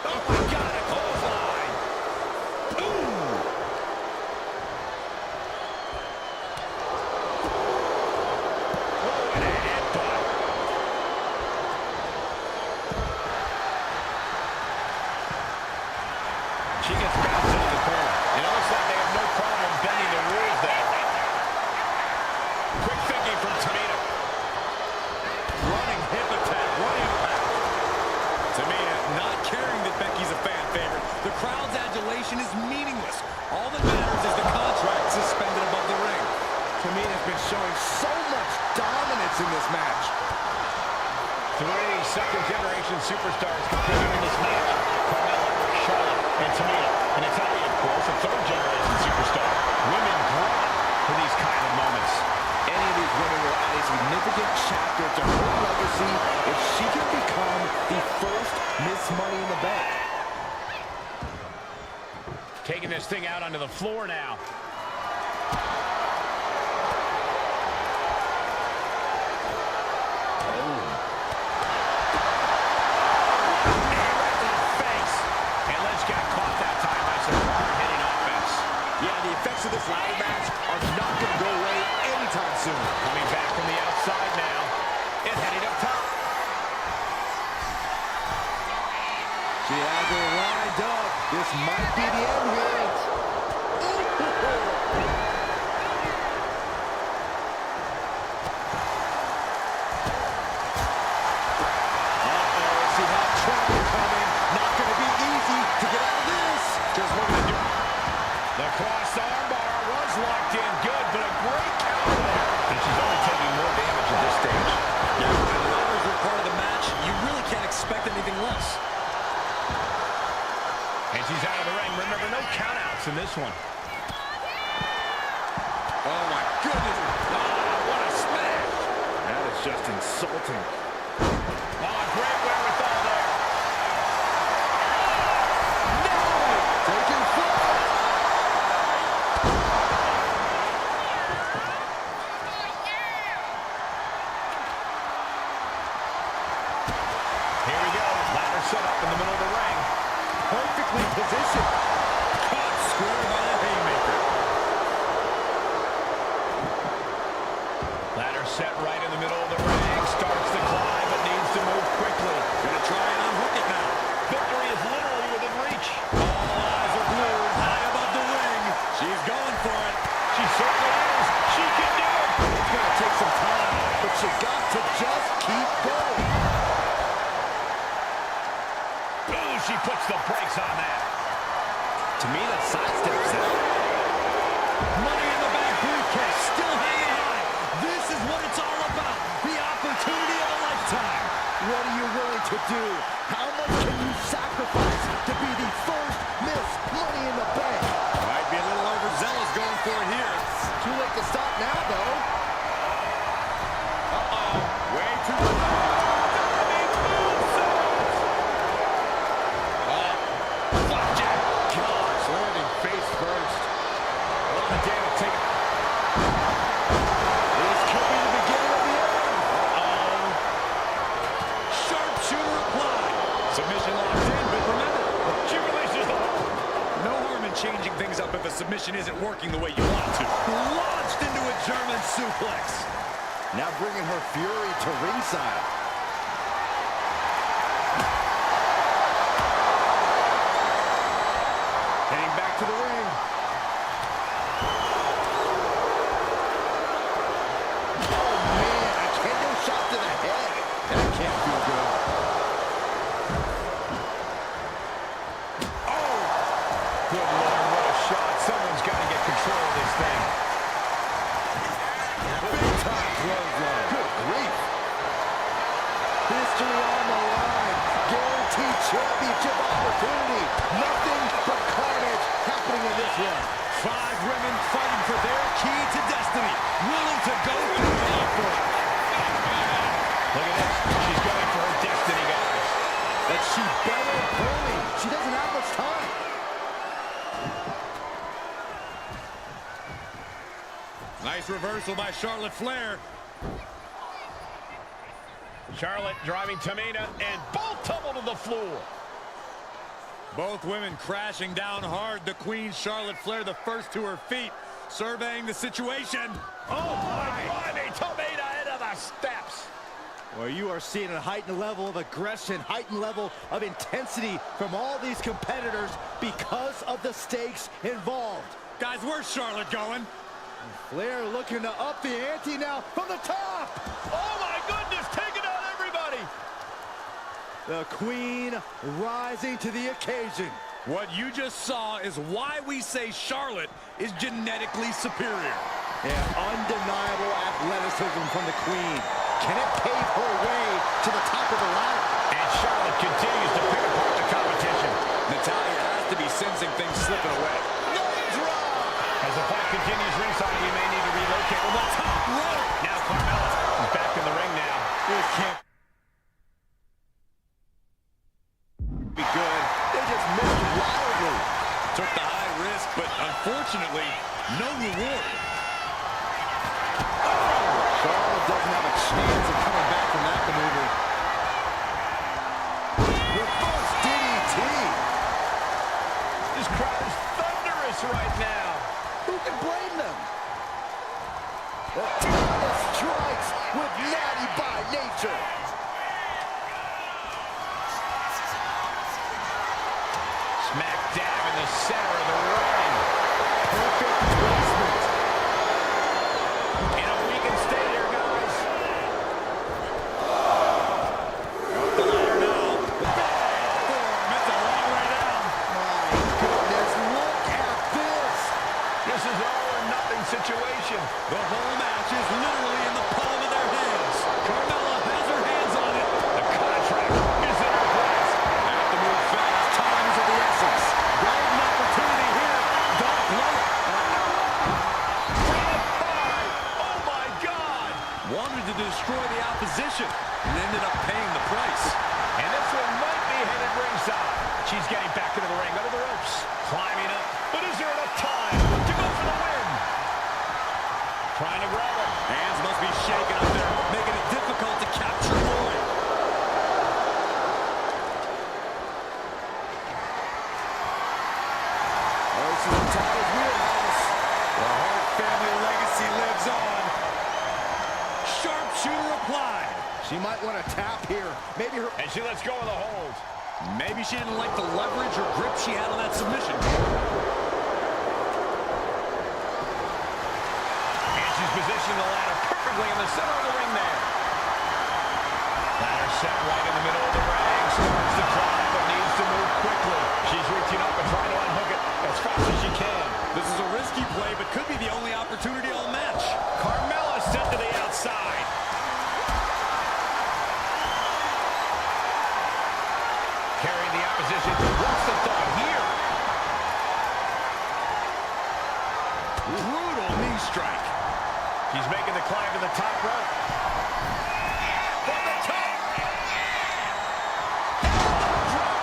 Oh, my God, a clothesline. Boom. Oh, and a headbutt. She gets bounced into the corner. It looks like they have no problem bending the rules there. Quick thinking from Tamina. moments in this match. 3 second-generation superstars competing in this match. Carmella, Charlotte, and Tamina. And Natalia, of course, a third-generation superstar. Women drawn for these kind of moments. Any of these women will add a significant chapter to her legacy if she can become the first Miss Money in the Bank. Taking this thing out onto the floor now. Of this ladder match are not going to go away anytime soon. Coming back from the outside now and heading up top. She has her lined up. This might be the end here. She had trouble coming. Not going to be easy to get out of this. Just looking to do it. The cross armbar was locked in good, but a great counter there. And she's only taking more damage at this stage. Yeah, when the ladders are part of the match, you really can't expect anything less. And she's out of the ring. Remember, no countouts in this one. Oh, my goodness. Oh, what a smash. That is just insulting. Oh, great wherewithal there. No! Taking flight. Here we go. Ladder set up in the middle of the ring. Perfectly positioned. Caught square by a haymaker. Ladder set right in the middle of the ring. Starts to climb, but needs to move quickly. Gonna try and unhook it now. Victory is literally within reach. All eyes are glued high above the ring. She's going for it. She certainly is. She can do it. It's going to take some time, but you got to just keep going. Ooh, she puts the brakes on that. Tamina sidesteps that. Money in the Bank briefcase still hanging high. This is what it's all about. The opportunity of a lifetime. What are you willing to do? How much can you sacrifice to be the first Miss Money in the Bank? Might be a little overzealous going for it here. Too late to stop now, though. Uh-oh. Way too late. Changing things up if a submission isn't working the way you want to. Launched into a German suplex. Now bringing her fury to ringside. Heading back to the ring. Oh, man, a kendo shot to the head. That can't feel good. Good Lord, what a shot. Someone's got to get control of this thing. Big time clothesline. Good grief. History on the line. Guaranteed championship opportunity. Nothing but carnage happening in this one. 5 women fighting for their key to destiny. Willing to go through the effort. Look at this. She's going for her destiny, guys. But she better hurry. She doesn't have much time. Nice reversal by Charlotte Flair. Charlotte driving Tamina, and both tumble to the floor. Both women crashing down hard. The Queen, Charlotte Flair, the first to her feet, surveying the situation. Oh, my blimey, Tamina into the steps. Well, you are seeing a heightened level of aggression, heightened level of intensity from all these competitors because of the stakes involved. Guys, where's Charlotte going? Flair looking to up the ante now from the top. Oh, my goodness, taking out everybody. The Queen rising to the occasion. What you just saw is why we say Charlotte is genetically superior. Yeah, undeniable athleticism from the Queen. Can it pave her way to the top of the ladder? And Charlotte continues to pick apart the competition. Natalya has to be sensing things slipping away. As the fight continues ringside, you may need to relocate on the top rope. Now Carmella is back in the ring now. This can't be good. They just missed wildly. Took the high risk, but unfortunately, no reward. Charlotte doesn't have a chance of coming back from that maneuver. Reverse DDT. This crowd is thunderous right now. Who can blame them? The strikes with natty by nature. Smack dab in the center of the ring. Perfect placement. You know, we can stay here, guys. Up the ladder now. That's a long way down. My goodness, look at this. This is all or nothing situation. The whole match is literally in the palm of their hands. Carmella has her hands on it. The contract is in her grasp. Have to move fast. Time is of the essence. Golden opportunity here. Don't blow it. Oh, my God. Wanted to destroy the opposition and ended up paying the price. And this one might be headed ringside. She's getting back into the ring, under the ropes. Climbing up. But is there enough time to go for the win? Trying to grab her. Hands must be shaking up there, making it difficult to capture Lloyd. This is Natalya's wheelhouse. The Hart family legacy lives on. Sharpshooter applied. She might want to tap here. Maybe her... And she lets go of the hold. Maybe she didn't like the leverage or grip she had on that submission. And she's positioned the ladder perfectly in the center of the ring there. Ladder set right in the middle of the ring. Starts to climb, but needs to move quickly. She's reaching up and trying to unhook it as fast as she can. This is a risky play, but could be the only opportunity all match. Carmella sent to the outside. Carrying the opposition. What's the thought here? Brutal knee strike. She's making the climb to the top rope. From the top.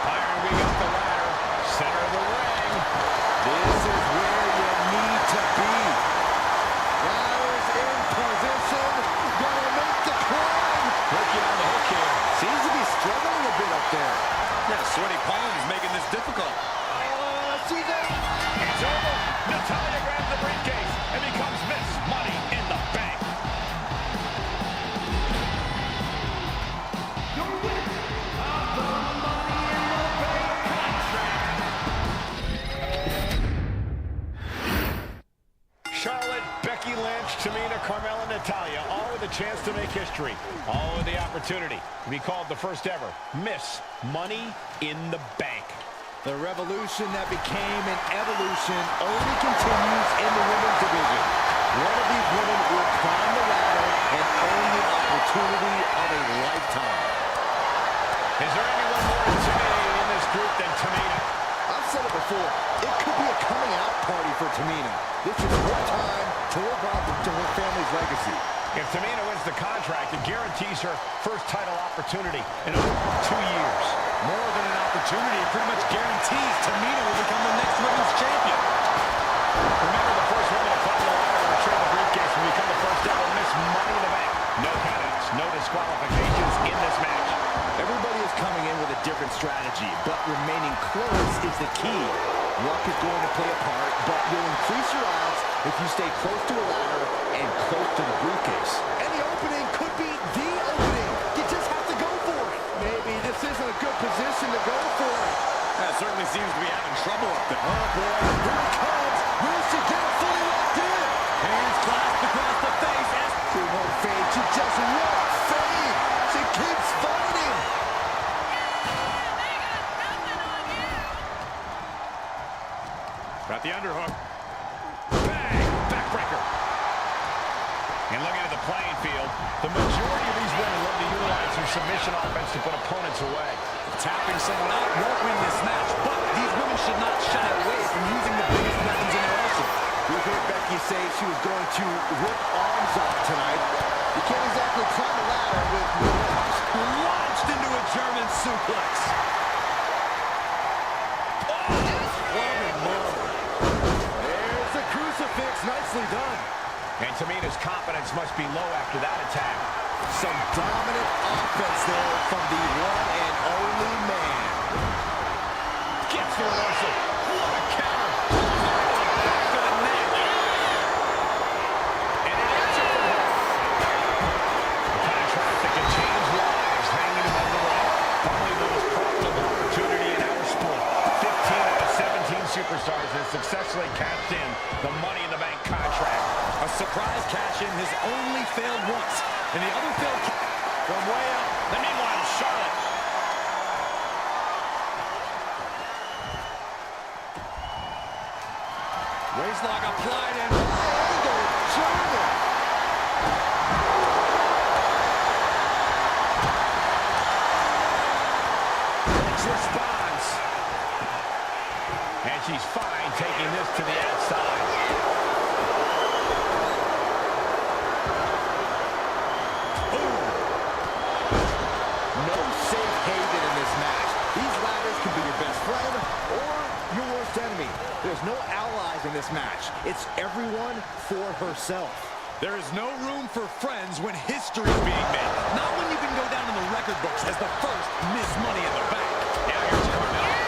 Iron Wing up the ladder. Center of the ring. This is where you need to be. Ladder's in position. Gonna make the climb. Working on the hook here. Seems to be struggling a bit up there. Yeah, sweaty palms making this difficult. She's in. It's over. Natalya grabs the briefcase and becomes Miss Money in the Bank. Charlotte, Becky Lynch, Tamina, Carmella, Natalya, all with a chance to make history. All with the opportunity to be called the first ever Miss Money in the Bank. The revolution that became an evolution only continues in the women's division. One of these women will climb the ladder and earn the opportunity of a lifetime. Is there anyone more intimidating in this group than Tamina? I've said it before, it could be a coming out party for Tamina. This is her time to live on to her family's legacy. If Tamina wins the contract, it guarantees her first title opportunity in over 2 years. More than an opportunity, it pretty much guarantees Tamina will become the next women's champion. Remember, the first woman to climb the ladder and retrieve the briefcase will become the first ever Miss Money in the Bank. No countouts, no disqualifications in this match. Everybody is coming in with a different strategy, but remaining close is the key. Luck is going to play a part, but you'll increase your odds if you stay close to a ladder and close to the briefcase. And the opening could be the opening. You just have to go for it. Maybe this isn't a good position to go for it. That certainly seems to be having trouble up there. Oh boy, here it comes. Will she get it fully locked in? Hands clasped across the face. She won't fade. She just won't fade. She keeps fighting. Got the underhook. Bang! Backbreaker. And looking at the playing field, the majority of these submission offense to put opponents away. Tapping someone out won't win this match, but these women should not shy away from using the biggest weapons in their arsenal. We heard Becky say she was going to rip arms off tonight. You can't exactly climb a ladder with no arms. Launched into a German suplex. There's the crucifix. Nicely done. And Tamina's confidence must be low after that attack. Some dominant offense there from the one and only man. Gets the reversal. What a counter. Back to the neck. And an answer from her. The contract that can change lives hanging above the ring. Probably the most profitable opportunity in our sport. 15 out of 17 superstars have successfully cashed in the Money in the Bank contract. A surprise cash-in has only failed once, and the other failed From way up. And meanwhile, Charlotte. waistlock applied and German. Brooks responds. And she's fine taking this to the outside. No safe haven in this match. These ladders can be your best friend or your worst enemy. There's no allies in this match. It's everyone for herself. there is no room for friends when history is being made. Not when you can go down in the record books as the first Miss Money in the Bank. Now here's Carmella.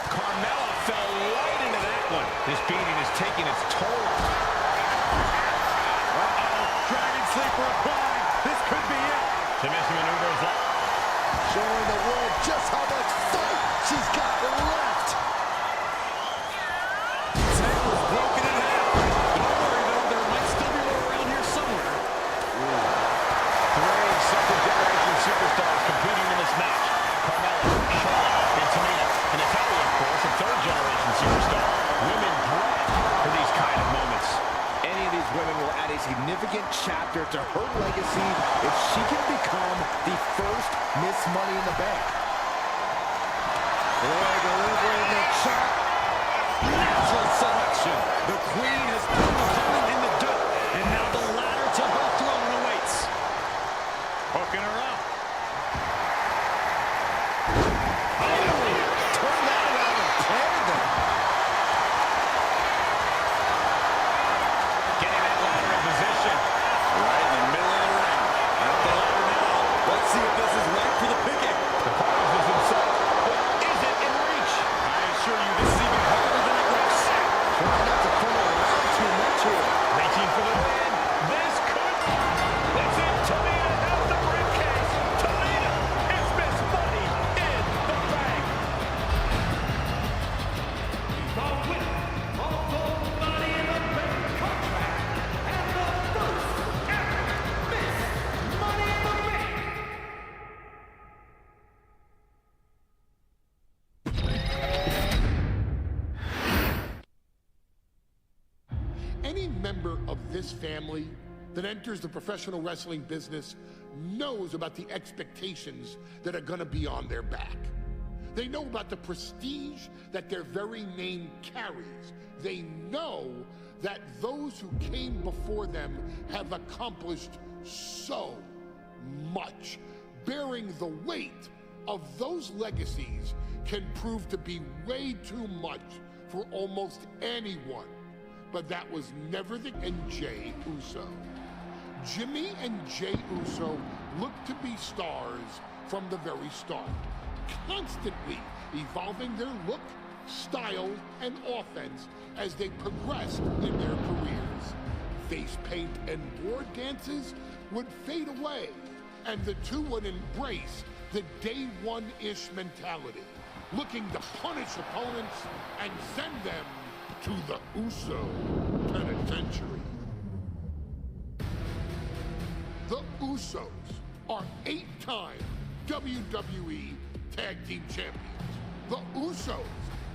Carmella fell right into that one. This beating is taking its toll. Dragon Sleeper applied. This could be it. Submission maneuver is up. Showing the world just how much fight she's got left. Table's broken in half. Don't worry, though. There might still be more around here somewhere. Three second-generation superstars competing in this match. Carmella, Charlotte, and Tamina. And Natalia, of course, a third-generation superstar. Women bred for these kind of moments. Any of these women will add a significant chapter to her legacy if she can become the first Miss Money in the Bank. Boy, delivering the chop. Natural selection. The queen has put the opponent in the dirt. And now the ladder to her throne awaits. Hooking her up. Turn that around and planted them. Getting that ladder in position. Right in the middle of the ring. At the ladder now. Let's see if this is right for the picking. The prize is in sight, but is it in reach? I assure you, this is even harder than it looks. Trying not to throw it around too much here. Reaching for the win. This could. That's it. Tamina has the briefcase. Tamina is Miss Money in the Bank. The winner of the Money in the Bank contract and the first ever Miss Money in the Bank. Any member of this family that enters the professional wrestling business knows about the expectations that are going to be on their back. They know about the prestige that their very name carries. They know that those who came before them have accomplished so much. Bearing the weight of those legacies can prove to be way too much for almost anyone. But that was never the and Jey Uso. Jimmy and Jey Uso looked to be stars from the very start, constantly evolving their look, style, and offense as they progressed in their careers. Face paint and board dances would fade away, and the two would embrace the day one-ish mentality, looking to punish opponents and send them to the Uso Penitentiary. The Usos are 8-time WWE Tag Team Champions. The Usos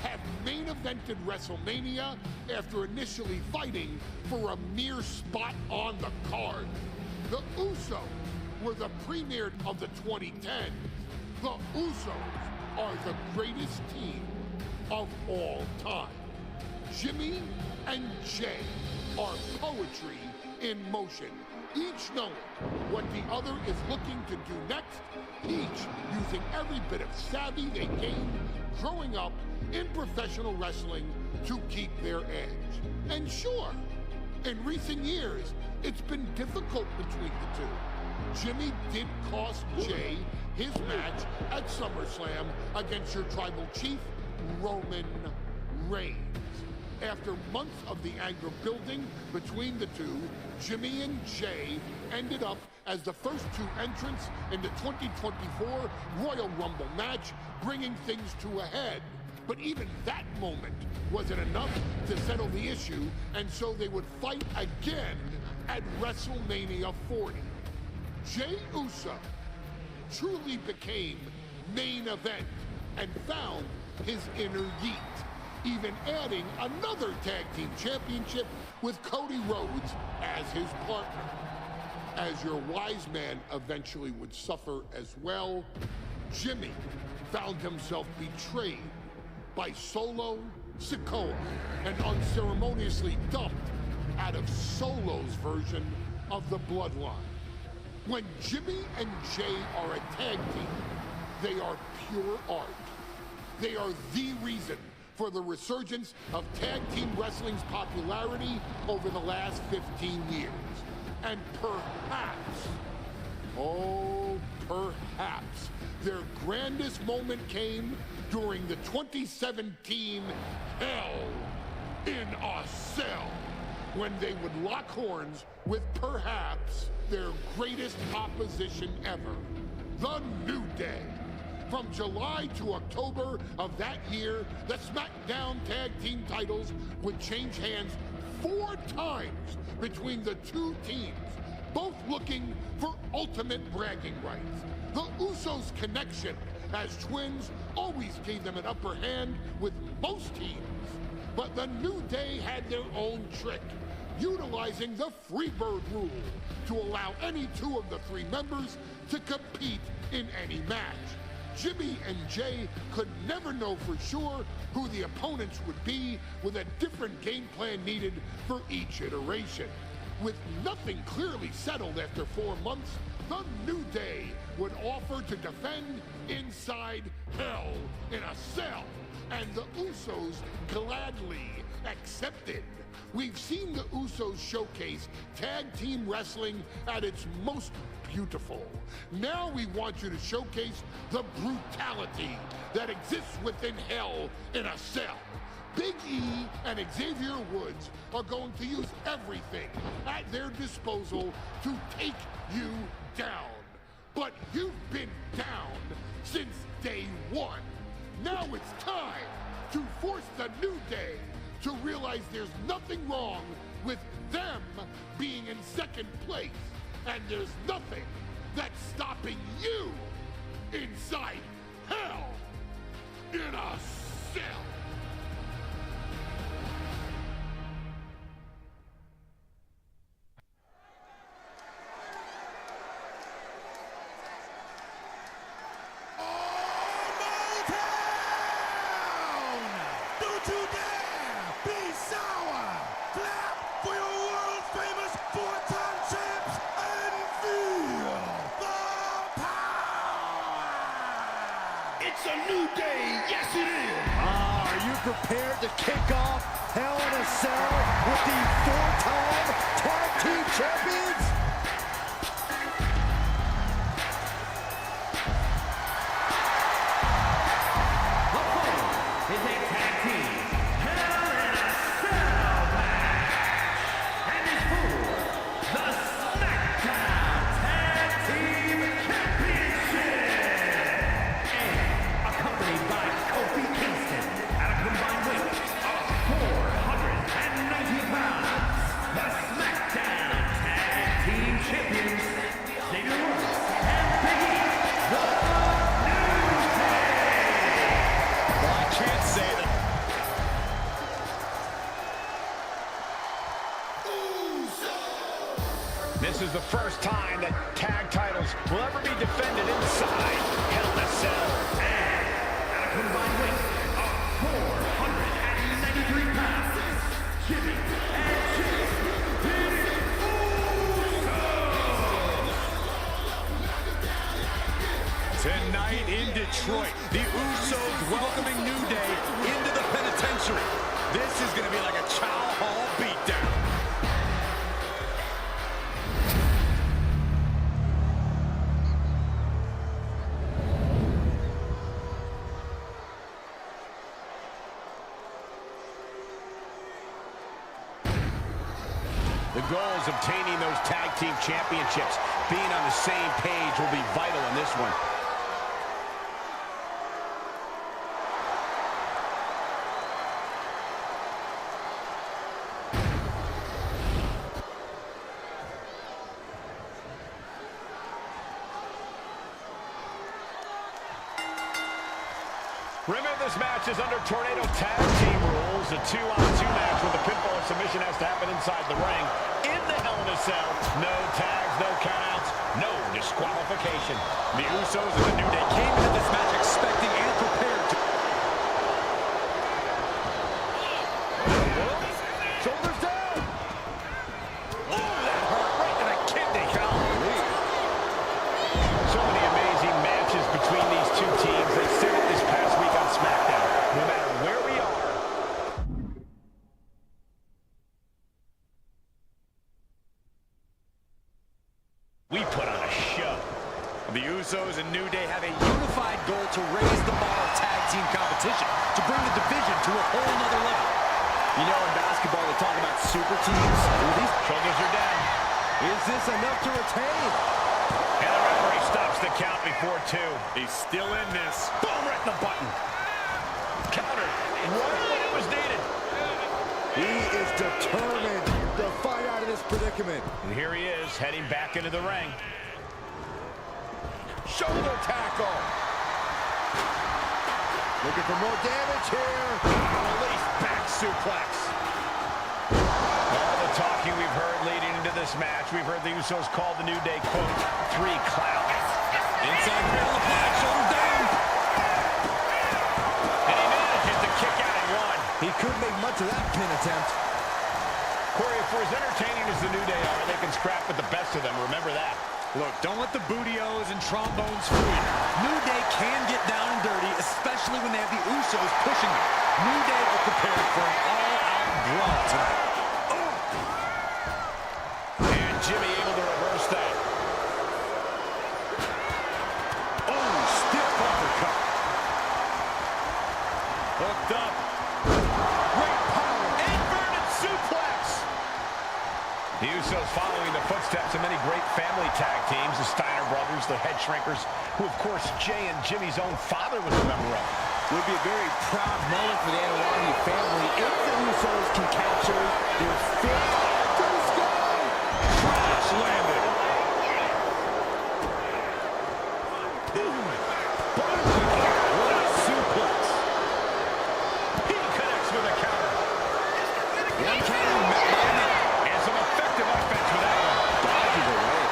have main evented WrestleMania after initially fighting for a mere spot on the card. The Usos were the premier of the 2010s. The Usos are the greatest team of all time. Jimmy and Jay are poetry in motion, each knowing what the other is looking to do next, each using every bit of savvy they gained growing up in professional wrestling to keep their edge. And sure, in recent years, it's been difficult between the two. Jimmy did cost Jay his match at SummerSlam against your tribal chief, Roman Reigns. After months of the anger building between the two, Jimmy and Jay ended up as the first two entrants in the 2024 Royal Rumble match, bringing things to a head. But even that moment wasn't enough to settle the issue, and so they would fight again at WrestleMania 40. Jey Uso truly became main event and found his inner yeet, even adding another tag team championship with Cody Rhodes as his partner. As your wise man eventually would suffer as well, Jimmy found himself betrayed by Solo Sikoa and unceremoniously dumped out of Solo's version of the Bloodline. When Jimmy and Jay are a tag team, they are pure art. They are the reason for the resurgence of tag team wrestling's popularity over the last 15 years. And perhaps, oh, perhaps, their grandest moment came during the 2017 Hell in a Cell, when they would lock horns with perhaps their greatest opposition ever, The New Day. From July to October of that year, the SmackDown Tag Team titles would change hands 4 times between the two teams, both looking for ultimate bragging rights. The Usos' connection as twins always gave them an upper hand with most teams. But the New Day had their own trick, utilizing the Freebird rule to allow any 2 of the 3 members to compete in any match. Jimmy and Jay could never know for sure who the opponents would be, with a different game plan needed for each iteration. With nothing clearly settled after 4 months, the New Day would offer to defend inside Hell in a Cell, and the Usos gladly accepted. We've seen the Usos showcase tag team wrestling at its most beautiful. Now we want you to showcase the brutality that exists within Hell in a Cell. Big E and Xavier Woods are going to use everything at their disposal to take you down. But you've been down since day 1. Now it's time to force the New Day to realize there's nothing wrong with them being in second place, and there's nothing that's stopping you inside Hell in a Cell. Prepared to kick off Hell in a Cell with the 4-time tag team champions? The following is a tag team Hell in a Cell match, and is for the SmackDown Tag Team Championship, and accompanied by Kofi Kingston. Combined weight of 490 pounds, the SmackDown Tag Team This is the first time that tag titles will ever be defended inside Hell in a Cell. And at a combined weight of 493 pounds, Jimmy and Jay, the Usos. Tonight in Detroit, the Usos welcoming New Day into the penitentiary. This is going to be like a Chow Hall beatdown. The goals obtaining those tag team championships, being on the same page will be vital in this one. Remember, this match is under Tornado Tag Team rules. A 2-on-2 match with a pinfall and submission has to happen inside the ring. In the Hell in a Cell, no tags, no countouts, no disqualification. The Usos and the New Day came into this match expecting and prepared to... Shoulders down. Oh, that hurt right to the kidney. Golly. So many amazing matches between these two teams. They said it this past week on SmackDown. No matter where we are, we put on a show. The Usos and New Day have a unified goal to raise the bar of tag team competition, to bring the division to a whole nother level. You know, in basketball, they talk about super teams. these shoulders are down. Is this enough to retain? And the referee stops the count before 2. He's still in this. Boom, right in the button. Countered right when it was needed. He is determined to fight out of this predicament. And here he is, heading back into the ring. Shoulder tackle. Looking for more damage here. Release back suplex. All the talking we've heard leading into this match, we've heard the Usos call the New Day, quote, 3 clowns. Inside cradle applied, shoulders down. And he manages to kick out at 1. He couldn't make much of that pin attempt. Corey, for as entertaining as the New Day are, they can scrap with the best of them. Remember that. Look, don't let the booty-os and trombones fool you. New Day can get down and dirty, especially when they have the Usos pushing them. New Day are prepared for an all-out brawl tonight. And Jimmy able to reverse that. Oh, stiff uppercut. Hooked up. Great power. Inverted suplex. The Usos following the footsteps of many great family tag teams, the Steiner brothers, the Head Shrinkers, who, of course, Jay and Jimmy's own father was a member of. It would be a very proud moment for the Anwani family if the Usos can capture their 5th to the sky. Crash landed. What a suplex. He connects with a counter. One counter met by another. And some effective offense for that one. Dodges away.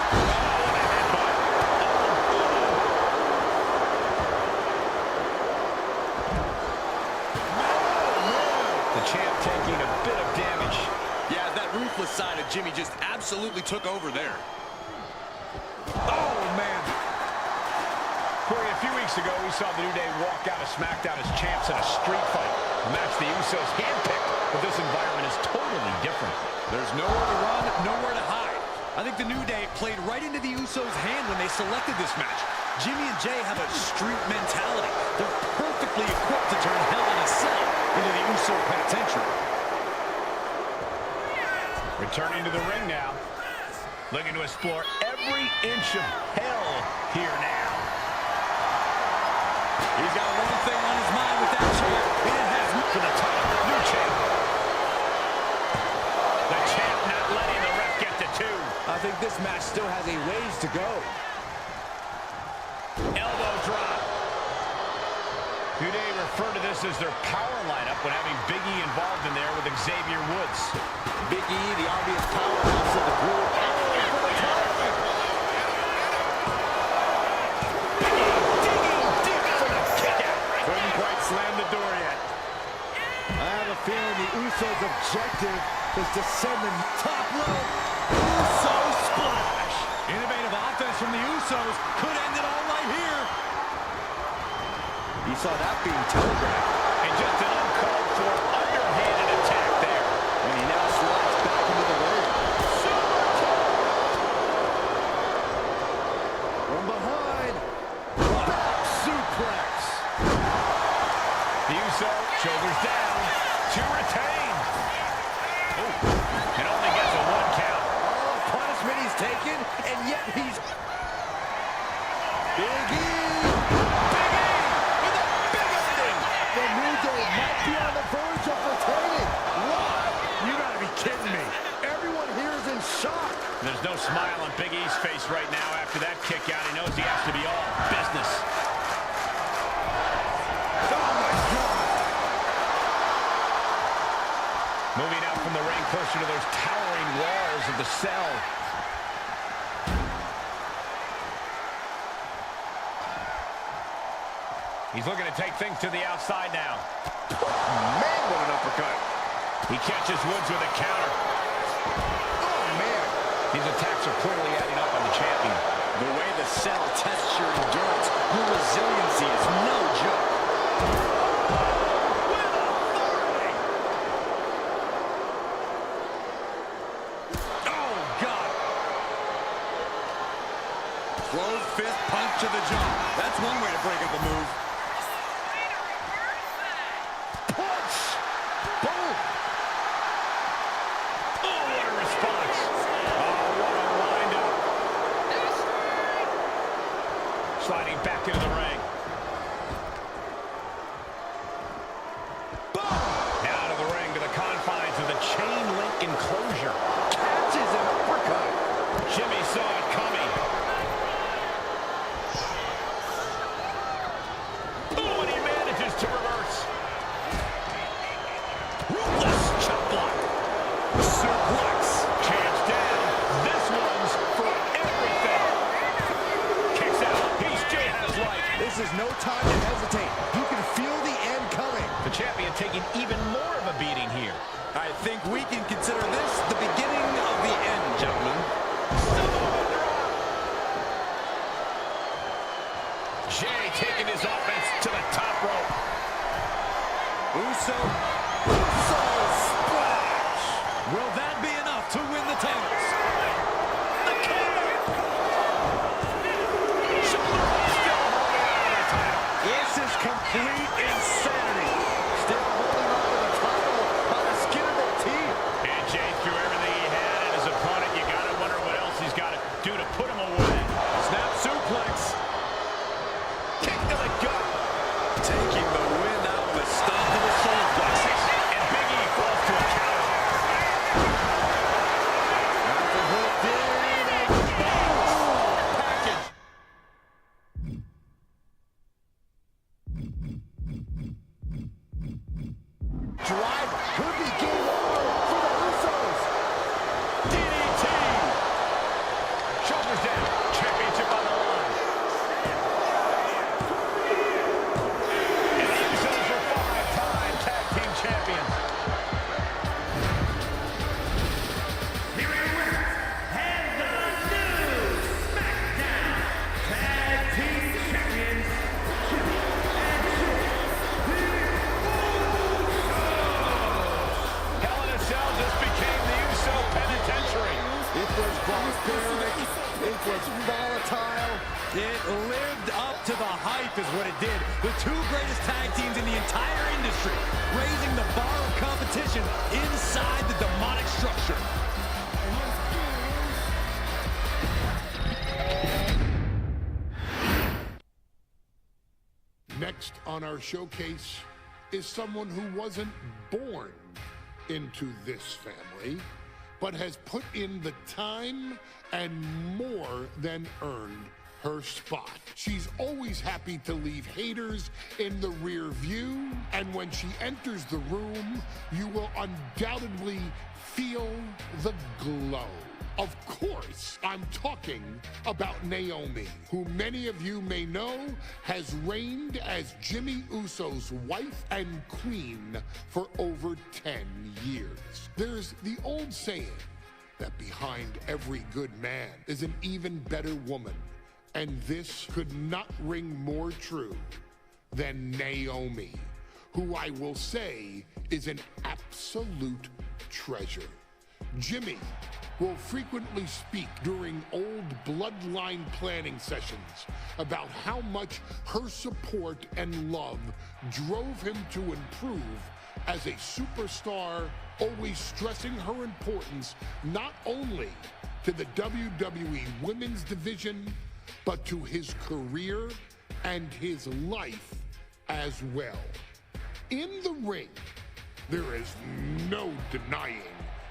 The champ taking a bit of damage. Yeah, that ruthless side of Jimmy just absolutely took over there. Oh, man. Corey, a few weeks ago, we saw the New Day walk out of SmackDown as champs in a street fight. A match the Usos handpicked, but this environment is totally different. There's nowhere to run, nowhere to hide. I think the New Day played right into the Usos' hand when they selected this match. Jimmy and Jay have a street mentality. They're perfectly equipped to turn Hell in a Cell into the Uso penitentiary. Returning to the ring now. Looking to explore every inch of hell here now. He's got one thing on his mind with that chair. It has to the top. New champ. The champ not letting the ref get to 2. I think this match still has a ways to go. Elbow drop. New Day refer to this as their power lineup when having Big E involved in there with Xavier Woods. Big E, the obvious powerhouse of the group. Oh, for the top. have a feeling the Usos' objective is to send them top rope. Uso splash. Innovative offense from the Usos could end it all right here. You saw that being telegraphed. And just an uncalled for underhanded attack there. And he now slides back into the ring. From behind. Back suplex. The Uso, shoulders down, to retain. Oh, it only gets a 1 count. Oh, punishment he's taken, and yet he's... Big E! Big E with a big ending. The New Day might be on the verge of retaining. What? You gotta be kidding me. Everyone here is in shock. There's no smile on Big E's face right now after that kick out. He knows he has to be all business. Oh, my God. Moving out from the ring closer to those towering walls of the cell. He's looking to take things to the outside now. Man, what an uppercut. He catches Woods with a counter. Oh, man. These attacks are clearly adding up on the champion. The way the cell tests your endurance, your resiliency is no joke. With authority! Oh, God. Closed fist punch to the jaw. That's one way to break up a move. Punch! Boom! Oh, what a response. Oh, what a wind-up. Sliding back into the ring. Boom! Now to the ring, to the confines of the chain link enclosure. Catches an uppercut. Jimmy saw it coming. Oh, and he manages to reverse. Ruthless chop block. Suplex. Champ's down. This one's for everything. Kicks out. He still has life. This is no time to hesitate. You can feel the end coming. The champion taking even more of a beating here. I think we can consider this the beginning of the end, gentlemen. Jay taking his offense to the top rope. Uso splash. Will that be enough to win the titles? The counter. Shoulder still holding on to the title. This is complete insanity. Still holding on to the title by the skin of their teeth. And Jay threw everything he had at his opponent. You gotta wonder what else he's got to do to put him away. Snap suplex. Kick to the gut. Taking the wind out of the stomp of the solar plexus. And Big E falls to a counter. After hooked in and package. Driver could be game over for the Usos. DDT. Shoulders down. Championship on the line. And the Usos are 5-time tag team champions. Here are your winners, and the new SmackDown Tag Team Champions, Jimmy and Jay, the Hell in a Cell just became the Uso Penitentiary. It was barbaric. It was volatile. It lived up to the hype is what it did. The two greatest tag teams in the entire industry, raising the bar of competition inside the demonic structure. Next on our showcase is someone who wasn't born into this family, but has put in the time and more than earned her spot. She's always happy to leave haters in the rear view, and when she enters the room, you will undoubtedly feel the glow. Of course, I'm talking about Naomi, who many of you may know has reigned as Jimmy Uso's wife and queen for over 10 years. There's the old saying that behind every good man is an even better woman, and this could not ring more true than Naomi, who I will say is an absolute treasure. Jimmy will frequently speak during old Bloodline planning sessions about how much her support and love drove him to improve as a superstar, always stressing her importance not only to the WWE Women's Division, but to his career and his life as well. In the ring, there is no denying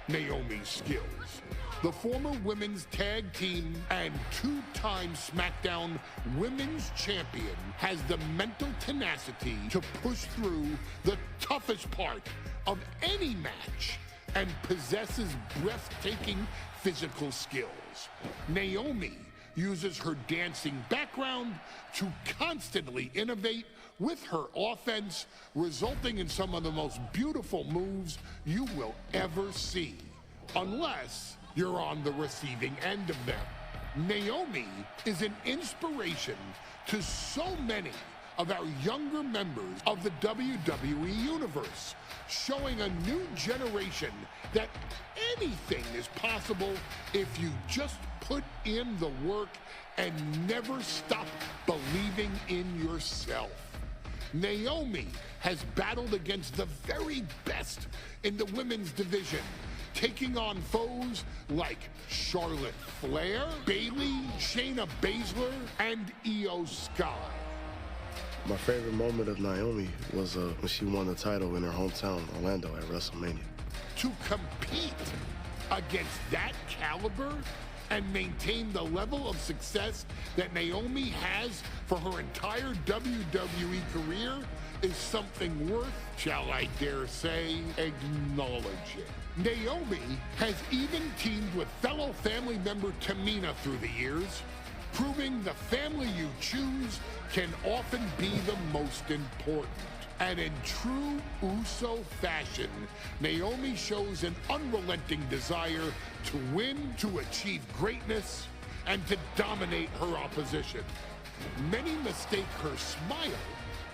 Naomi's skills. The former women's tag team and two-time SmackDown Women's Champion has the mental tenacity to push through the toughest part of any match and possesses breathtaking physical skills. Naomi uses her dancing background to constantly innovate with her offense, resulting in some of the most beautiful moves you will ever see, unless you're on the receiving end of them. Naomi is an inspiration to so many of our younger members of the WWE Universe, showing a new generation that anything is possible if you just put in the work and never stop believing in yourself. Naomi has battled against the very best in the women's division, taking on foes like Charlotte Flair, Bayley, Shayna Baszler, and Io Sky. My favorite moment of Naomi was when she won the title in her hometown, Orlando, at WrestleMania. To compete against that caliber and maintain the level of success that Naomi has for her entire WWE career is something worth, shall I dare say, acknowledging. Naomi has even teamed with fellow family member Tamina through the years, proving the family you choose can often be the most important. And in true Uso fashion, Naomi shows an unrelenting desire to win, to achieve greatness, and to dominate her opposition. Many mistake her smile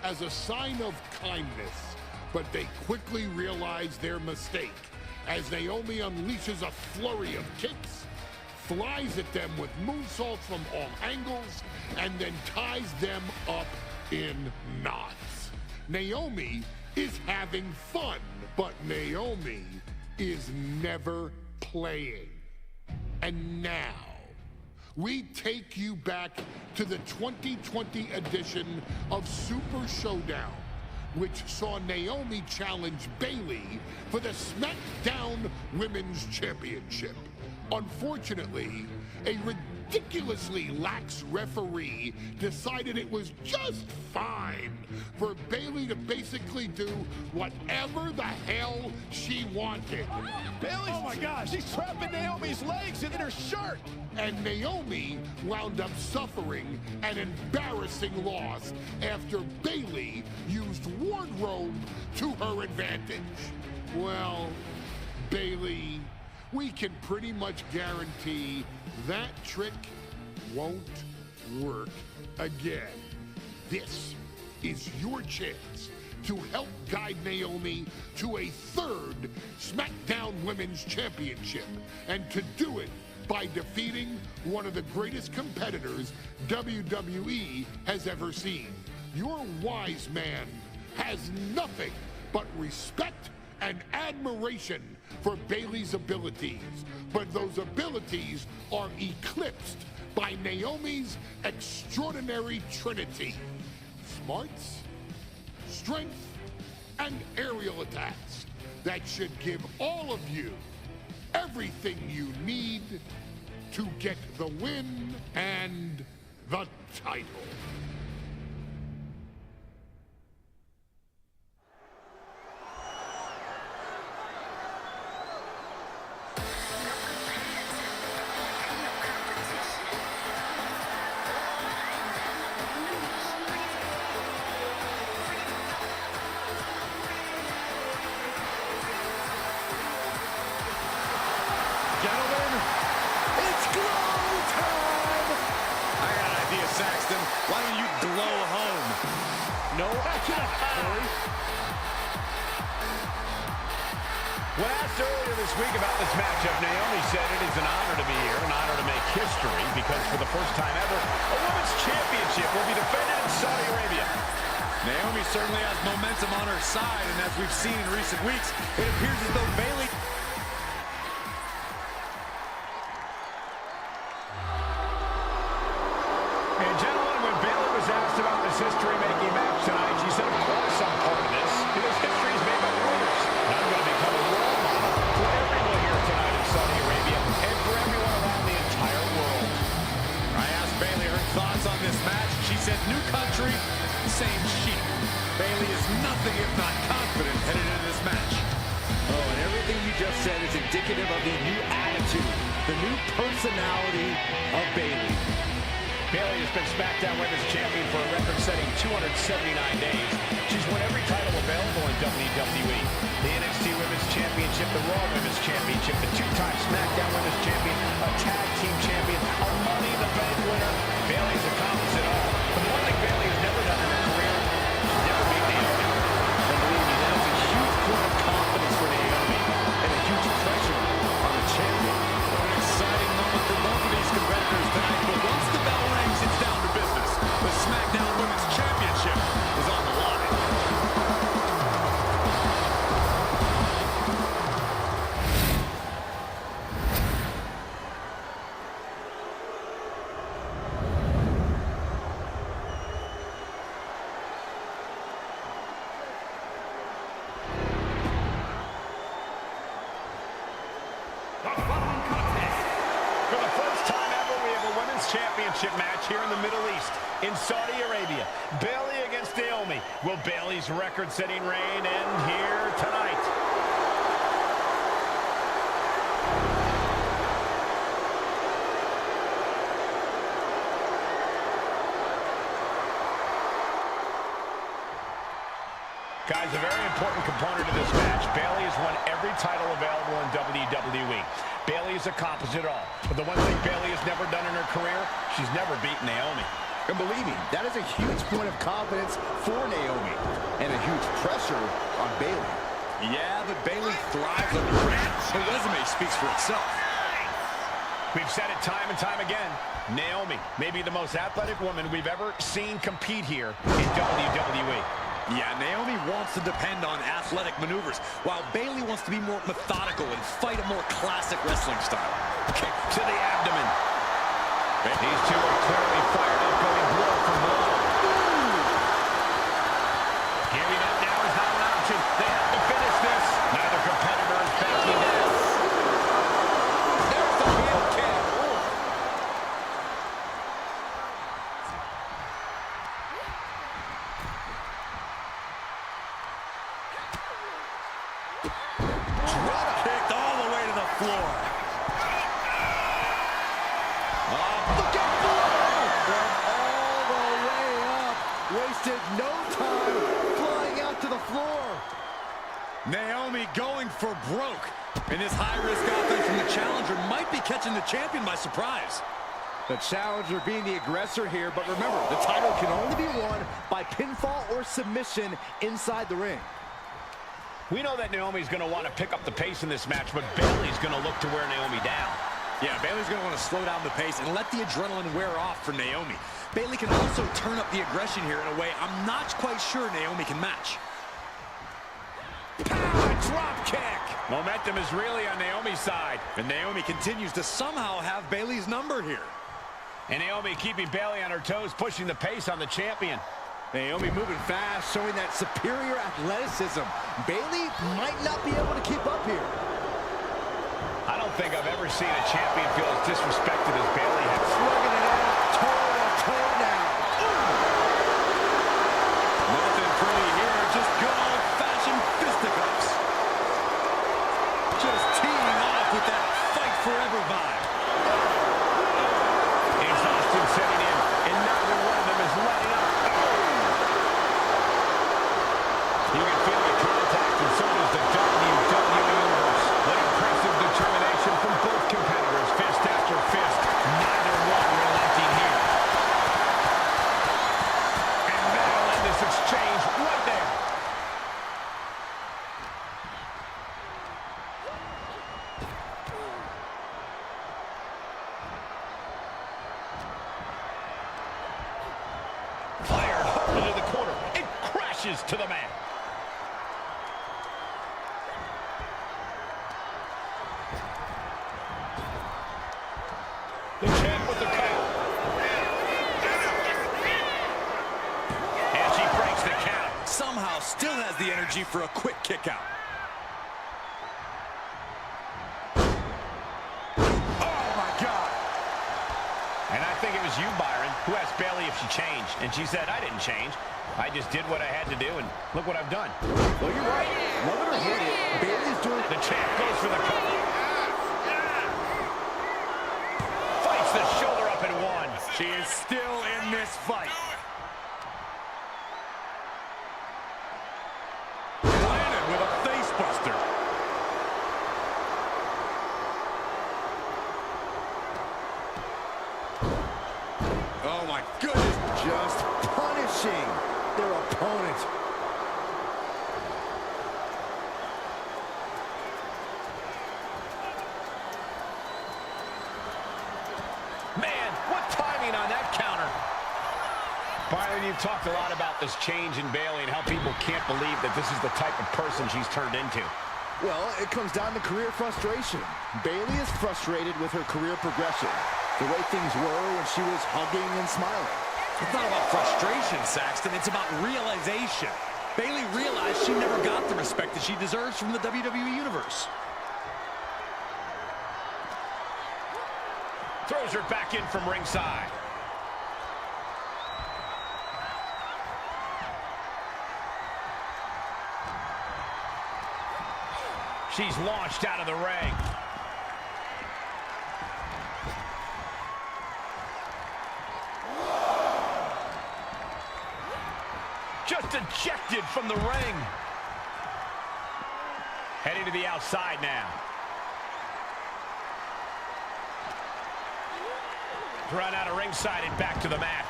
as a sign of kindness, but they quickly realize their mistake as Naomi unleashes a flurry of kicks, flies at them with moonsaults from all angles, and then ties them up in knots. Naomi is having fun, but Naomi is never playing. And now, we take you back to the 2020 edition of Super Showdown, which saw Naomi challenge Bayley for the SmackDown Women's Championship. Unfortunately, a ridiculously lax referee decided it was just fine for Bayley to basically do whatever the hell she wanted. Bayley, oh my gosh, she's trapping Naomi's legs in her shirt. And Naomi wound up suffering an embarrassing loss after Bayley used wardrobe to her advantage. Well, Bayley, we can pretty much guarantee that trick won't work again. This is your chance to help guide Naomi to a third SmackDown Women's Championship, and to do it by defeating one of the greatest competitors WWE has ever seen. Your wise man has nothing but respect and admiration for Bayley's abilities, but those abilities are eclipsed by Naomi's extraordinary trinity: smarts, strength, and aerial attacks that should give all of you everything you need to get the win and the title. Gentlemen, it's glow time! I got an idea, Saxton. Why don't you glow home? No, Corey. When asked earlier this week about this matchup, Naomi said it is an honor to be here, an honor to make history, because for the first time ever, a women's championship will be defended in Saudi Arabia. Naomi certainly has momentum on her side, and as we've seen in recent weeks, it appears as though Bayley... And gentlemen, when Bayley was asked about this history-making match tonight, she said, of course I'm part of this, because history is made by winners. And I'm going to become a role model for everyone here tonight in Saudi Arabia, and for everyone around the entire world. I asked Bayley her thoughts on this match. She said, new country, same sheep. Bayley is nothing if not confident headed into this match. Oh, and everything you just said is indicative of the new attitude, the new personality of Bayley. Bayley has been SmackDown Women's Champion for a record-setting 279 days. She's won every title available in WWE. The NXT Women's Championship, the Raw Women's Championship, the two-time SmackDown Women's Champion, a Tag Team Champion, a Money in the Bank winner. Bayley's accomplished it all. But the one thing Bayley has never done in her career, she's never beat Naomi. And believe me, that is a huge point of confidence for Naomi, and a huge pressure on the champion. An exciting moment for both of these competitors tonight, but once the bell rings, it's down to business. The SmackDown Women's Championship is on the line. For the first time ever, we have a women's championship match here in the Middle East, in Saudi Arabia. Bayley against Naomi. Will Bayley's record-setting reign end here tonight? Guys, a very important component of this match. Bayley has won every title available in WWE. Bayley has accomplished it all. But the one thing Bayley has never done in her career, she's never beaten Naomi. And believe me, that is a huge point of confidence for Naomi, and a huge pressure on Bayley. Yeah, but Bayley thrives on the ring. Her resume speaks for itself. We've said it time and time again. Naomi may be the most athletic woman we've ever seen compete here in WWE. Yeah, Naomi wants to depend on athletic maneuvers, while Bayley wants to be more methodical and fight a more classic wrestling style. Kick to the abdomen. These two are clearly fired up, going blow for blow. Giving up now is not an option. They have to finish this. Neither competitor is backing down. There's the heel kick. Drop kicked all the way to the floor. Look at blow! From all the way up. Wasted no time flying out to the floor. Naomi going for broke. And this high-risk offense from the challenger might be catching the champion by surprise. The challenger being the aggressor here, but remember, the title can only be won by pinfall or submission inside the ring. We know that Naomi's going to want to pick up the pace in this match, but Bayley's going to look to wear Naomi down. Yeah, Bayley's going to want to slow down the pace and let the adrenaline wear off for Naomi. Bayley can also turn up the aggression here in a way I'm not quite sure Naomi can match. Power drop kick. Momentum is really on Naomi's side. And Naomi continues to somehow have Bayley's number here. And Naomi keeping Bayley on her toes, pushing the pace on the champion. Naomi moving fast, showing that superior athleticism. Bayley might not be able to keep up here. I don't think I've ever seen a champion feel as disrespected as Bayley has. Slugging it out, toe to toe. Just teeing off with that fight forever vibe. Exhaustion setting in, and neither one of them is letting up. You can feel the contact, and so does the WWE Universe. What impressive determination from both competitors, fist after fist. Neither one relenting here. And that'll end this exchange right there. Fired hard into the corner. It crashes to the mat. The champ with the count. And she breaks the count. Somehow still has the energy for a quick kick out. Oh, my God. And I think it was you, Byron, who asked Bayley if she changed. And she said, I didn't change. I just did what I had to do, and look what I've done. Well, you're right. Loving or hate it, Bayley's doing... The champ goes for the cover. Fights the shoulder up and one. She is still in this fight. Landed with a face buster. Oh, my goodness. Just punishing their opponent. Man, what timing on that counter. Byron, you've talked a lot about this change in Bayley and how people can't believe that this is the type of person she's turned into. Well, it comes down to career frustration. Bayley is frustrated with her career progression. The way things were when she was hugging and smiling. It's not about frustration, Saxton. It's about realization. Bayley realized she never got the respect that she deserves from the WWE Universe. Throws her back in from ringside. She's launched out of the ring. Just ejected from the ring. Heading to the outside now. Run out of ringside and back to the mat.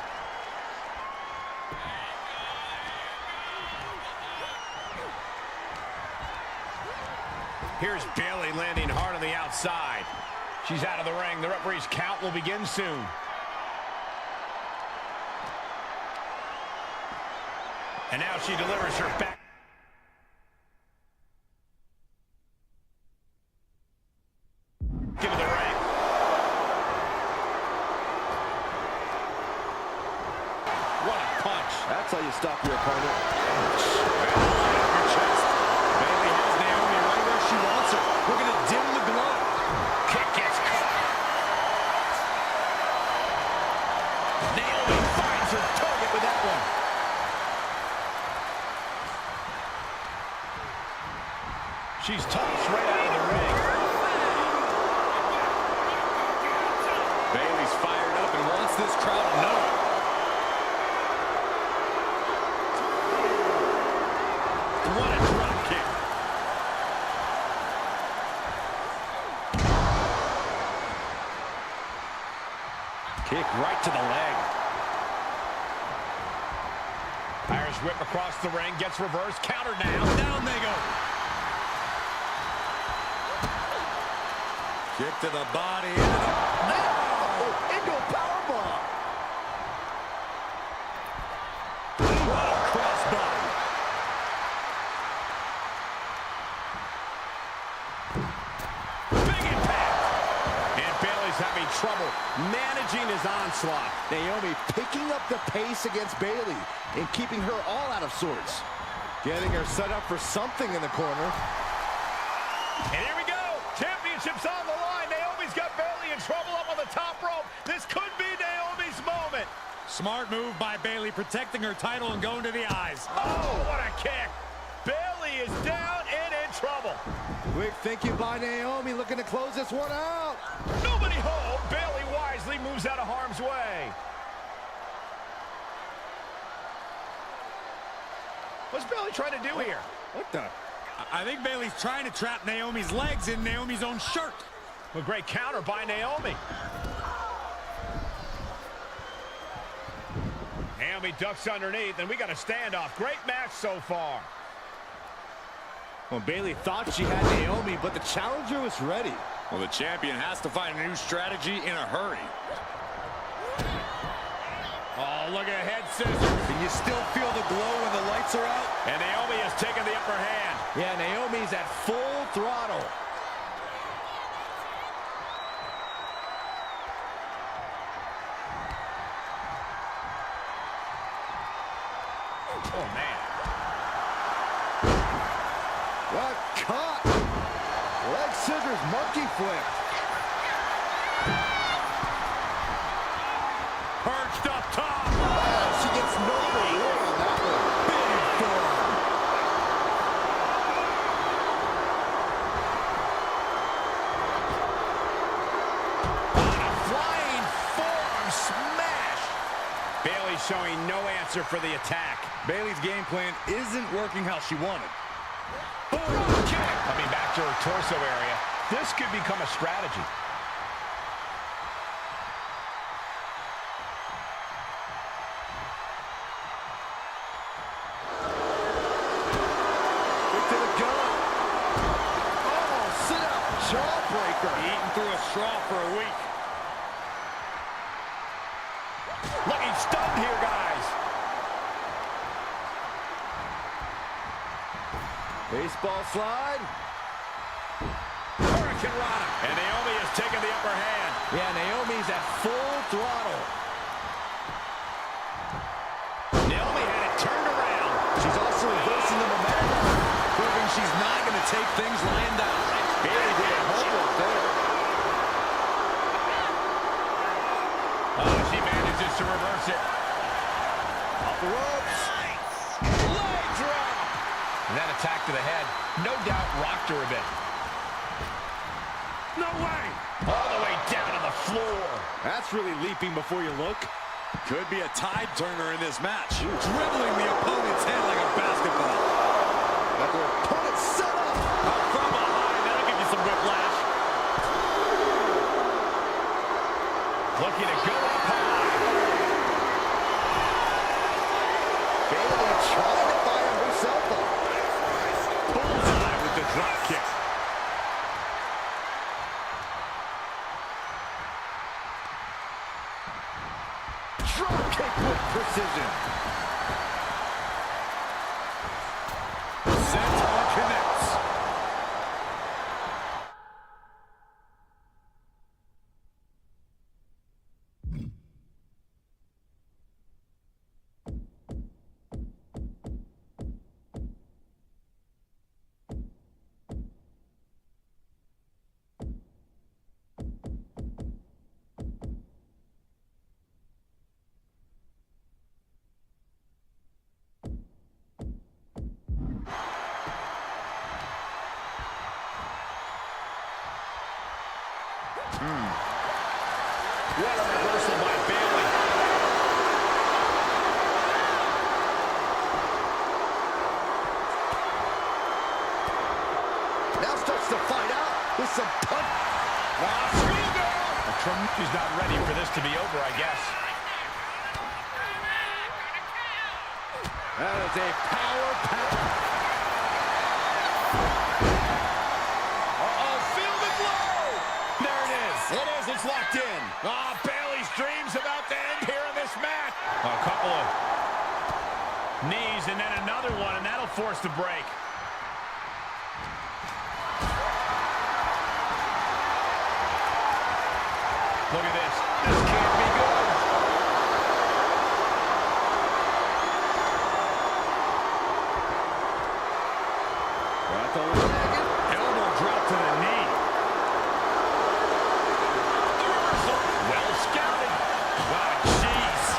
Here's Bayley landing hard on the outside. She's out of the ring. The referee's count will begin soon. And now she delivers her back. Into the ring. What a punch. That's how you stop your opponent. Your chest. Bayley has Naomi right where she wants her. We're going to dim the glow. Kick gets caught. Naomi finds her target with that one. She's tossed right out of the ring. Bayley's fired up and wants this crowd to know it. What a drop kick. Kick right to the leg. Irish whip across the ring, gets reversed, countered now. Down they go. Kick to the body. Into a powerbomb. What a crossbody. Big impact. And Bayley's having trouble managing his onslaught. Naomi picking up the pace against Bayley and keeping her all out of sorts. Getting her set up for something in the corner. And here we go. Championship's on the line. Naomi's got Bayley in trouble up on the top rope. This could be Naomi's moment. Smart move by Bayley, protecting her title and going to the eyes. Oh, what a kick. Bayley is down and in trouble. Quick thinking by Naomi, looking to close this one out. Nobody home. Bayley wisely moves out of harm's way. What's Bayley trying to do here? What the? I think Bayley's trying to trap Naomi's legs in Naomi's own shirt. A great counter by Naomi. Naomi ducks underneath, and we got a standoff. Great match so far. Well, Bayley thought she had Naomi, but the challenger was ready. Well, the champion has to find a new strategy in a hurry. Oh, look at head scissors. Can you still feel the glow when the lights are out? And Naomi has taken the upper hand. Yeah, Naomi's at full throttle. Oh, man. What cut? Leg scissors monkey flip. Perched up top. She gets no reward on that one. Big forearm. On a flying forearm smash. Bayley showing no answer for the attack. Bayley's game plan isn't working how she wanted. Boom, kick. Coming back to her torso area. This could become a strategy. Eating through a straw for a week. Looking stunned here, guys. Baseball slide. Hurricane Rana. And Naomi has taken the upper hand. Yeah, Naomi's at full throttle. Naomi had it turned around. She's also reversing the momentum, Proving she's not going to take things lying down. Bayley did her homework there. Oh, she manages to reverse it. Off the ropes. Leg drop. And that attack to the head, no doubt rocked her a bit. No way! All the way down to the floor. That's really leaping before you look. Could be a tide turner in this match. Dribbling the opponent's head like a basketball. Got their opponent set up. From behind, that'll give you some whiplash. Looking to go up high. Bayley trying to fire herself up. Bullseye with the drop kick. Drop kick with precision. Senton connects. What a reversal by Bayley. Now starts to fight out with some punch. She's not ready for this to be over, I guess. That is a power pack. Uh-oh, feel the glow! There it is. It is, it's locked in. Ah, Bayley's dreams about to end here in this match. A couple of knees and then another one, and that'll force the break. Look at this. This can't be good. Got the leg. Elbow drop to the knee. The reversal. Well scouted. Wow, jeez.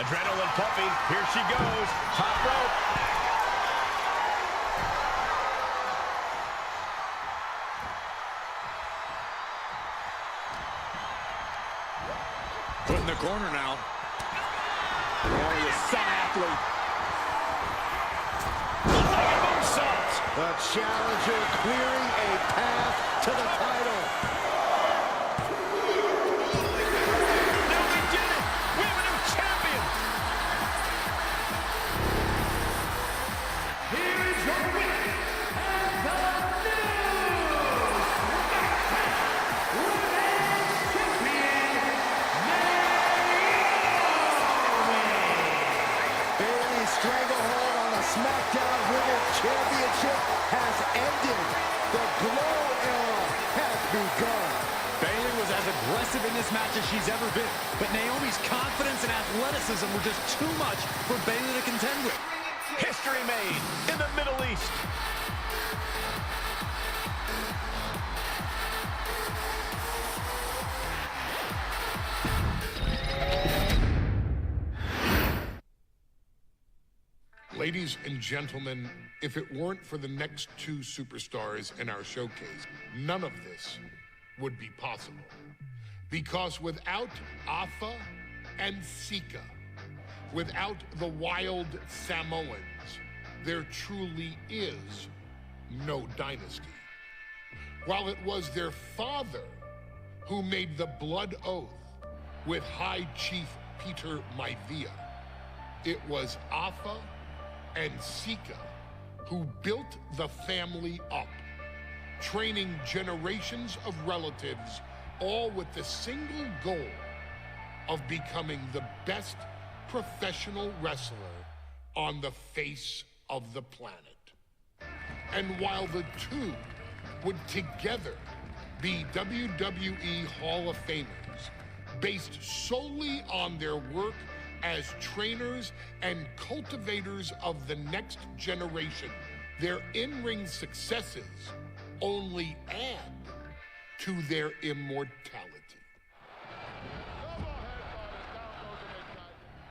Adrenaline pumping. Here she goes. Top rope. the corner now. Bailey is some athlete. The challenger clearing a path to the title. Now we did it! We have a new champion! Here is your winner, and the new SmackDown Women's Champion, Bailey's stranglehold on the SmackDown Women's Championship has ended. The Glow era has begun. Bayley was as aggressive in this match as she's ever been, but Naomi's confidence and athleticism were just too much for Bayley to contend with. History made in the Middle East. Ladies and gentlemen, if it weren't for the next two superstars in our showcase, none of this would be possible. Because without Afa and Sika, without the wild Samoans, there truly is no dynasty. While it was their father who made the blood oath with High Chief Peter Maivia, it was Afa and Sika who built the family up, training generations of relatives, all with the single goal of becoming the best professional wrestler on the face of the planet. And while the two would together be WWE Hall of Famers, based solely on their work as trainers and cultivators of the next generation, their in-ring successes only add to their immortality.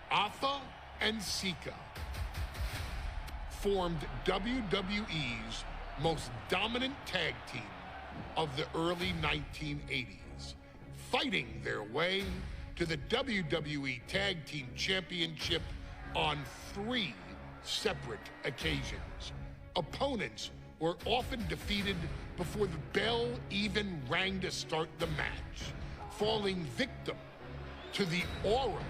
Afa and Sika formed WWE's most dominant tag team of the early 1980s, fighting their way to the WWE Tag Team Championship on 3 separate occasions. Opponents were often defeated before the bell even rang to start the match, falling victim to the aura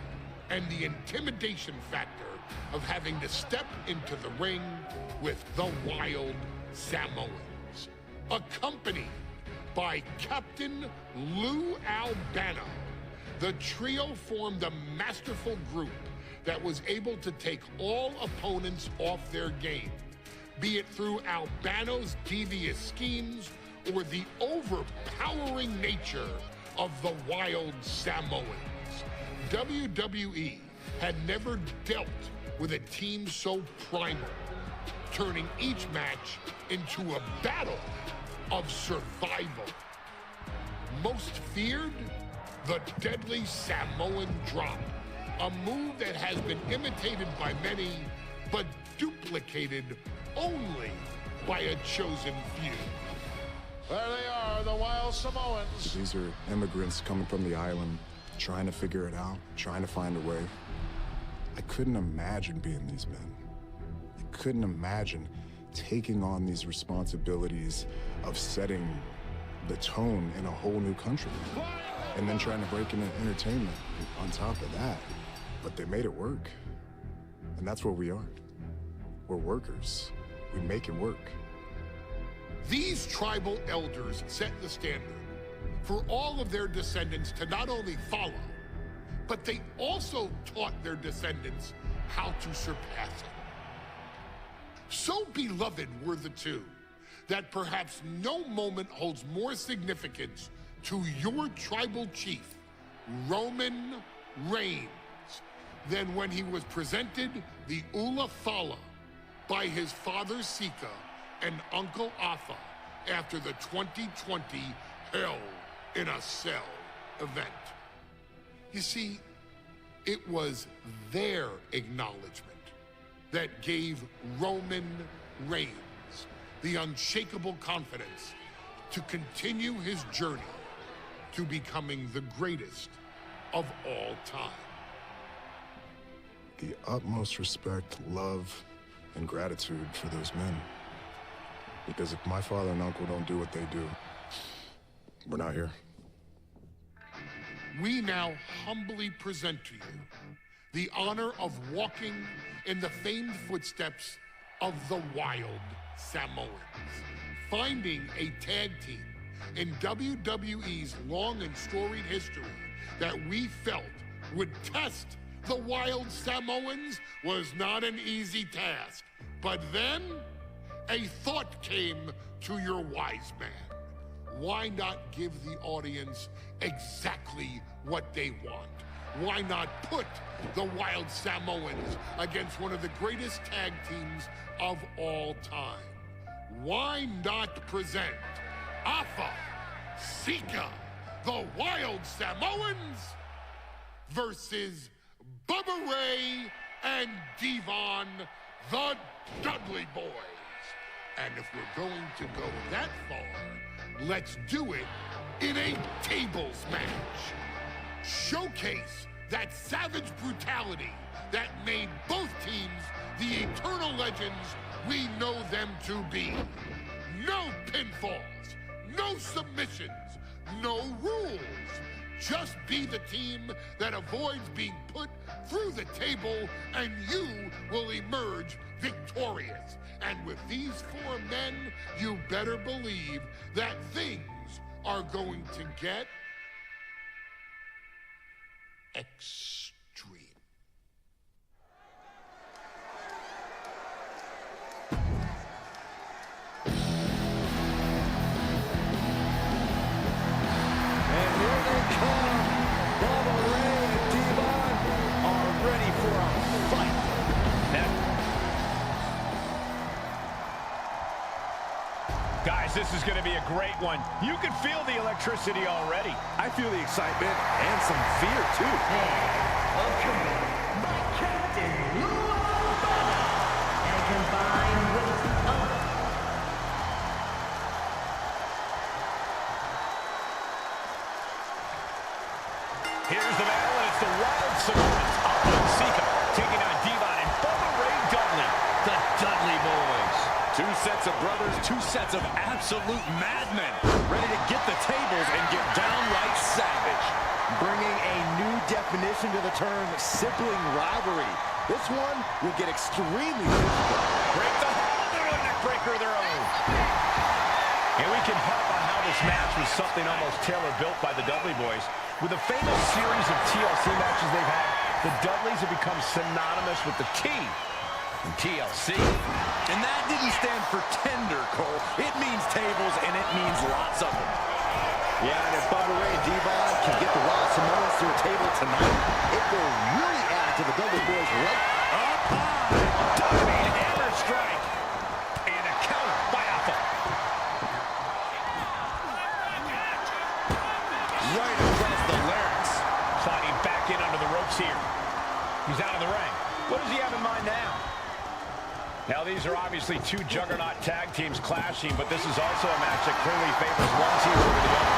and the intimidation factor of having to step into the ring with the Wild Samoans. Accompanied by Captain Lou Albano, the trio formed a masterful group that was able to take all opponents off their game, be it through Albano's devious schemes or the overpowering nature of the Wild Samoans. WWE had never dealt with a team so primal, turning each match into a battle of survival. Most feared, the deadly Samoan drop, a move that has been imitated by many, but duplicated only by a chosen few. There they are, the Wild Samoans. These are immigrants coming from the island, trying to figure it out, trying to find a way. I couldn't imagine being these men. I couldn't imagine taking on these responsibilities of setting the tone in a whole new country, and then trying to break into entertainment on top of that. But they made it work. And that's what we are. We're workers. We make it work. These tribal elders set the standard for all of their descendants to not only follow, but they also taught their descendants how to surpass it. So beloved were the two that perhaps no moment holds more significance to your tribal chief, Roman Reigns, than when he was presented the Ula Fala by his father Sika and Uncle Afa after the 2020 Hell in a Cell event. You see, it was their acknowledgement that gave Roman Reigns the unshakable confidence to continue his journey to becoming the greatest of all time. The utmost respect, love, and gratitude for those men. Because if my father and uncle don't do what they do, we're not here. We now humbly present to you the honor of walking in the famed footsteps of the Wild Samoans, finding a tag team in WWE's long and storied history that we felt would test the Wild Samoans was not an easy task. But then a thought came to your wise man. Why not give the audience exactly what they want? Why not put the Wild Samoans against one of the greatest tag teams of all time? Why not present Alpha, Sika, the Wild Samoans versus Bubba Ray and Devon, the Dudley Boys? And if we're going to go that far, let's do it in a tables match. Showcase that savage brutality that made both teams the eternal legends we know them to be. No pinfalls, no submissions, no rules. Just be the team that avoids being put through the table, and you will emerge victorious. And with these four men, you better believe that things are going to get extreme. And here they come. Bubba Ray and Devon are ready for a fight. Guys, this is going to be a great one. You can feel the electricity already. I feel the excitement and some fear, too. By Captain and combined with Here's the battle, and it's the Wild Samoans, Alpha and Sika, taking on Devon and Bubba Ray Dudley, the Dudley Boys. Two sets of brothers, two sets of absolute madmen, ready to get the tables and get downright savage. Bringing a new definition to the term sibling rivalry. This one will get extremely physical. Break the hold, they're a neck breaker of their own. And we can harp on how this match was something almost tailor-built by the Dudley Boys. With the famous series of TLC matches they've had, the Dudleys have become synonymous with the T in TLC. And that didn't stand for tender, Cole. It means tables, and it means lots of them. Yeah, and if Bubba Ray and Devon can get the Wild Samoans to a table tonight, it will really add to the Dudley Boys' right up high. Diving hammer strike. And a counter by Alpha. Right across the larynx. Sliding back in under the ropes here. He's out of the ring. What does he have in mind now? Now, these are obviously two juggernaut tag teams clashing, but this is also a match that clearly favors one team over the other.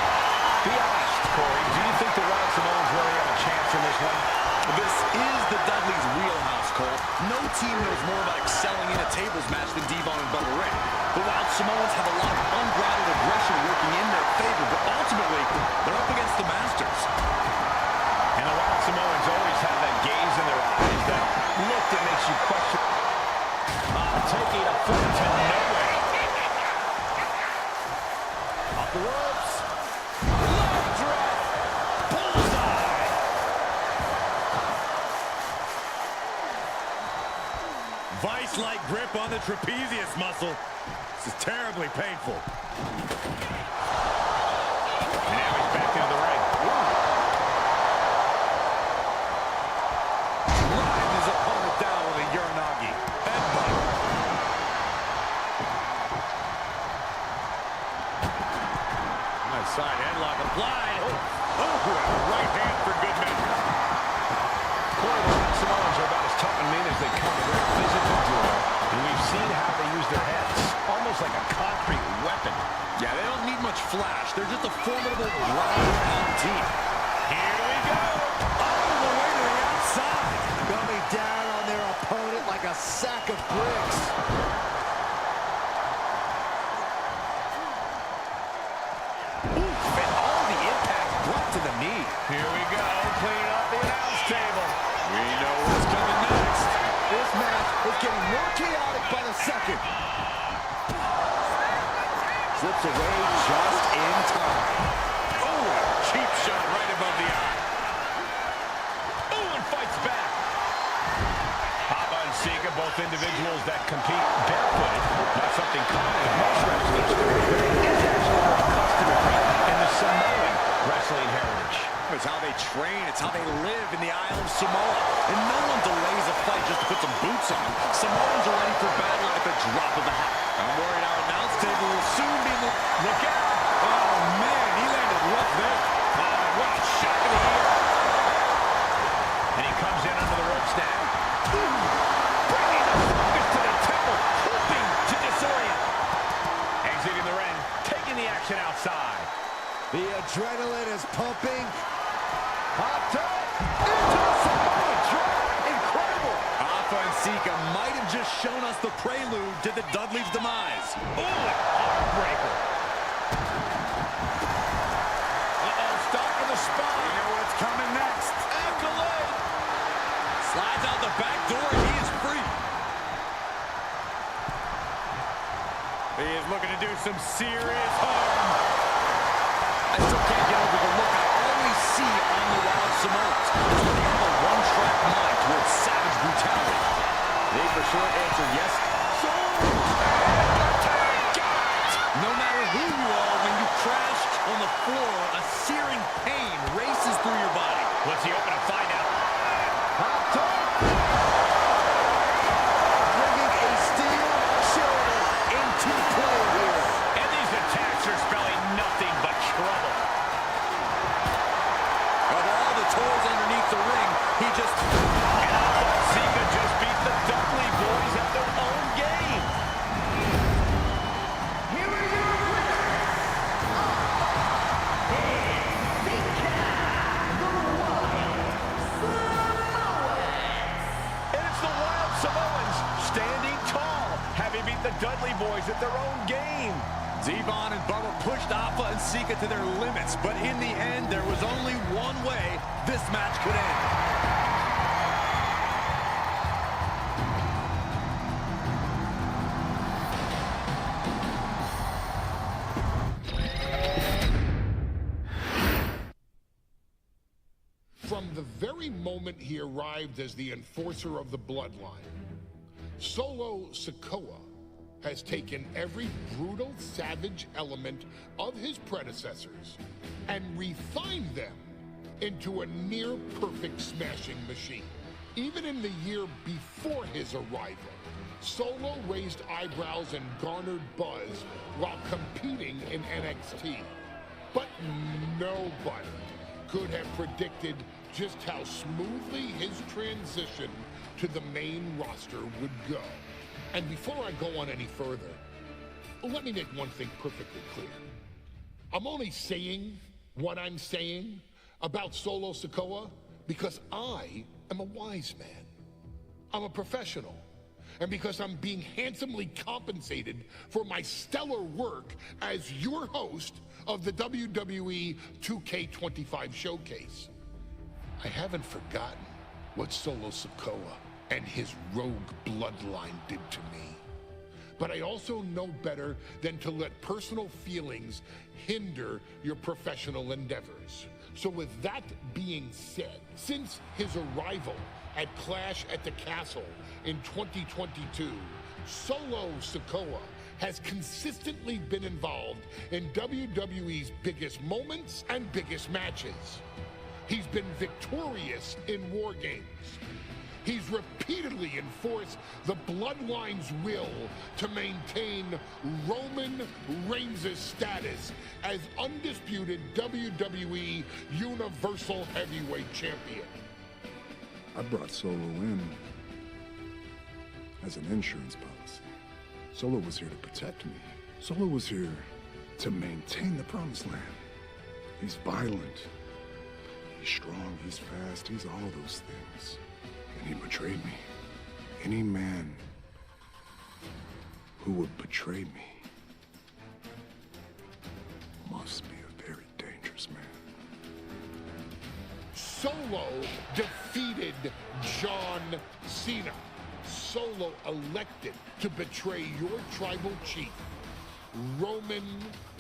Be honest, Corey, do you think the Wild Samoans really have a chance in this one? This is the Dudleys' wheelhouse, Cole. No team knows more about excelling in a tables match than Devon and Bubba Ray. The Wild Samoans have a lot of unbridled aggression working in their favor, but ultimately, they're up against the Masters. And the Wild Samoans always have that gaze in their eyes, that look that makes you question. Taking a foot to nowhere. Off the ropes. Leg drop. Bullseye. Vice-like grip on the trapezius muscle. This is terribly painful. And now he's back into the ring. Drives his opponent down with a Uranagi. Headbutt. Nice side headlock applied. Oh, right hand for good measure. Corey, the Wild Samoans are about as tough and mean as they come. They're a physical duo. And we've seen how they use their heads. Almost like a concrete weapon. Yeah, they don't need much flash. They're just a formidable ground-and-pound team. Here we go. down on their opponent like a sack of bricks. And all the impact brought to the knee. Here we go, cleaning up the announce table. We know what's coming next. This match is getting more chaotic by the second. Slips away just in time. Oh, cheap shot right above the eye. Oh, and fights back. Hava and Sika, both individuals that compete barefooted. Not something common with most wrestlers. It's actually more customary in the Samoan wrestling heritage. It's how they train. It's how they live in the Isle of Samoa. And no one delays a fight just to put some boots on. Samoans are ready for battle at the drop of a hat. I'm worried our announce table will soon be... Look out! Oh, man, he landed rough there. What a shot of the year. And he comes in under the ropes now. Bringing the focus to the temple, hoping to disorient. Exiting the ring, taking the action outside. The adrenaline is pumping. Hop top into the Samoa drop. Incredible. Alpha and Sika might have just shown us the prelude to the Dudley's demise. Ooh, an armbreaker. Uh-oh, stop in the spot. We know what's coming next. Accolade. Slides out the back door. He is free. He is looking to do some serious harm. I still can't get over the look I always see on the Wild Samoans. It's like they have a one-track mind towards savage brutality. They for sure answered yes. No matter who you are, when you crash on the floor, a searing pain races through your body. What's he open to find out? Hop top. Bringing a steel shoulder into play here. And these attacks are spelling nothing but trouble. Of all the toys underneath the ring, he just... And Alpha and Sika just beat the Dudley boys at their own game. Here are your winners, Alpha and Sika, the Wild Samoans. And it's the Wild Samoans standing tall, having beat the Dudley boys at their own game. Devon and Bubba pushed Alpha and Sika to their limits, but in the end, there was only one way this match could end. From the very moment he arrived as the enforcer of the Bloodline, Solo Sikoa has taken every brutal, savage element of his predecessors and refined them into a near-perfect smashing machine. Even in the year before his arrival, Solo raised eyebrows and garnered buzz while competing in NXT. But nobody could have predicted just how smoothly his transition to the main roster would go. And before I go on any further, let me make one thing perfectly clear. I'm only saying what I'm saying about Solo Sikoa because I am a wise man. I'm a professional. And because I'm being handsomely compensated for my stellar work as your host of the WWE 2K25 Showcase. I haven't forgotten what Solo Sikoa and his rogue bloodline did to me. But I also know better than to let personal feelings hinder your professional endeavors. So with that being said, since his arrival at Clash at the Castle in 2022, Solo Sikoa has consistently been involved in WWE's biggest moments and biggest matches. He's been victorious in War Games. He's repeatedly enforced the Bloodline's will to maintain Roman Reigns' status as undisputed WWE Universal Heavyweight Champion. I brought Solo in as an insurance policy. Solo was here to protect me. Solo was here to maintain the promised land. He's violent. He's strong, he's fast, he's all those things. and he betrayed me. Any man who would betray me must be a very dangerous man. Solo defeated John Cena. Solo elected to betray your tribal chief, Roman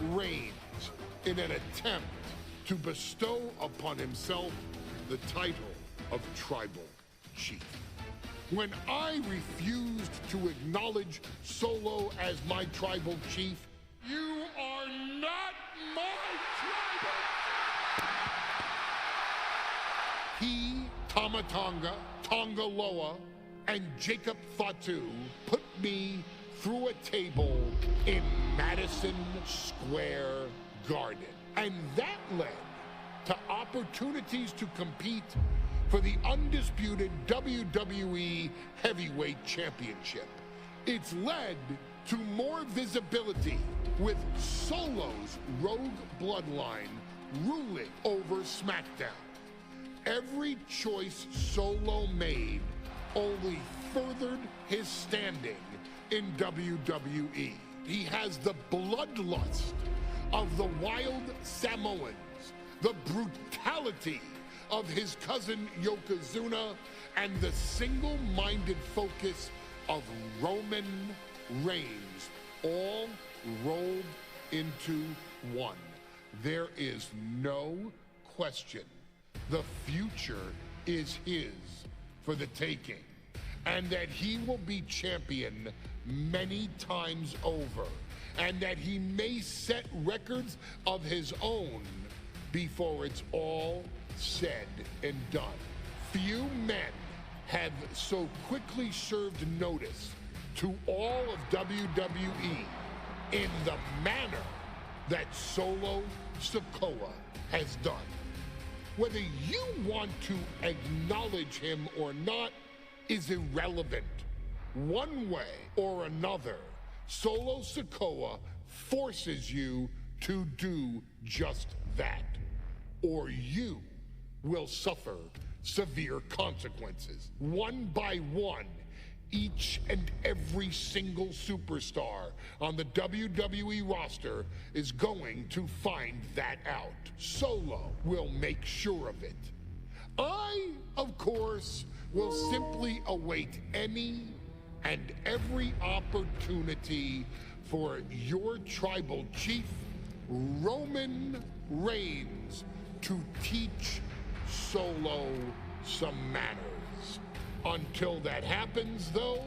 Reigns, in an attempt to bestow upon himself the title of tribal chief. When I refused to acknowledge Solo as my tribal chief, you are not my tribal. He, Tamatanga, Tongaloa, and Jacob Fatu put me through a table in Madison Square Garden. And that led to opportunities to compete for the undisputed WWE Heavyweight Championship. It's led to more visibility, with Solo's Rogue Bloodline ruling over SmackDown. Every choice Solo made only furthered his standing in WWE. He has the bloodlust of the wild Samoans, the brutality of his cousin Yokozuna, and the single-minded focus of Roman Reigns, all rolled into one. There is no question the future is his for the taking, and that he will be champion many times over, and that he may set records of his own before it's all said and done. Few men have so quickly served notice to all of WWE in the manner that Solo Sikoa has done. Whether you want to acknowledge him or not is irrelevant. One way or another, Solo Sikoa forces you to do just that, or you will suffer severe consequences. One by one, each and every single superstar on the WWE roster is going to find that out. Solo will make sure of it. I, of course, will simply await any and every opportunity for your tribal chief, Roman Reigns, to teach Solo some manners. Until that happens, though,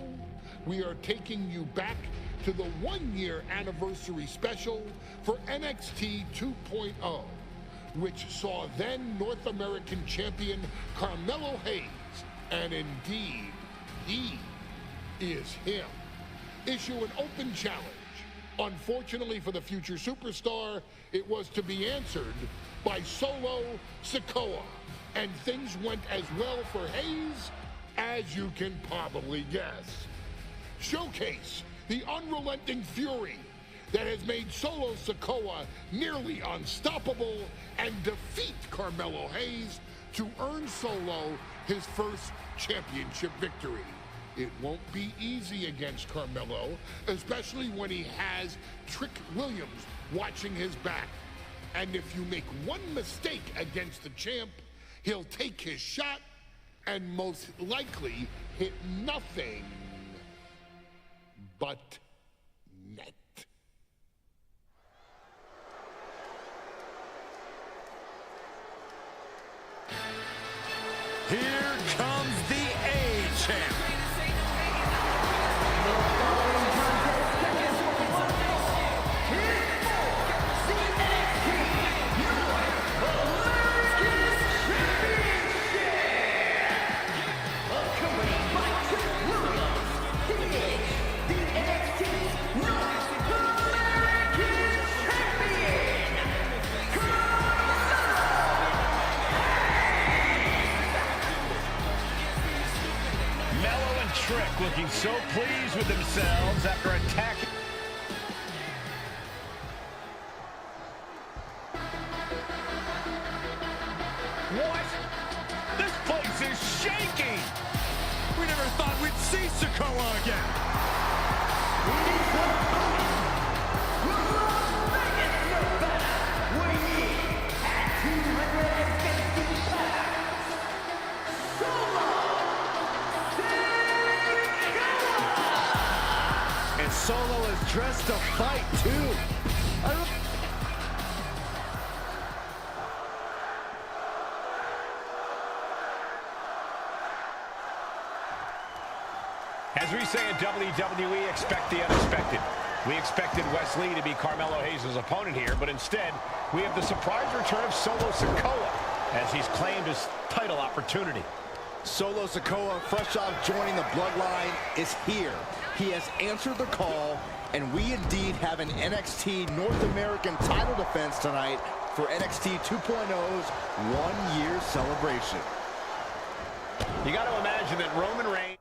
we are taking you back to the one-year anniversary special for NXT 2.0, which saw then North American champion Carmelo Hayes, and indeed, he is him, issue an open challenge. Unfortunately for the future superstar, it was to be answered by Solo Sikoa, and things went as well for Hayes as you can probably guess. Showcase the unrelenting fury that has made Solo Sikoa nearly unstoppable, and defeat Carmelo Hayes to earn Solo his first championship victory. It won't be easy against Carmelo, especially when he has Trick Williams watching his back. And if you make one mistake against the champ, he'll take his shot and most likely hit nothing but net. Here comes the A-Champ. Trick looking so pleased with themselves after attacking. What? This place is shaking! thought we'd see Sikoa again. From Las Vegas, Nevada, weighing in at 250 pounds, Solo Sikoa! And Solo is dressed to fight, too. As we say in WWE, expect the unexpected. We expected Wes Lee to be Carmelo Hayes' opponent here, but instead, we have the surprise return of Solo Sikoa as he's claimed his title opportunity. Solo Sikoa, fresh off joining the Bloodline, is here. He has answered the call, and we indeed have an NXT North American title defense tonight for NXT 2.0's one-year celebration. You got to imagine that Roman Reigns...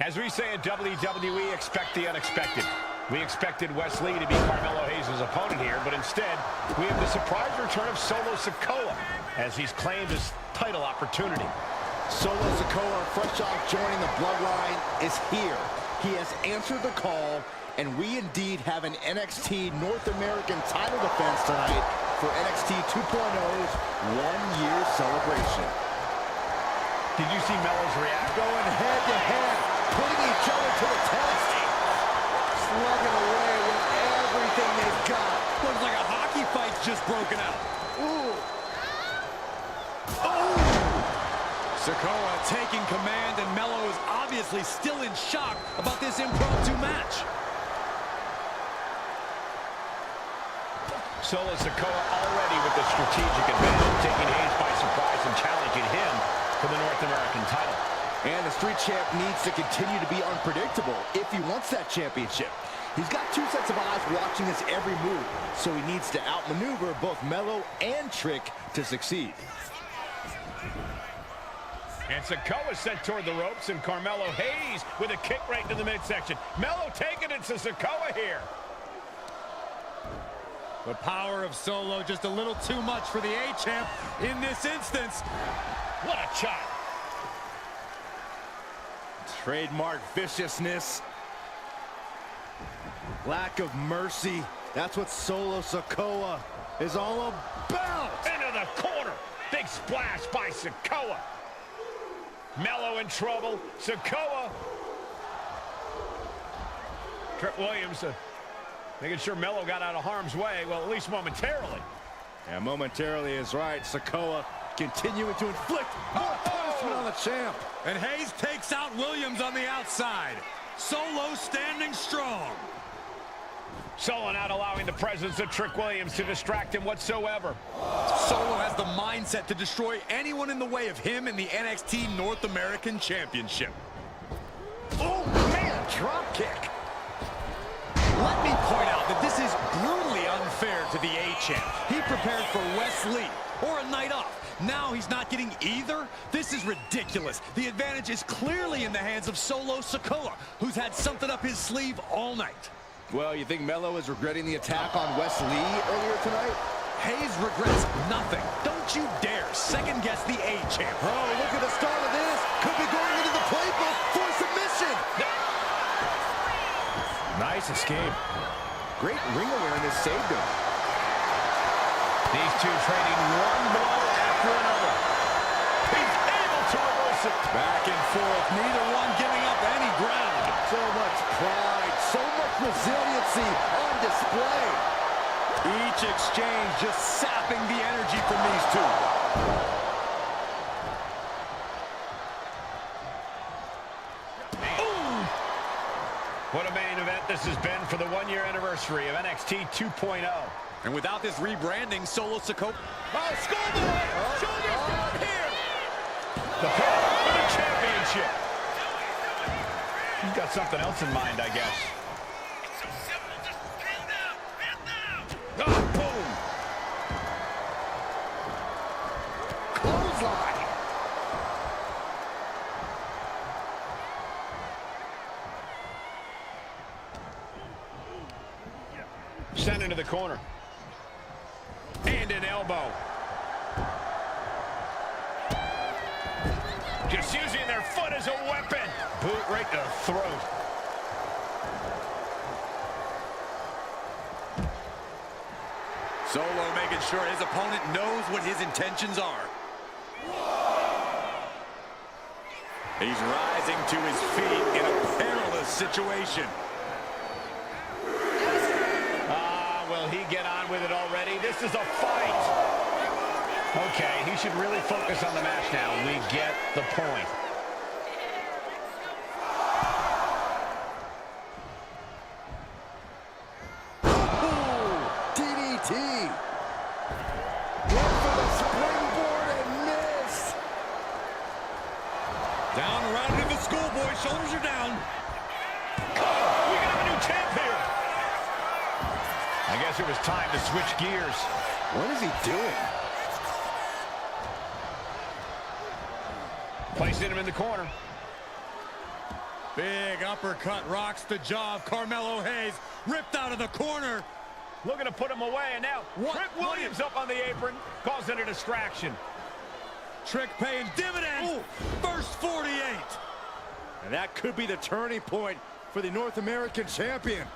As we say in WWE, expect the unexpected. We expected Wes Lee to be Carmelo Hayes' opponent here, but instead, we have the surprise return of Solo Sikoa as he's claimed his title opportunity. Solo Sikoa, fresh off joining the Bloodline, is here. He has answered the call, and we indeed have an NXT North American title defense tonight for NXT 2.0's one-year celebration. Did you see Melo's react? Going head-to-head, putting each other to the test. Slugging away with everything they've got. Looks like a hockey fight's just broken out. Ooh. Oh! Sikoa taking command, and Melo is obviously still in shock about this impromptu match. Solo Sikoa already with the strategic advantage, taking Hayes by surprise and challenging him for the North American title. And the Street Champ needs to continue to be unpredictable if he wants that championship. He's got two sets of eyes watching his every move, so he needs to outmaneuver both Melo and Trick to succeed. And Sikoa sent toward the ropes, and Carmelo Hayes with a kick right to the midsection. Melo taking it to Sikoa here. The power of Solo just a little too much for the A-Champ in this instance. What a chop. Trademark viciousness. Lack of mercy. That's what Solo Sikoa is all about. Into the corner. Big splash by Sikoa. Melo in trouble. Sikoa. Trick Williams making sure Melo got out of harm's way. Well, at least momentarily. Yeah, momentarily is right. Sikoa continuing to inflict more punishment on the champ. And Hayes takes out Williams on the outside. Solo standing strong. Solo not allowing the presence of Trick Williams to distract him whatsoever. Solo has the mindset to destroy anyone in the way of him in the NXT North American Championship. Oh, man, drop kick. Let me point out that this is brutally unfair to the A-Champ. He prepared for Wes Lee or a night off. Now he's not getting either? This is ridiculous. The advantage is clearly in the hands of Solo Sikoa, who's had something up his sleeve all night. Well, you think Melo is regretting the attack on Wes Lee earlier tonight? Hayes regrets nothing. Don't you dare second-guess the A-Champ. Oh, look at the start of this. Could be going into the playbook for submission. Nice escape. Great ring awareness saved him. These two trading one blow after another. He's able to reverse it. Back and forth, neither one giving up any ground. So much pride, so much resiliency on display. Each exchange just sapping the energy from these two. What a main event this has been for the one-year anniversary of NXT 2.0. And without this rebranding, Solo Sikoa... Oh, schoolboy! Shoulders down here! The pin for the championship. He's got something else in mind, I guess. It's so simple. Just stand up. And now. Oh, boom! Clothesline. Sent into the corner. And Landed elbow. Just using their foot as a weapon. Boot right to the throat. Solo making sure his opponent knows what his intentions are. He's rising to his feet in a perilous situation. Will he get on with it already? This is a fight. Okay, he should really focus on the match now. We get the point. Ooh, DDT. Went for the springboard and missed. Down around to the schoolboy. Shoulders are down. We got a new champ here. I guess it was time to switch gears. What is he doing? Placing him in the corner. Big uppercut rocks the jaw of Carmelo Hayes. Ripped out of the corner. Looking to put him away, and now Trick Williams up on the apron, causing a distraction. Trick paying dividends. Ooh. First 48. And that could be the turning point for the North American champion.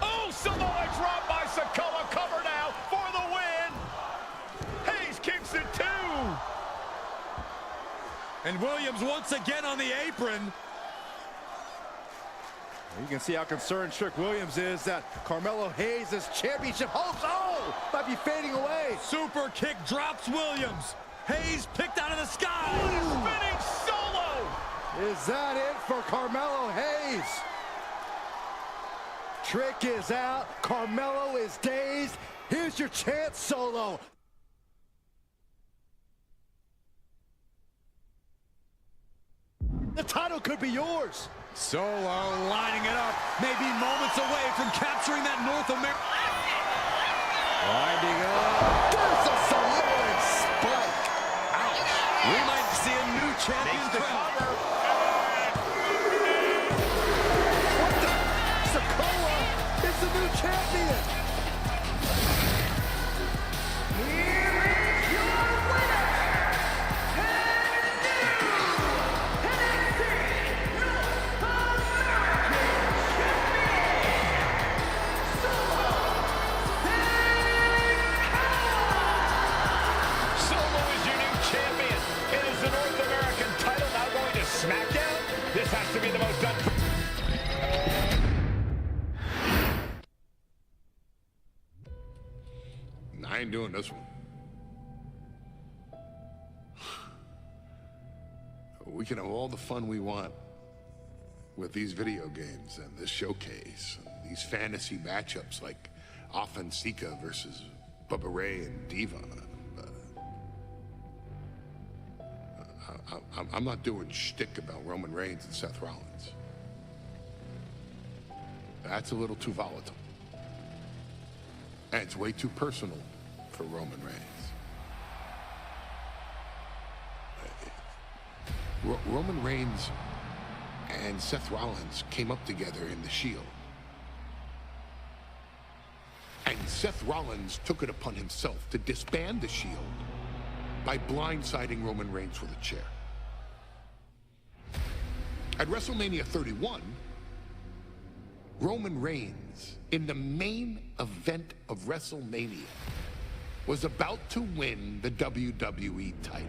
Oh, Samoa drop by Sikoa. Cover now for the win. Hayes kicks it too. And Williams once again on the apron. You can see how concerned Trick Williams is that Carmelo Hayes' championship hopes, might be fading away. Super kick drops Williams. Hayes picked out of the sky. Spinning solo. Is that it for Carmelo Hayes? Trick is out. Carmelo is dazed. Here's your chance, Solo. The title could be yours. Solo lining it up. Maybe moments away from capturing that North American. Winding up. There's a Samoan spike. Ouch. We might see a new champion crowned. What the? Sikoa is the new champion. Here is your winner, and new NXT North American Champion, Solo is your new champion. It is the North American title now going to SmackDown. This has to be the most I ain't doing this one. We can have all the fun we want with these video games and this showcase, and these fantasy matchups like Offensica versus Bubba Ray and Diva. I'm not doing shtick about Roman Reigns and Seth Rollins. That's a little too volatile. And it's way too personal for Roman Reigns. Roman Reigns and Seth Rollins came up together in the Shield. And Seth Rollins took it upon himself to disband the Shield by blindsiding Roman Reigns with a chair. At WrestleMania 31, Roman Reigns, in the main event of WrestleMania, was about to win the WWE title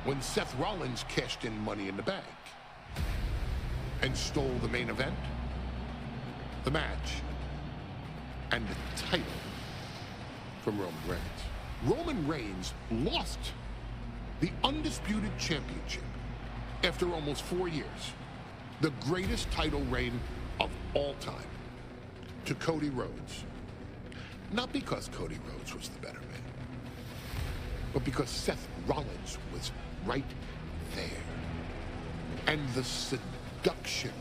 when Seth Rollins cashed in Money in the Bank and stole the main event, the match, and the title from Roman Reigns. Roman Reigns lost the undisputed championship after almost 4 years, the greatest title reign of all time, to Cody Rhodes. Not because Cody Rhodes was the better man, but because Seth Rollins was right there. And the seduction,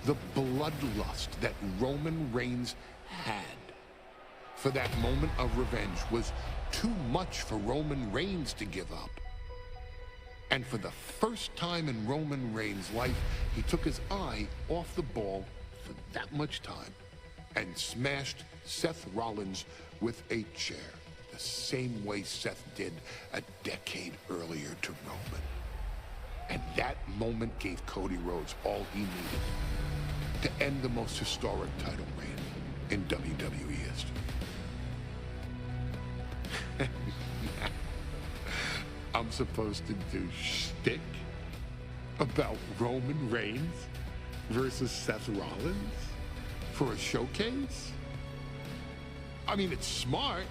the bloodlust that Roman Reigns had for that moment of revenge was too much for Roman Reigns to give up. And for the first time in Roman Reigns' life, he took his eye off the ball for that much time and smashed Seth Rollins with a chair, the same way Seth did a decade earlier to Roman. And that moment gave Cody Rhodes all he needed to end the most historic title reign in WWE history. I'm supposed to do shtick about Roman Reigns versus Seth Rollins for a showcase? I mean, it's smart,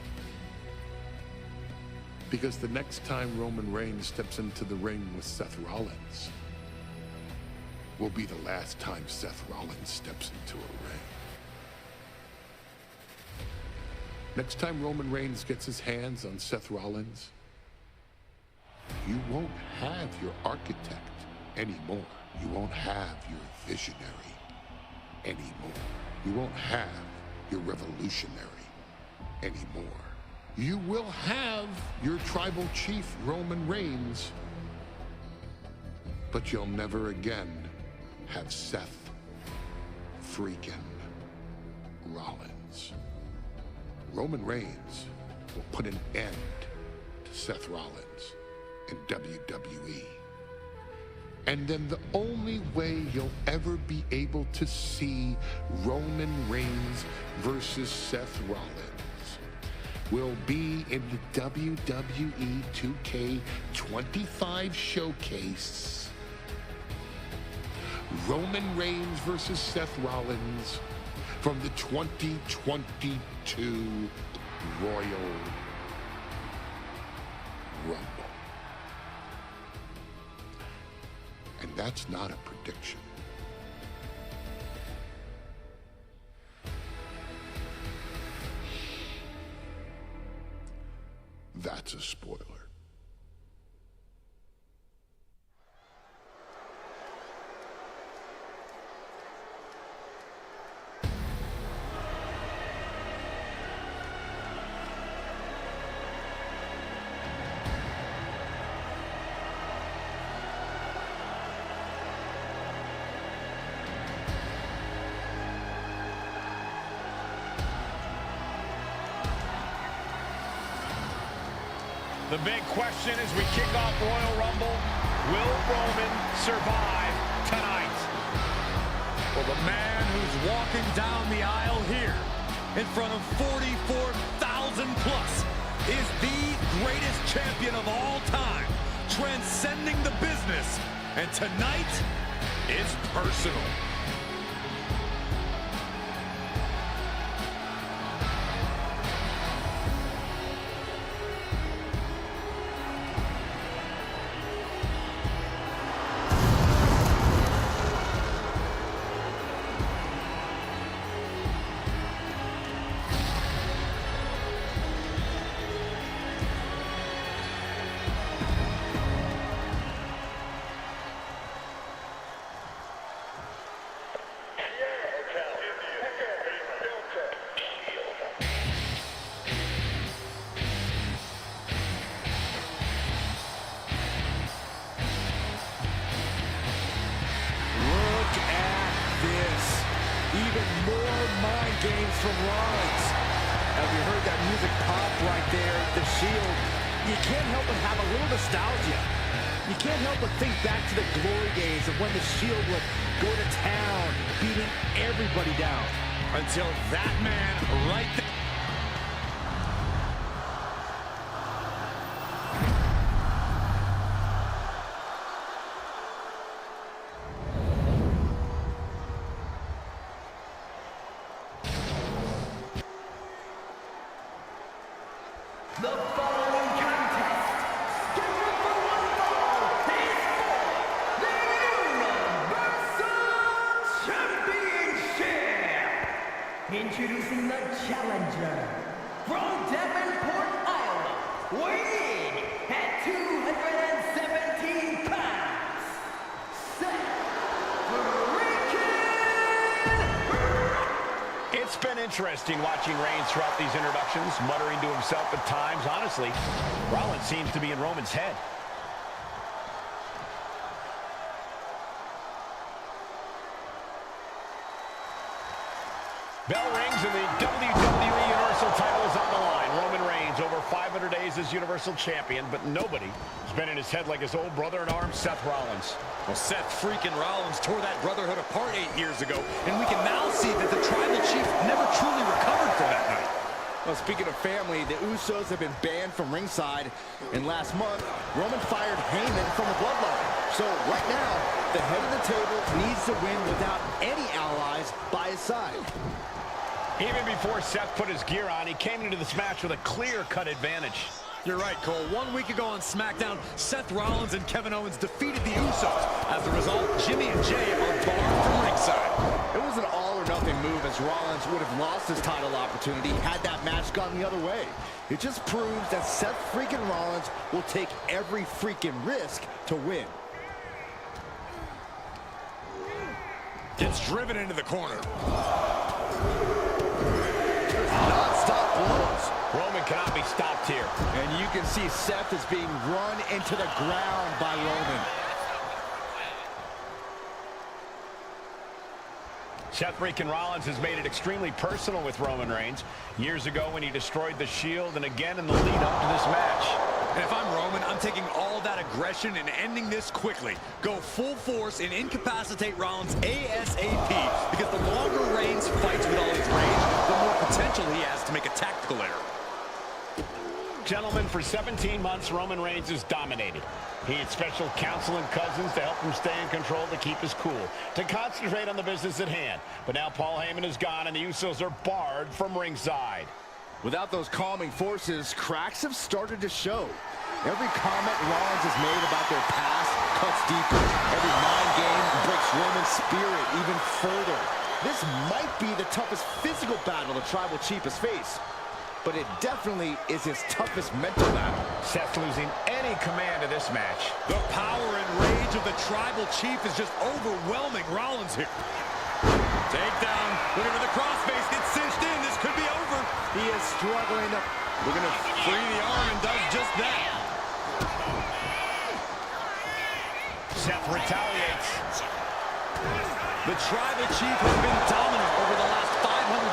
because the next time Roman Reigns steps into the ring with Seth Rollins will be the last time Seth Rollins steps into a ring. Next time Roman Reigns gets his hands on Seth Rollins, you won't have your architect anymore. You won't have your visionary anymore. You won't have your revolutionary anymore. You will have your tribal chief, Roman Reigns, but you'll never again have Seth freaking Rollins. Roman Reigns will put an end to Seth Rollins in WWE. And then the only way you'll ever be able to see Roman Reigns versus Seth Rollins will be in the WWE 2K25 showcase. Roman Reigns versus Seth Rollins from the 2022 Royal Rumble. And that's not a prediction. That's a spoiler. The big question as we kick off Royal Rumble, will Roman survive tonight? Well, the man who's walking down the aisle here in front of 44,000 plus is the greatest champion of all time, transcending the business. And tonight, it's personal. Games from Rollins. As we heard that music pop right there, the Shield, you can't help but have a little nostalgia. You can't help but think back to the glory days of when the Shield would go to town, beating everybody down. Until that man right there. The following contest, scheduled for one fall, is for the Universal Championship. Introducing the challenger from Davenport, Iowa, weighing in at 217 pounds, Seth It's been interesting watching Reigns throughout these introductions, muttering to himself at times. Honestly, Rollins seems to be in Roman's head. Bell rings and the WWE Universal title is on the line. Roman Reigns over 500 days as Universal Champion, but nobody has been in his head like his old brother-in-arms, Seth Rollins. Well, Seth freaking Rollins tore that brotherhood apart 8 years ago, and we can now see that the Tribal Chief never truly recovered from that night. Well, speaking of family, the Usos have been banned from ringside, and last month, Roman fired Heyman from the Bloodline. So right now, the head of the table needs to win without any allies by his side. Even before Seth put his gear on, he came into this match with a clear-cut advantage. You're right, Cole. 1 week ago on SmackDown, Seth Rollins and Kevin Owens defeated the Usos. As a result, Jimmy and Jay are barred from ringside. It was an all-or-nothing move, as Rollins would have lost his title opportunity had that match gone the other way. It just proves that Seth freaking Rollins will take every freaking risk to win. Gets driven into the corner. Non-stop blows. Roman cannot be stopped here. And you can see Seth is being run into the ground by Roman. Seth freaking Rollins has made it extremely personal with Roman Reigns. Years ago when he destroyed the Shield, and again in the lead-up to this match. And if I'm Roman, I'm taking all that aggression and ending this quickly. Go full force and incapacitate Rollins ASAP, because the longer Reigns fights with all his rage, the more potential he has to make a tactical error. Gentlemen, for 17 months, Roman Reigns has dominated. He had special counsel and cousins to help him stay in control, to keep his cool, to concentrate on the business at hand. But now Paul Heyman is gone, and the Usos are barred from ringside. Without those calming forces, cracks have started to show. Every comment Rollins has made about their past cuts deeper. Every mind game breaks Roman's spirit even further. This might be the toughest physical battle the Tribal Chief has faced, but it definitely is his toughest mental battle. Seth losing any command of this match. The power and rage of the Tribal Chief is just overwhelming Rollins here. Takedown, looking for the crossface, gets cinched in, this could be over. He is struggling to... Looking to free the arm and does just that. Seth retaliates. The Tribal Chief has been dominant over the last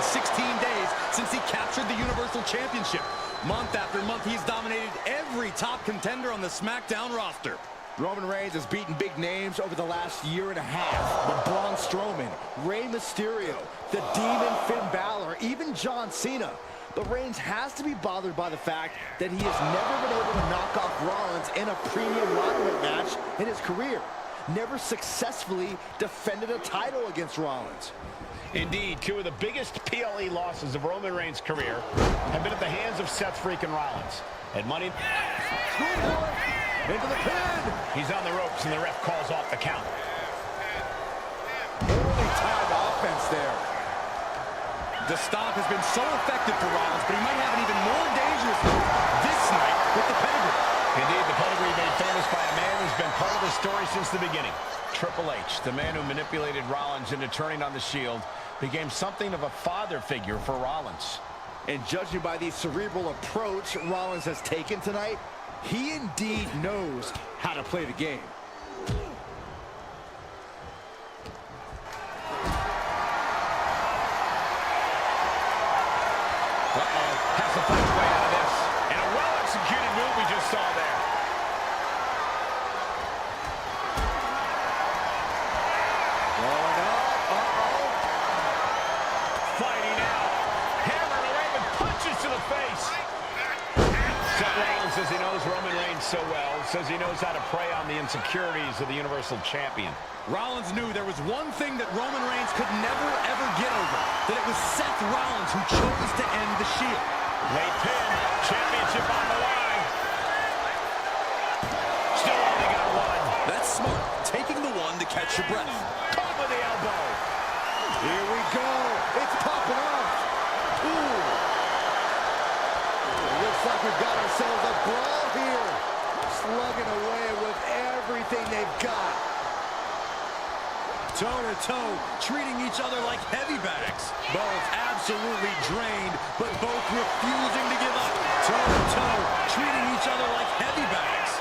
516 days since he captured the Universal Championship. Month after month, he's dominated every top contender on the SmackDown roster. Roman Reigns has beaten big names over the last year and a half. But Braun Strowman, Rey Mysterio, the Demon Finn Balor, even John Cena. But Reigns has to be bothered by the fact that he has never been able to knock off Rollins in a premium lightweight match in his career. Never successfully defended a title against Rollins. Indeed, two of the biggest PLE losses of Roman Reigns' career have been at the hands of Seth freaking Rollins. At Money... Into the pin! He's on the ropes and the ref calls off the count. Early time offense there. The stomp has been so effective for Rollins, but he might have an even more dangerous move this night with the pedigree. Indeed, the pedigree made famous by a man who's been part of the story since the beginning. Triple H, the man who manipulated Rollins into turning on the Shield, became something of a father figure for Rollins. And judging by the cerebral approach Rollins has taken tonight, he indeed knows how to play the game. Has to find his way out of this. And a well-executed move we just saw there. Going up. Fighting out. Hammer away with punches to the face. Seth Rollins says he knows Roman Reigns so well, says he knows how to prey on the insecurities of the Universal Champion. Rollins knew there was one thing that Roman Reigns could never, ever get over, that it was Seth Rollins who chose to end the Shield. Late pin, championship on the line. Still only got one. That's smart, taking the one to catch your breath. Caught with the elbow. Here we go. It's popping off. Ooh. Looks like we've got ourselves a brawl here. Slugging away with everything they've got. Toe-to-toe, treating each other like heavy bags. Both absolutely drained, but both refusing to give up. Toe-to-toe, treating each other like heavy bags.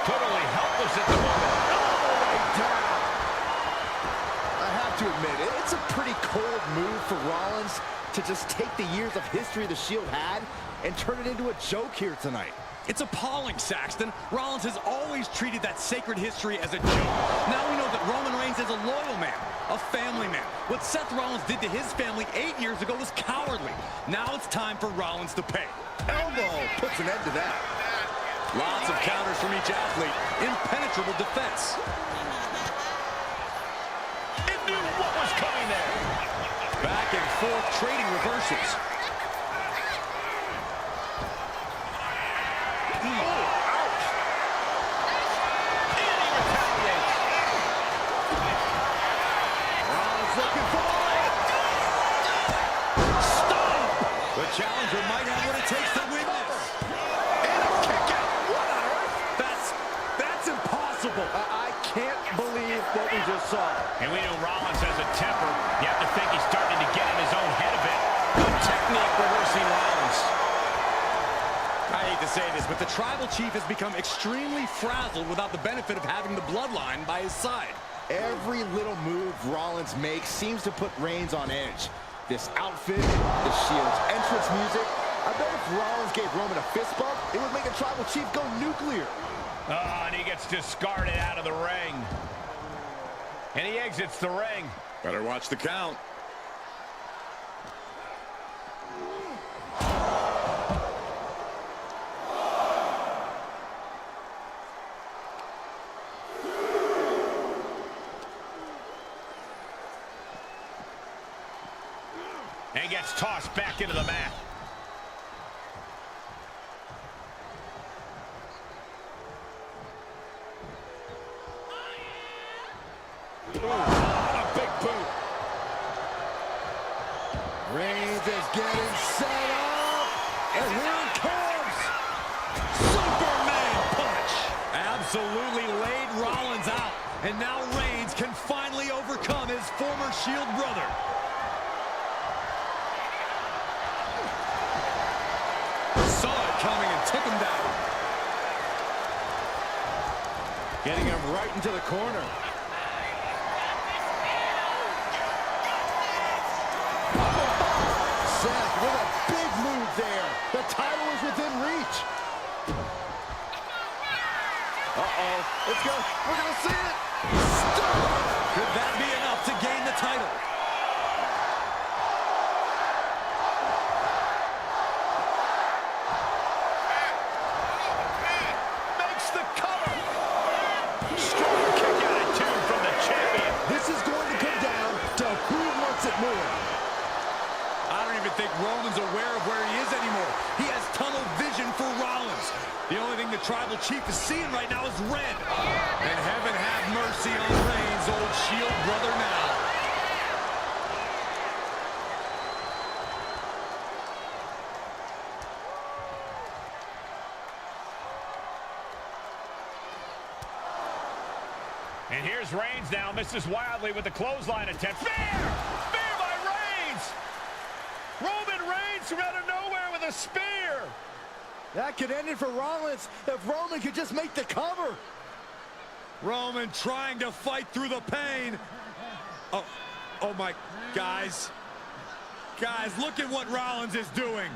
Totally helpless in bold move for Rollins to just take the years of history the Shield had and turn it into a joke here tonight. It's appalling, Saxton. Rollins has always treated that sacred history as a joke. Now we know that Roman Reigns is a loyal man, a family man. What Seth Rollins did to his family 8 years ago was cowardly. Now it's time for Rollins to pay. Elbow puts an end to that. Lots of counters from each athlete. Impenetrable defense. It knew what was coming there. Back and forth trading reversals. Oh, ouch. And he retaliates. Rollins looking for it. Stop! The challenger might have what it takes to win this. And a kick out. What on earth? That's impossible. I can't believe what we just saw. And we know Rollins has a temper. You have to think he's starting to get in his own head a bit. Good technique reversing Rollins. I hate to say this, but the Tribal Chief has become extremely frazzled without the benefit of having the Bloodline by his side. Every little move Rollins makes seems to put Reigns on edge. This outfit, the Shield's entrance music. I bet if Rollins gave Roman a fist bump, it would make the Tribal Chief go nuclear. Oh, and he gets discarded out of the ring. And he exits the ring. Better watch the count. And gets tossed back into the mat. Ooh, a big boot. Reigns is getting set up. And here it comes. Superman punch. Absolutely laid Rollins out. And now Reigns can finally overcome his former Shield brother. Saw it coming and took him down. Getting him right into the corner. Seth with a big move there. The title is within reach. Uh-oh. Let's go. We're going to see it. Stop. Could that be enough to gain the title? Makes the cover. Strong kick out at 2 from the champion. This is going to come down to who wants it more. I don't even think Roman's aware of where he is anymore. He has tunnel vision for Rollins. The only thing the Tribal Chief is seeing right now is red. And heaven have mercy on Reigns, old Shield brother now. And here's Reigns now, misses wildly with the clothesline attempt. Spear! Spear by Reigns! Roman Reigns from out of nowhere with a spear! That could end it for Rollins if Roman could just make the cover. Roman trying to fight through the pain. Oh my, guys. Guys, look at what Rollins is doing.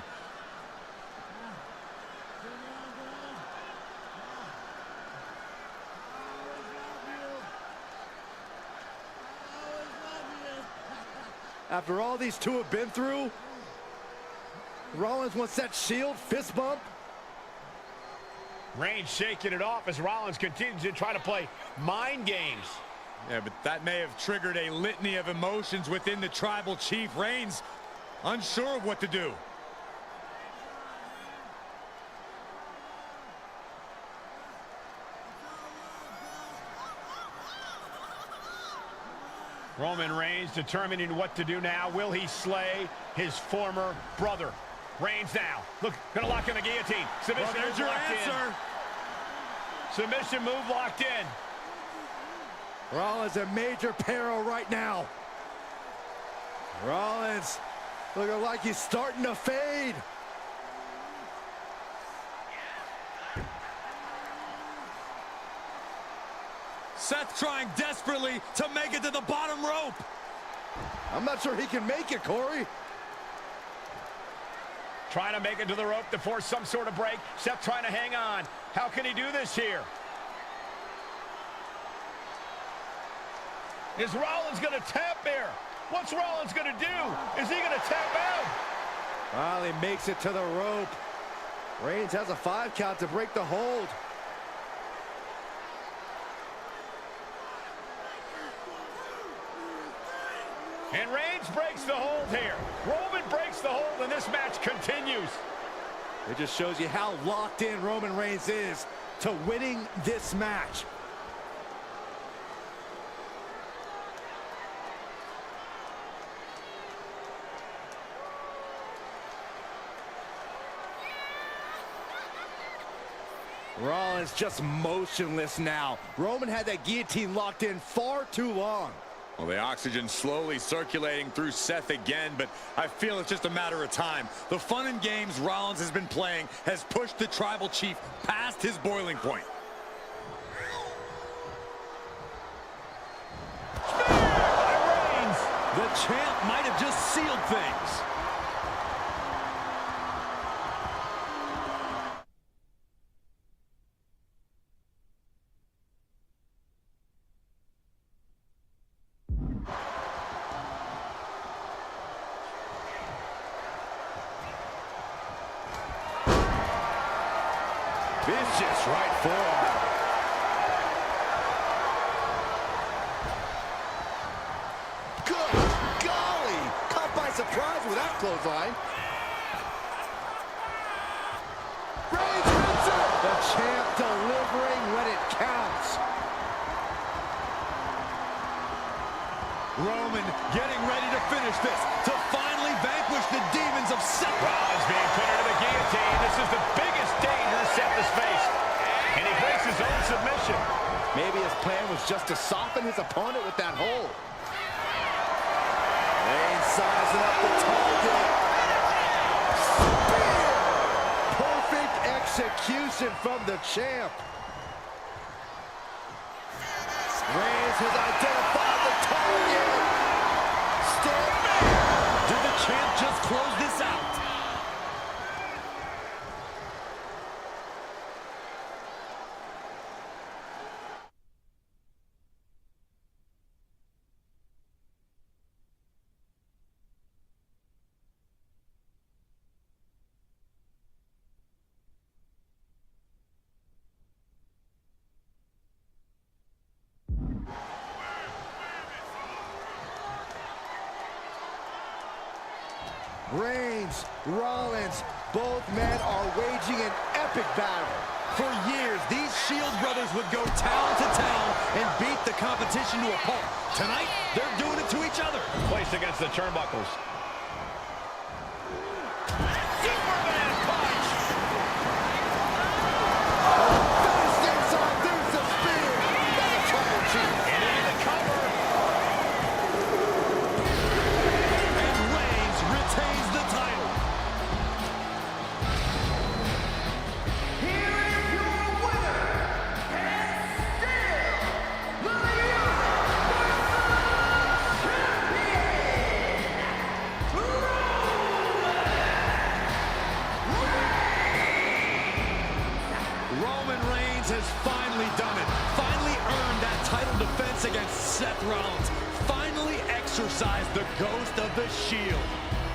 After all these two have been through, Rollins wants that Shield fist bump. Reigns shaking it off as Rollins continues to try to play mind games. Yeah, but that may have triggered a litany of emotions within the Tribal Chief. Reigns unsure of what to do. Roman Reigns determining what to do now. Will he slay his former brother? Reigns now. Look, gonna lock in the guillotine. Submission Well, there's move your locked answer. in. Submission move locked in. Rollins in major peril right now. Rollins looking like he's starting to fade. Seth trying desperately to make it to the bottom rope. I'm not sure he can make it, Corey. Trying to make it to the rope to force some sort of break. Seth trying to hang on. How can he do this here? Is Rollins going to tap here? What's Rollins going to do? Is he going to tap out? Well, he makes it to the rope. Reigns has a 5 count to break the hold. And Reigns breaks the hold here. Roman breaks the hold, and this match continues. It just shows you how locked in Roman Reigns is to winning this match. Rollins just motionless now. Roman had that guillotine locked in far too long. Well, the oxygen slowly circulating through Seth again, but I feel it's just a matter of time. The fun and games Rollins has been playing has pushed the Tribal Chief past his boiling point. Spear by Reigns. The champ might have just sealed things. Vicious right forearm. Good golly! Caught by surprise with that clothesline. Reigns wins it! The champ delivering when it counts. Roman getting ready to finish this, to finally vanquish the demons of Seth. Rollins being put into the guillotine. This is the biggest danger Seth has faced. And he breaks his own submission. Maybe his plan was just to soften his opponent with that hold. Reigns sizing up the target. Spear! Perfect execution from the champ. Reigns has identified the target. Did the champ just close this out? Reigns, Rollins, both men are waging an epic battle. For years, these Shield brothers would go town to town and beat the competition to a pulp. Tonight, they're doing it to each other. Placed against the turnbuckles. Superman punch! Fist inside, there's the spear. By the Tribal Chief. And into the cover. And Reigns retains the title. Here is your winner, and still the Roman Reigns has finally done it. Finally earned that title defense against Seth Rollins. Finally exorcised the ghost of the Shield.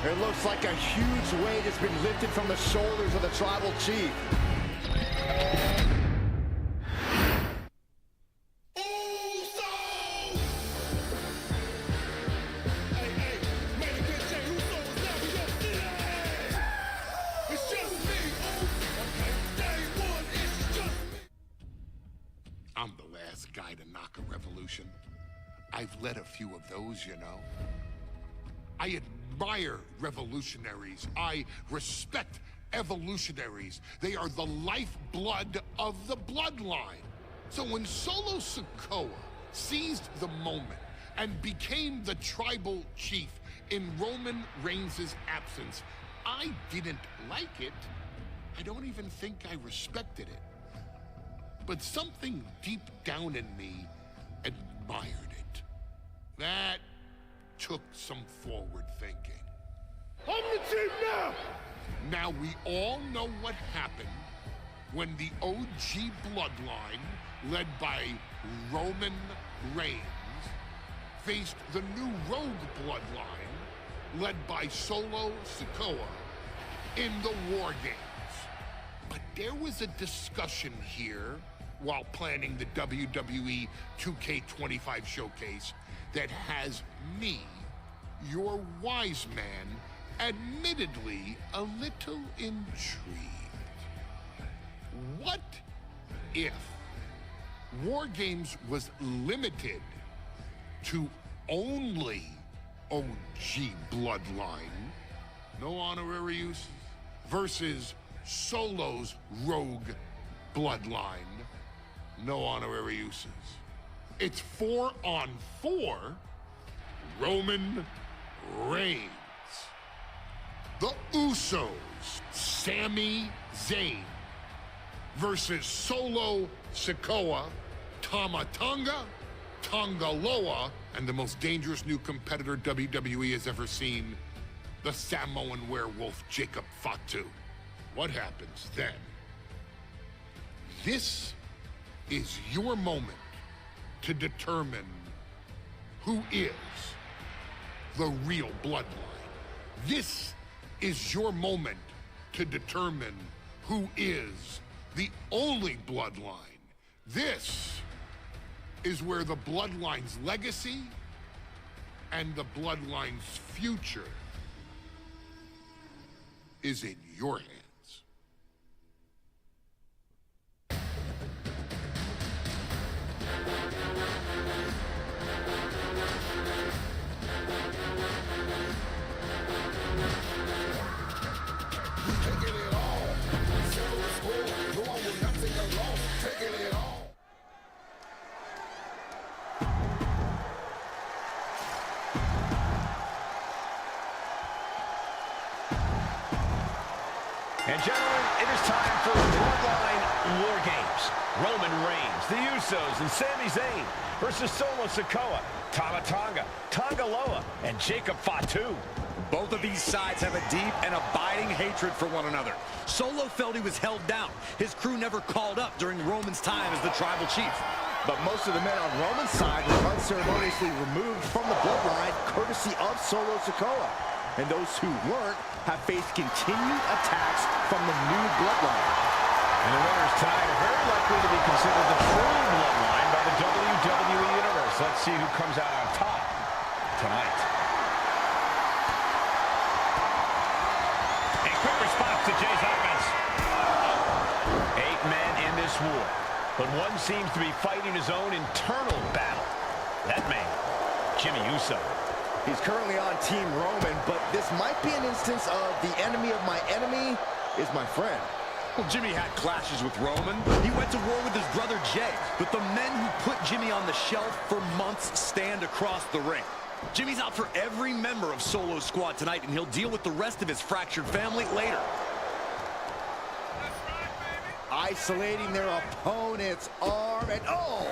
It looks like a huge weight has been lifted from the shoulders of the Tribal Chief. I'm the last guy to knock a revolution. I've led a few of those, you know. I admire revolutionaries. I respect evolutionaries. They are the lifeblood of the bloodline. So when Solo Sikoa seized the moment and became the Tribal Chief in Roman Reigns' absence, I didn't like it. I don't even think I respected it. But something deep down in me admired it. That took some forward thinking. I'm the chief now! Now we all know what happened when the OG Bloodline, led by Roman Reigns, faced the new Rogue Bloodline, led by Solo Sikoa, in the War Games. But there was a discussion here while planning the WWE 2K25 showcase that has me, your wise man, admittedly a little intrigued. What if War Games was limited to only OG Bloodline, no honorary uses, versus Solo's Rogue Bloodline, no honorary uses? It's 4-on-4 Roman Reigns. The Usos, Sami Zayn, versus Solo Sikoa, Tama Tonga, Tonga Loa, and the most dangerous new competitor WWE has ever seen, the Samoan werewolf Jacob Fatu. What happens then? This is your moment to determine who is the real Bloodline. This is your moment to determine who is the only Bloodline. This is where the Bloodline's legacy and the Bloodline's future is in your hands. And gentlemen, it is time for Bloodline War Games. Roman Reigns, the Usos, and Sami Zayn versus Solo Sikoa, Tama Tonga, Tonga Loa, and Jacob Fatu. Both of these sides have a deep and abiding hatred for one another. Solo felt he was held down. His crew never called up during Roman's time as the tribal chief. But most of the men on Roman's side were unceremoniously removed from the Bloodline, courtesy of Solo Sikoa. And those who weren't have faced continued attacks from the new Bloodline. And the winners tonight are very likely to be considered the true Bloodline by the WWE Universe. Let's see who comes out on top tonight. A quick response to Jay's offense. 8 men in this war, but one seems to be fighting his own internal battle. That man, Jimmy Uso. He's currently on Team Roman, but this might be an instance of the enemy of my enemy is my friend. Well, Jimmy had clashes with Roman. He went to war with his brother Jay, but the men who put Jimmy on the shelf for months stand across the ring. Jimmy's out for every member of Solo's squad tonight, and he'll deal with the rest of his fractured family later. Isolating their opponent's arm, and oh!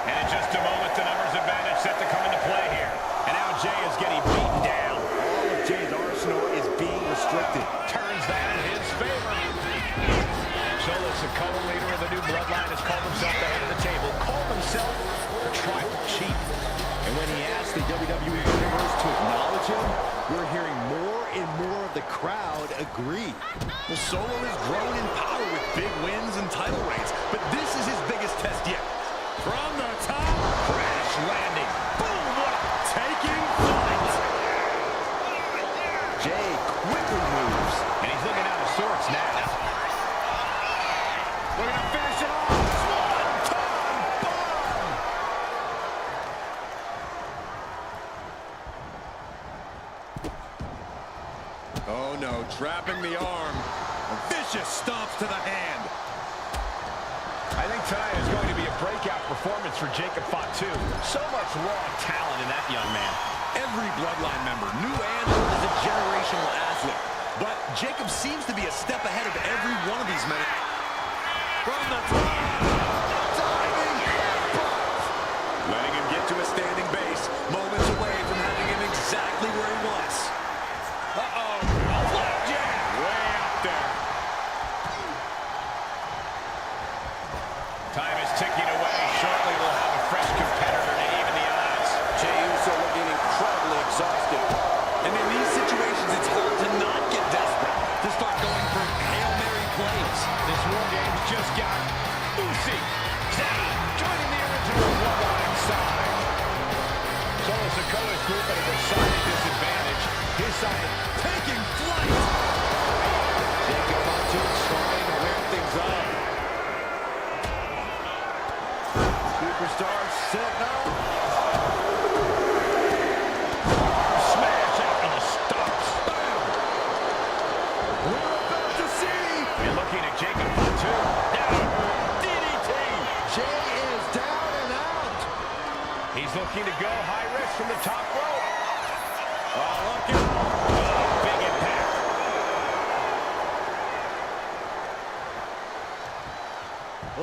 And in just a moment, the numbers advantage set to come into play here. And now Jay is getting beaten down. All of Jay's arsenal is being restricted. Turns that in his favor. Solo Sikoa, leader of the new Bloodline, has called himself the head of the table, called himself the tribal chief. And when he asked the WWE Universe to acknowledge him, we're hearing more and more of the crowd agree. Well, Solo has grown in power with big wins and title reigns, but this is his biggest test yet. From the top, Crash landing. boom, what a taking flight. Jay quickly moves. And he's looking out of sorts now. We're going to finish it off. One-time bomb. Oh no, trapping the arm. Vicious stomps to the hand. I think tonight is going to be a breakout performance for Jacob Fatu. So much raw talent in that young man. Every Bloodline member, new and old, is a generational athlete. But Jacob seems to be a step ahead of every one of these men. From the top, diving headbutt. Letting him get to a standing base.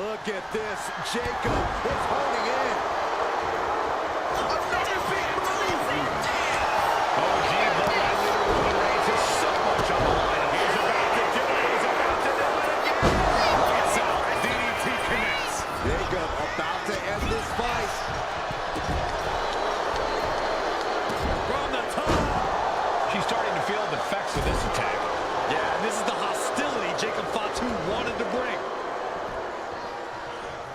Look at this. Jacob is holding in. Another big move. OG Bloodline leader Roman Reigns has so much on the line. He's about to do it. He's about to do it again. Lights out. DDT connects. Jacob about to end this fight. From the top. She's starting to feel the effects of this attack. Yeah, and this is the hostility Jacob Fatu wanted to bring.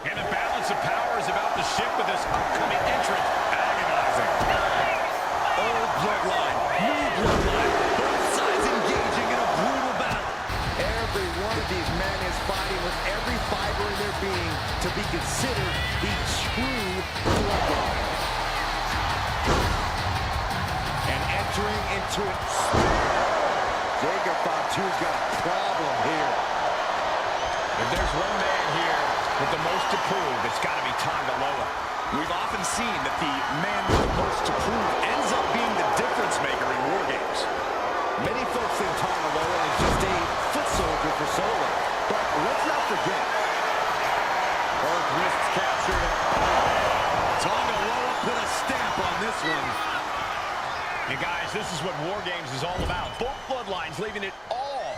And the balance of power is about to shift with this upcoming entrant. Agonizing. Old bloodline, new bloodline, both sides engaging in a brutal battle. Every one of these men is fighting with every fiber in their being to be considered the true bloodline. And entering into it. Jacob Fatu's got a problem here. If there's one man here with the most to prove, it's got to be Tonga Loa. We've often seen that the man with the most to prove ends up being the difference maker in war games. Many folks think Tonga Loa is just a foot soldier for Solo. But let's not forget. Both wrists captured. Tonga Loa put a stamp on this one. And guys, this is what War Games is all about. Both bloodlines leaving it all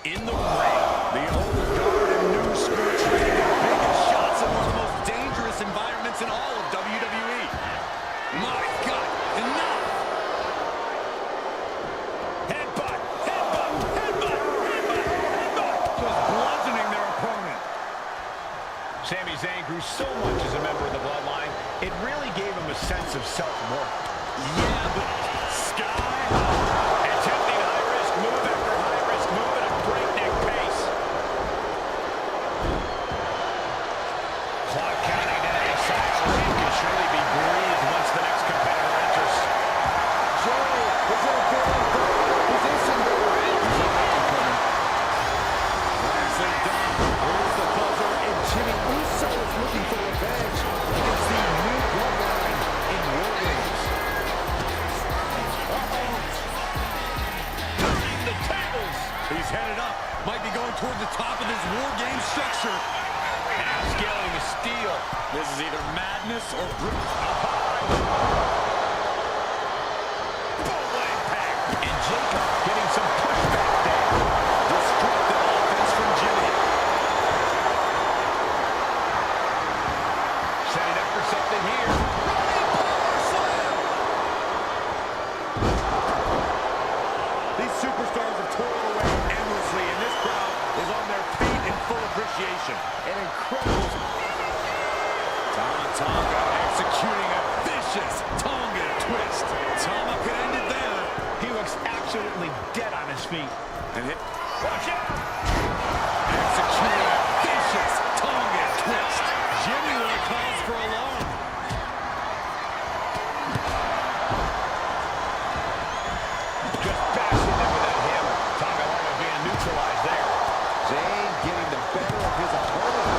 in the ring. The old guard and new school trading their biggest shots in one of the most dangerous environments in all of WWE. My God, enough! Headbutt, headbutt, headbutt, headbutt, headbutt. Just bludgeoning their opponent. Sami Zayn grew so much as a member of the Bloodline, it really gave him a sense of self-worth. Yeah, but Sky Attempting high-risk move after high-risk move at a breakneck pace. Clock counting down. A sigh of relief can surely be breathed once the next competitor enters. Joey is in a very good position there. He's not coming. Nicely done. Here's the buzzer, and Jimmy Uso is looking for revenge against the new bloodline in War Games. Turning the tables. He's headed up. Might be going toward the top of this war game structure. Now scaling the steel. This is either madness or brute. Boom impact. And Jacob getting some pushback there. Destructive offense from Jimmy. Setting up for something here. Running power slam. These superstars have toiled away endlessly, and this crowd is on their feet in full appreciation. An incredible... Tonga executing a vicious Tonga twist. Tama could end it there. He looks absolutely dead on his feet. And hit. Watch out! Executing a vicious Tonga twist. Jimmy really calls for alarm. Just bashing them with that hammer. Tonga Loa being neutralized there. Zayn getting the better of his opponent.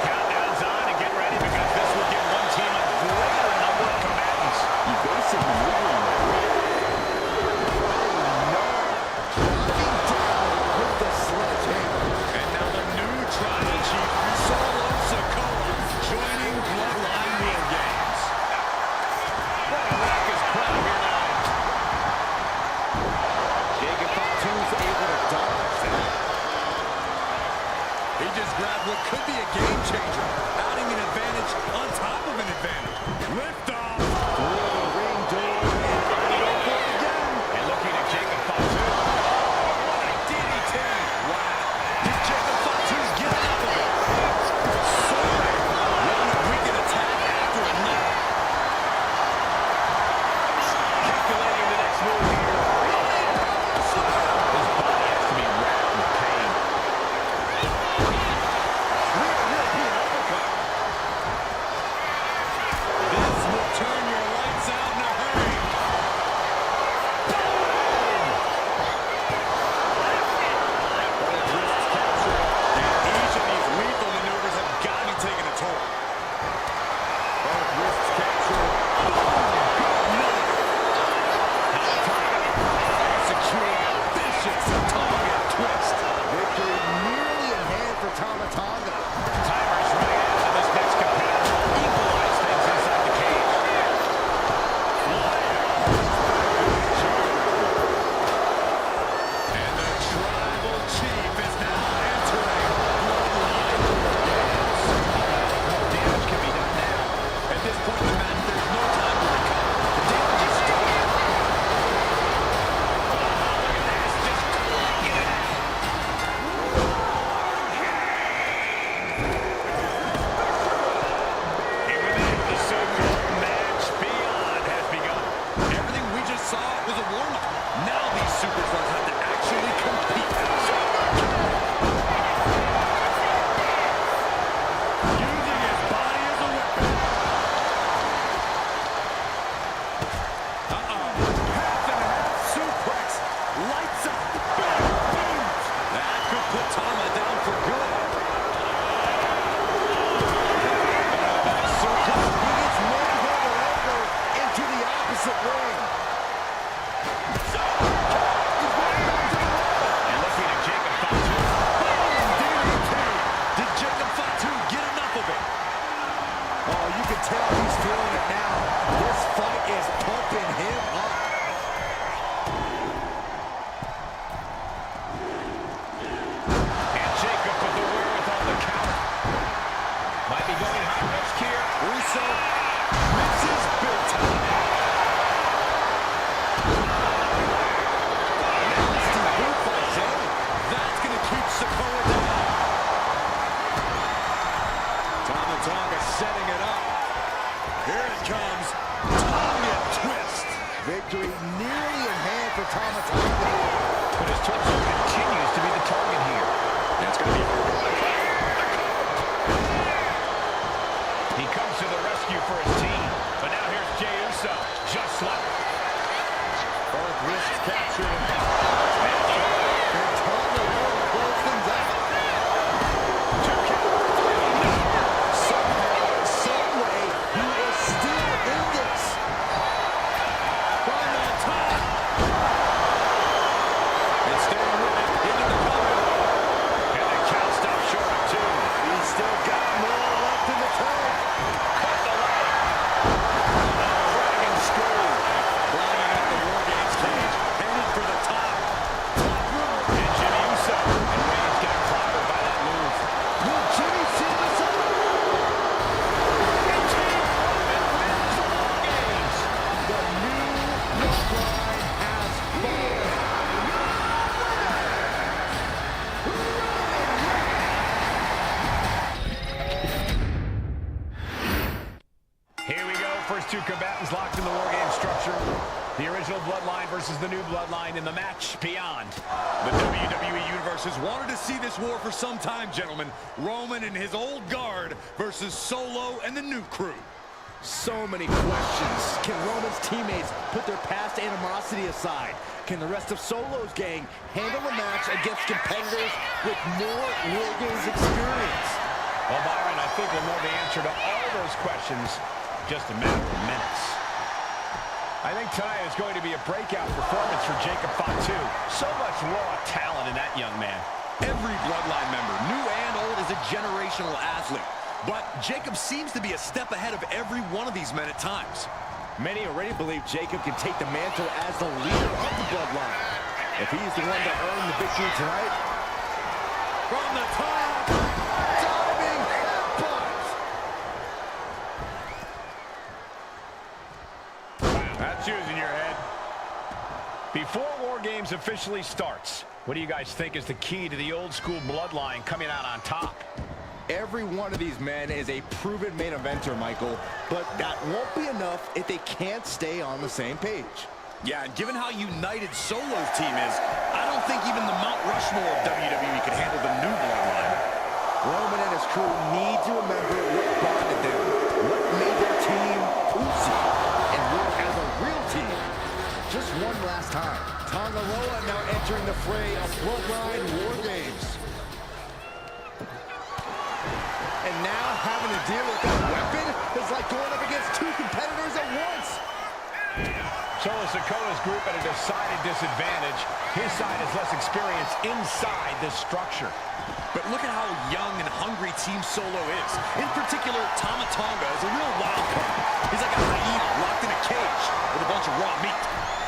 Countdown's on and get ready because this will give one team a greater number of combatants. Evasive maneuvering there. Dropping down with the sledgehammer. And now the new tribal chief, Solo Now these superstars have to actually compete. Using his body as a weapon. Half and half suplex. Lights up. That could put Tama down for good. Suplex. He gets manhandled over into the opposite ring. And looking at Jacob Fatu. Did Jacob Fatu get enough of it? Oh, you can tell he's feeling it now. This fight is pumping him up. And Jacob with the wherewithal to counter. Might be going high risk here. Russo misses big time. Nasty boot by Zay. That's going to keep Sikoa down. Tama Tonga setting it up. Here it comes. Tonga twist. Victory nearly in hand for Tama Tonga. But his torso continues to be the target here. That's going to be hard. He comes to the rescue for his team. But now here's Jey Uso. Just like Both wrists captured. And Tonga will close things out. Somehow, some way, he is still in this. From the top. And staying with it into the cover. and the count stop short of 2. He's still got more left in the tank. Cut the leg. Dragon screw. Flying at the War Games cage. Headed for the top. Top rope. And Jimmy Uso. And Reigns getting clobbered by that move. Will Jimmy see this out? The new Bloodline has fallen. Here we go. First two combatants locked in the War Game structure. The original Bloodline versus the new Bloodline in the match beyond. The WWE Universe has wanted to see this war for some time, gentlemen. Roman and his old guard versus Solo and the new crew. So many questions. Can Roman's teammates put their past animosity aside? Can the rest of Solo's gang handle a match against competitors with more War Games experience? Well, Byron, I think we'll know the answer to all those questions just a matter of minutes. I think tonight is going to be a breakout performance for Jacob Fatu. So much raw talent in that young man. Every Bloodline member, new and old, is a generational athlete. But Jacob seems to be a step ahead of every one of these men at times. Many already believe Jacob can take the mantle as the leader of the Bloodline. If he's the one to earn the victory tonight. From the top, Diving headbutt. That's using your head. Before War Games officially starts, what do you guys think is the key to the old school Bloodline coming out on top? Every one of these men is a proven main eventer, Michael, but that won't be enough if they can't stay on the same page. Yeah, and given how united Solo's team is, I don't think even the Mount Rushmore of WWE could handle the new Bloodline. Roman and his crew need to remember what bonded them, what made their team oozy, and work as a real team. Just one last time. Tonga Loa now entering the fray of Bloodline War Games. And now having to deal with that weapon is like going up against two competitors at once. Solo Sikoa's group at a decided disadvantage. His side has less experience inside this structure. But look at how young and hungry Team Solo is. In particular, Tama Tonga is a real wild card. He's like a hyena locked in a cage with a bunch of raw meat.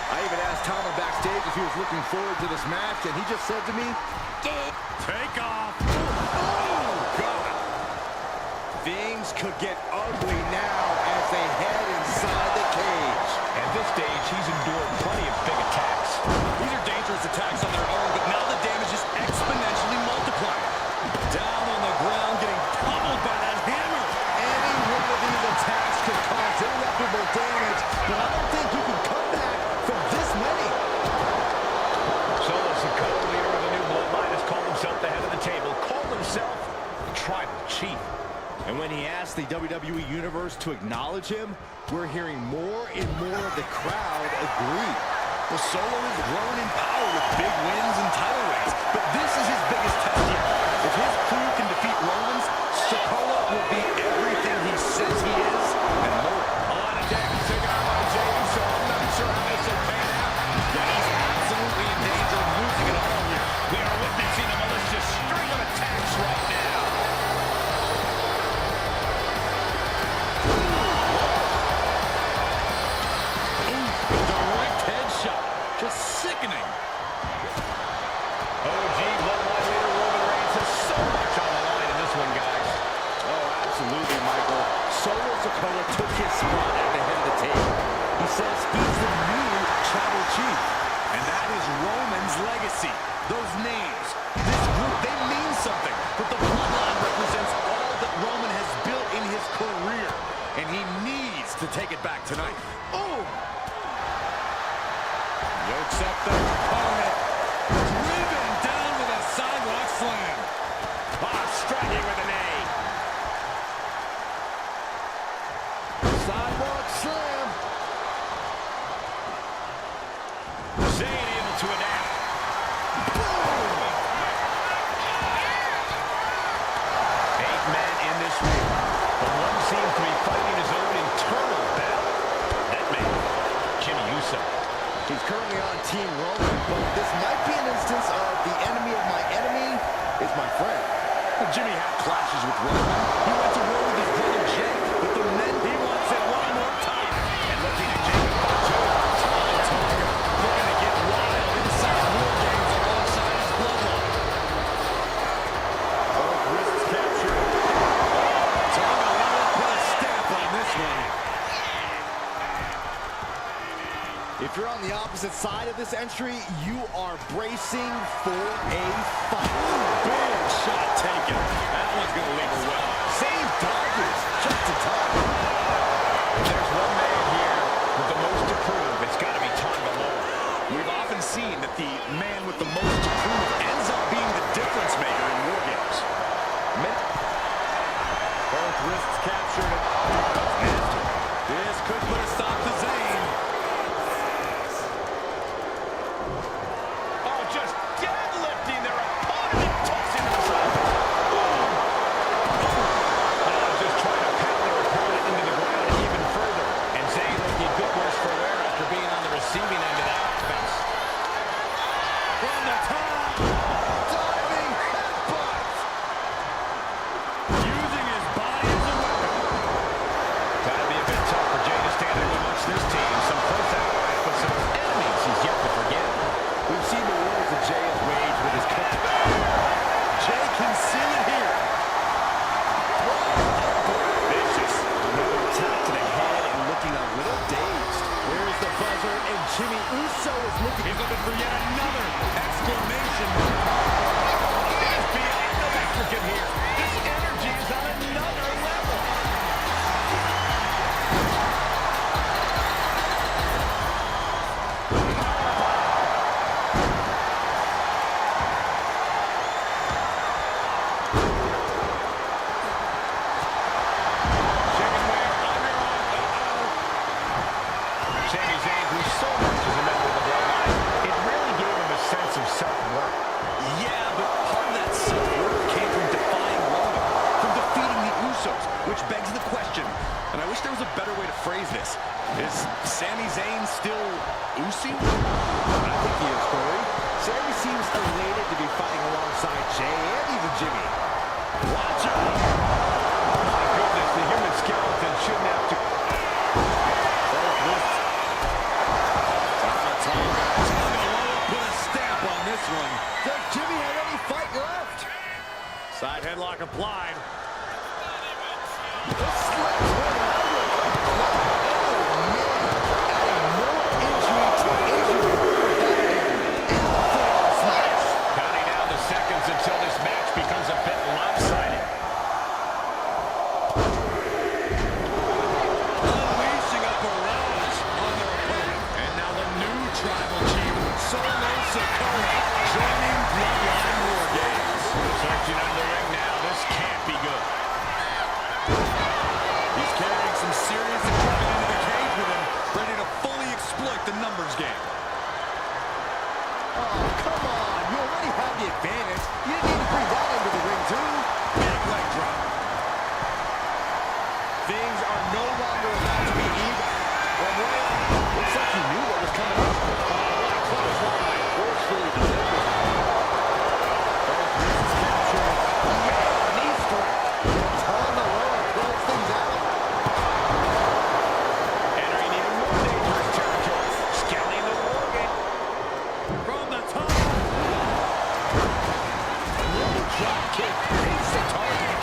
I even asked Tama backstage if he was looking forward to this match, and he just said to me, Take off. Oh, God. Things could get ugly now as they head inside the cage. At this stage, he's endured plenty of big attacks. These are dangerous attacks on their own, but now the damage is exponentially multiplying. Down on the ground, getting pummeled by that hammer. Any one of these attacks could cause irreparable damage, but I don't think you can come back from this many. the WWE Universe to acknowledge him, we're hearing more and more of the crowd agree. Well, Solo has grown in power with big wins and title reigns, but this is his biggest test yet. If his crew can defeat Rollins, Sikoa will be everything he says he is and more. On a deck, taken out by Jey Uso. I'm not sure how this will pan out. Yeah, he's absolutely in danger of losing it all here. We are witnessing a malicious string of attacks right now. Direct headshot. Just sickening. OG Bloodline leader Roman Reigns has so much on the line in this one, guys. Oh, absolutely, Michael. Solo Sikoa took his spot at the head of the table. He says he's the new tribal chief. And that is Roman's legacy. Those names, this group, they mean something. But the Bloodline represents all that Roman has built in his career. And he needs to take it back tonight. Oh! Yokes up their opponent. Driven down with a sidewalk slam. Striking with an A. Sidewalk slam. Zayn able to adapt. Boom! 8 men in this ring. But one seems to be fighting his own internal battle. That man, Jimmy Uso. He's currently on Team Roman, but this might be an instance of the enemy of my enemy is my friend. Jimmy had clashes with Roman. He went to war with his brother Jey, but the men, he wants it one more time. And looking at Jacob Fatu. Looking to get wild inside War Games alongside his bloodline. Both wrists captured. Tonga will put a stamp on this one. If you're on the opposite side of this entry, you are bracing for a fight. Big shot taken. That one's going to leave her well. Zayn dodges just in time. There's one man here with the most to prove. It's got to be Tonga Loa. We've often seen that the man with the most to prove ends up being the difference maker in War Games. Both wrists captured. Nasty. This could put a stop to Zayn. Oh, just deadlifting their opponent and tossing them aside. Just trying to pound their opponent into the ground even further. And Zayn looking good worse for wear after being on the receiving end of that offense. From the top. Diving headbutt. Using his body as a weapon. Gotta be a bit tough for Jey to stand up amongst this team. Some close allies, but some enemies he's yet to forget. We've seen the wars that Jey has waged with his coach. Jey can seal it here. Vicious. Another attack to the head and looking a little dazed. Where's the buzzer? And Jimmy Uso is looking. He's looking for yet another exclamation mark. It is beyond the Mexican here. This energy is on another level. Chicken wing, underarm, Sami Zayn, who so much as a member of the Bloodline, it really gave him a sense of self-worth. Yeah, but part of that self-worth came from defying Roman, from defeating the Usos, which begs the question, and I wish there was a better way to phrase this. Is Sami Zayn still Usi? I think he is, Corey. Sami seems elated to be fighting alongside Jey and even Jimmy. Watch out! My goodness, the human skeleton shouldn't have to... Both wrists. Tonga Loa put a stamp on this one. Does Jimmy have any fight left? Side headlock applied. Counting down the seconds until this match becomes a bit lopsided. Unleashing a barrage on their opponent. And now the new tribal chief, Solo Sikoa, joining Bloodline War Games. Searching on the ring now. This can't be good. come on. You already have the advantage. You didn't need to bring that into the ring, too. Big leg drop. Things are no longer about to be even. From way up, looks like he knew what was coming up. What a clothesline. Forcefully delivered. Both wrists captured. Yeah, knee strike. On the low, close things out. Entering even more dangerous territory. Scaling the organ. From the top. Drop kick hits the target.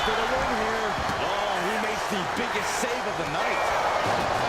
for the win here. Oh, he makes the biggest save of the night.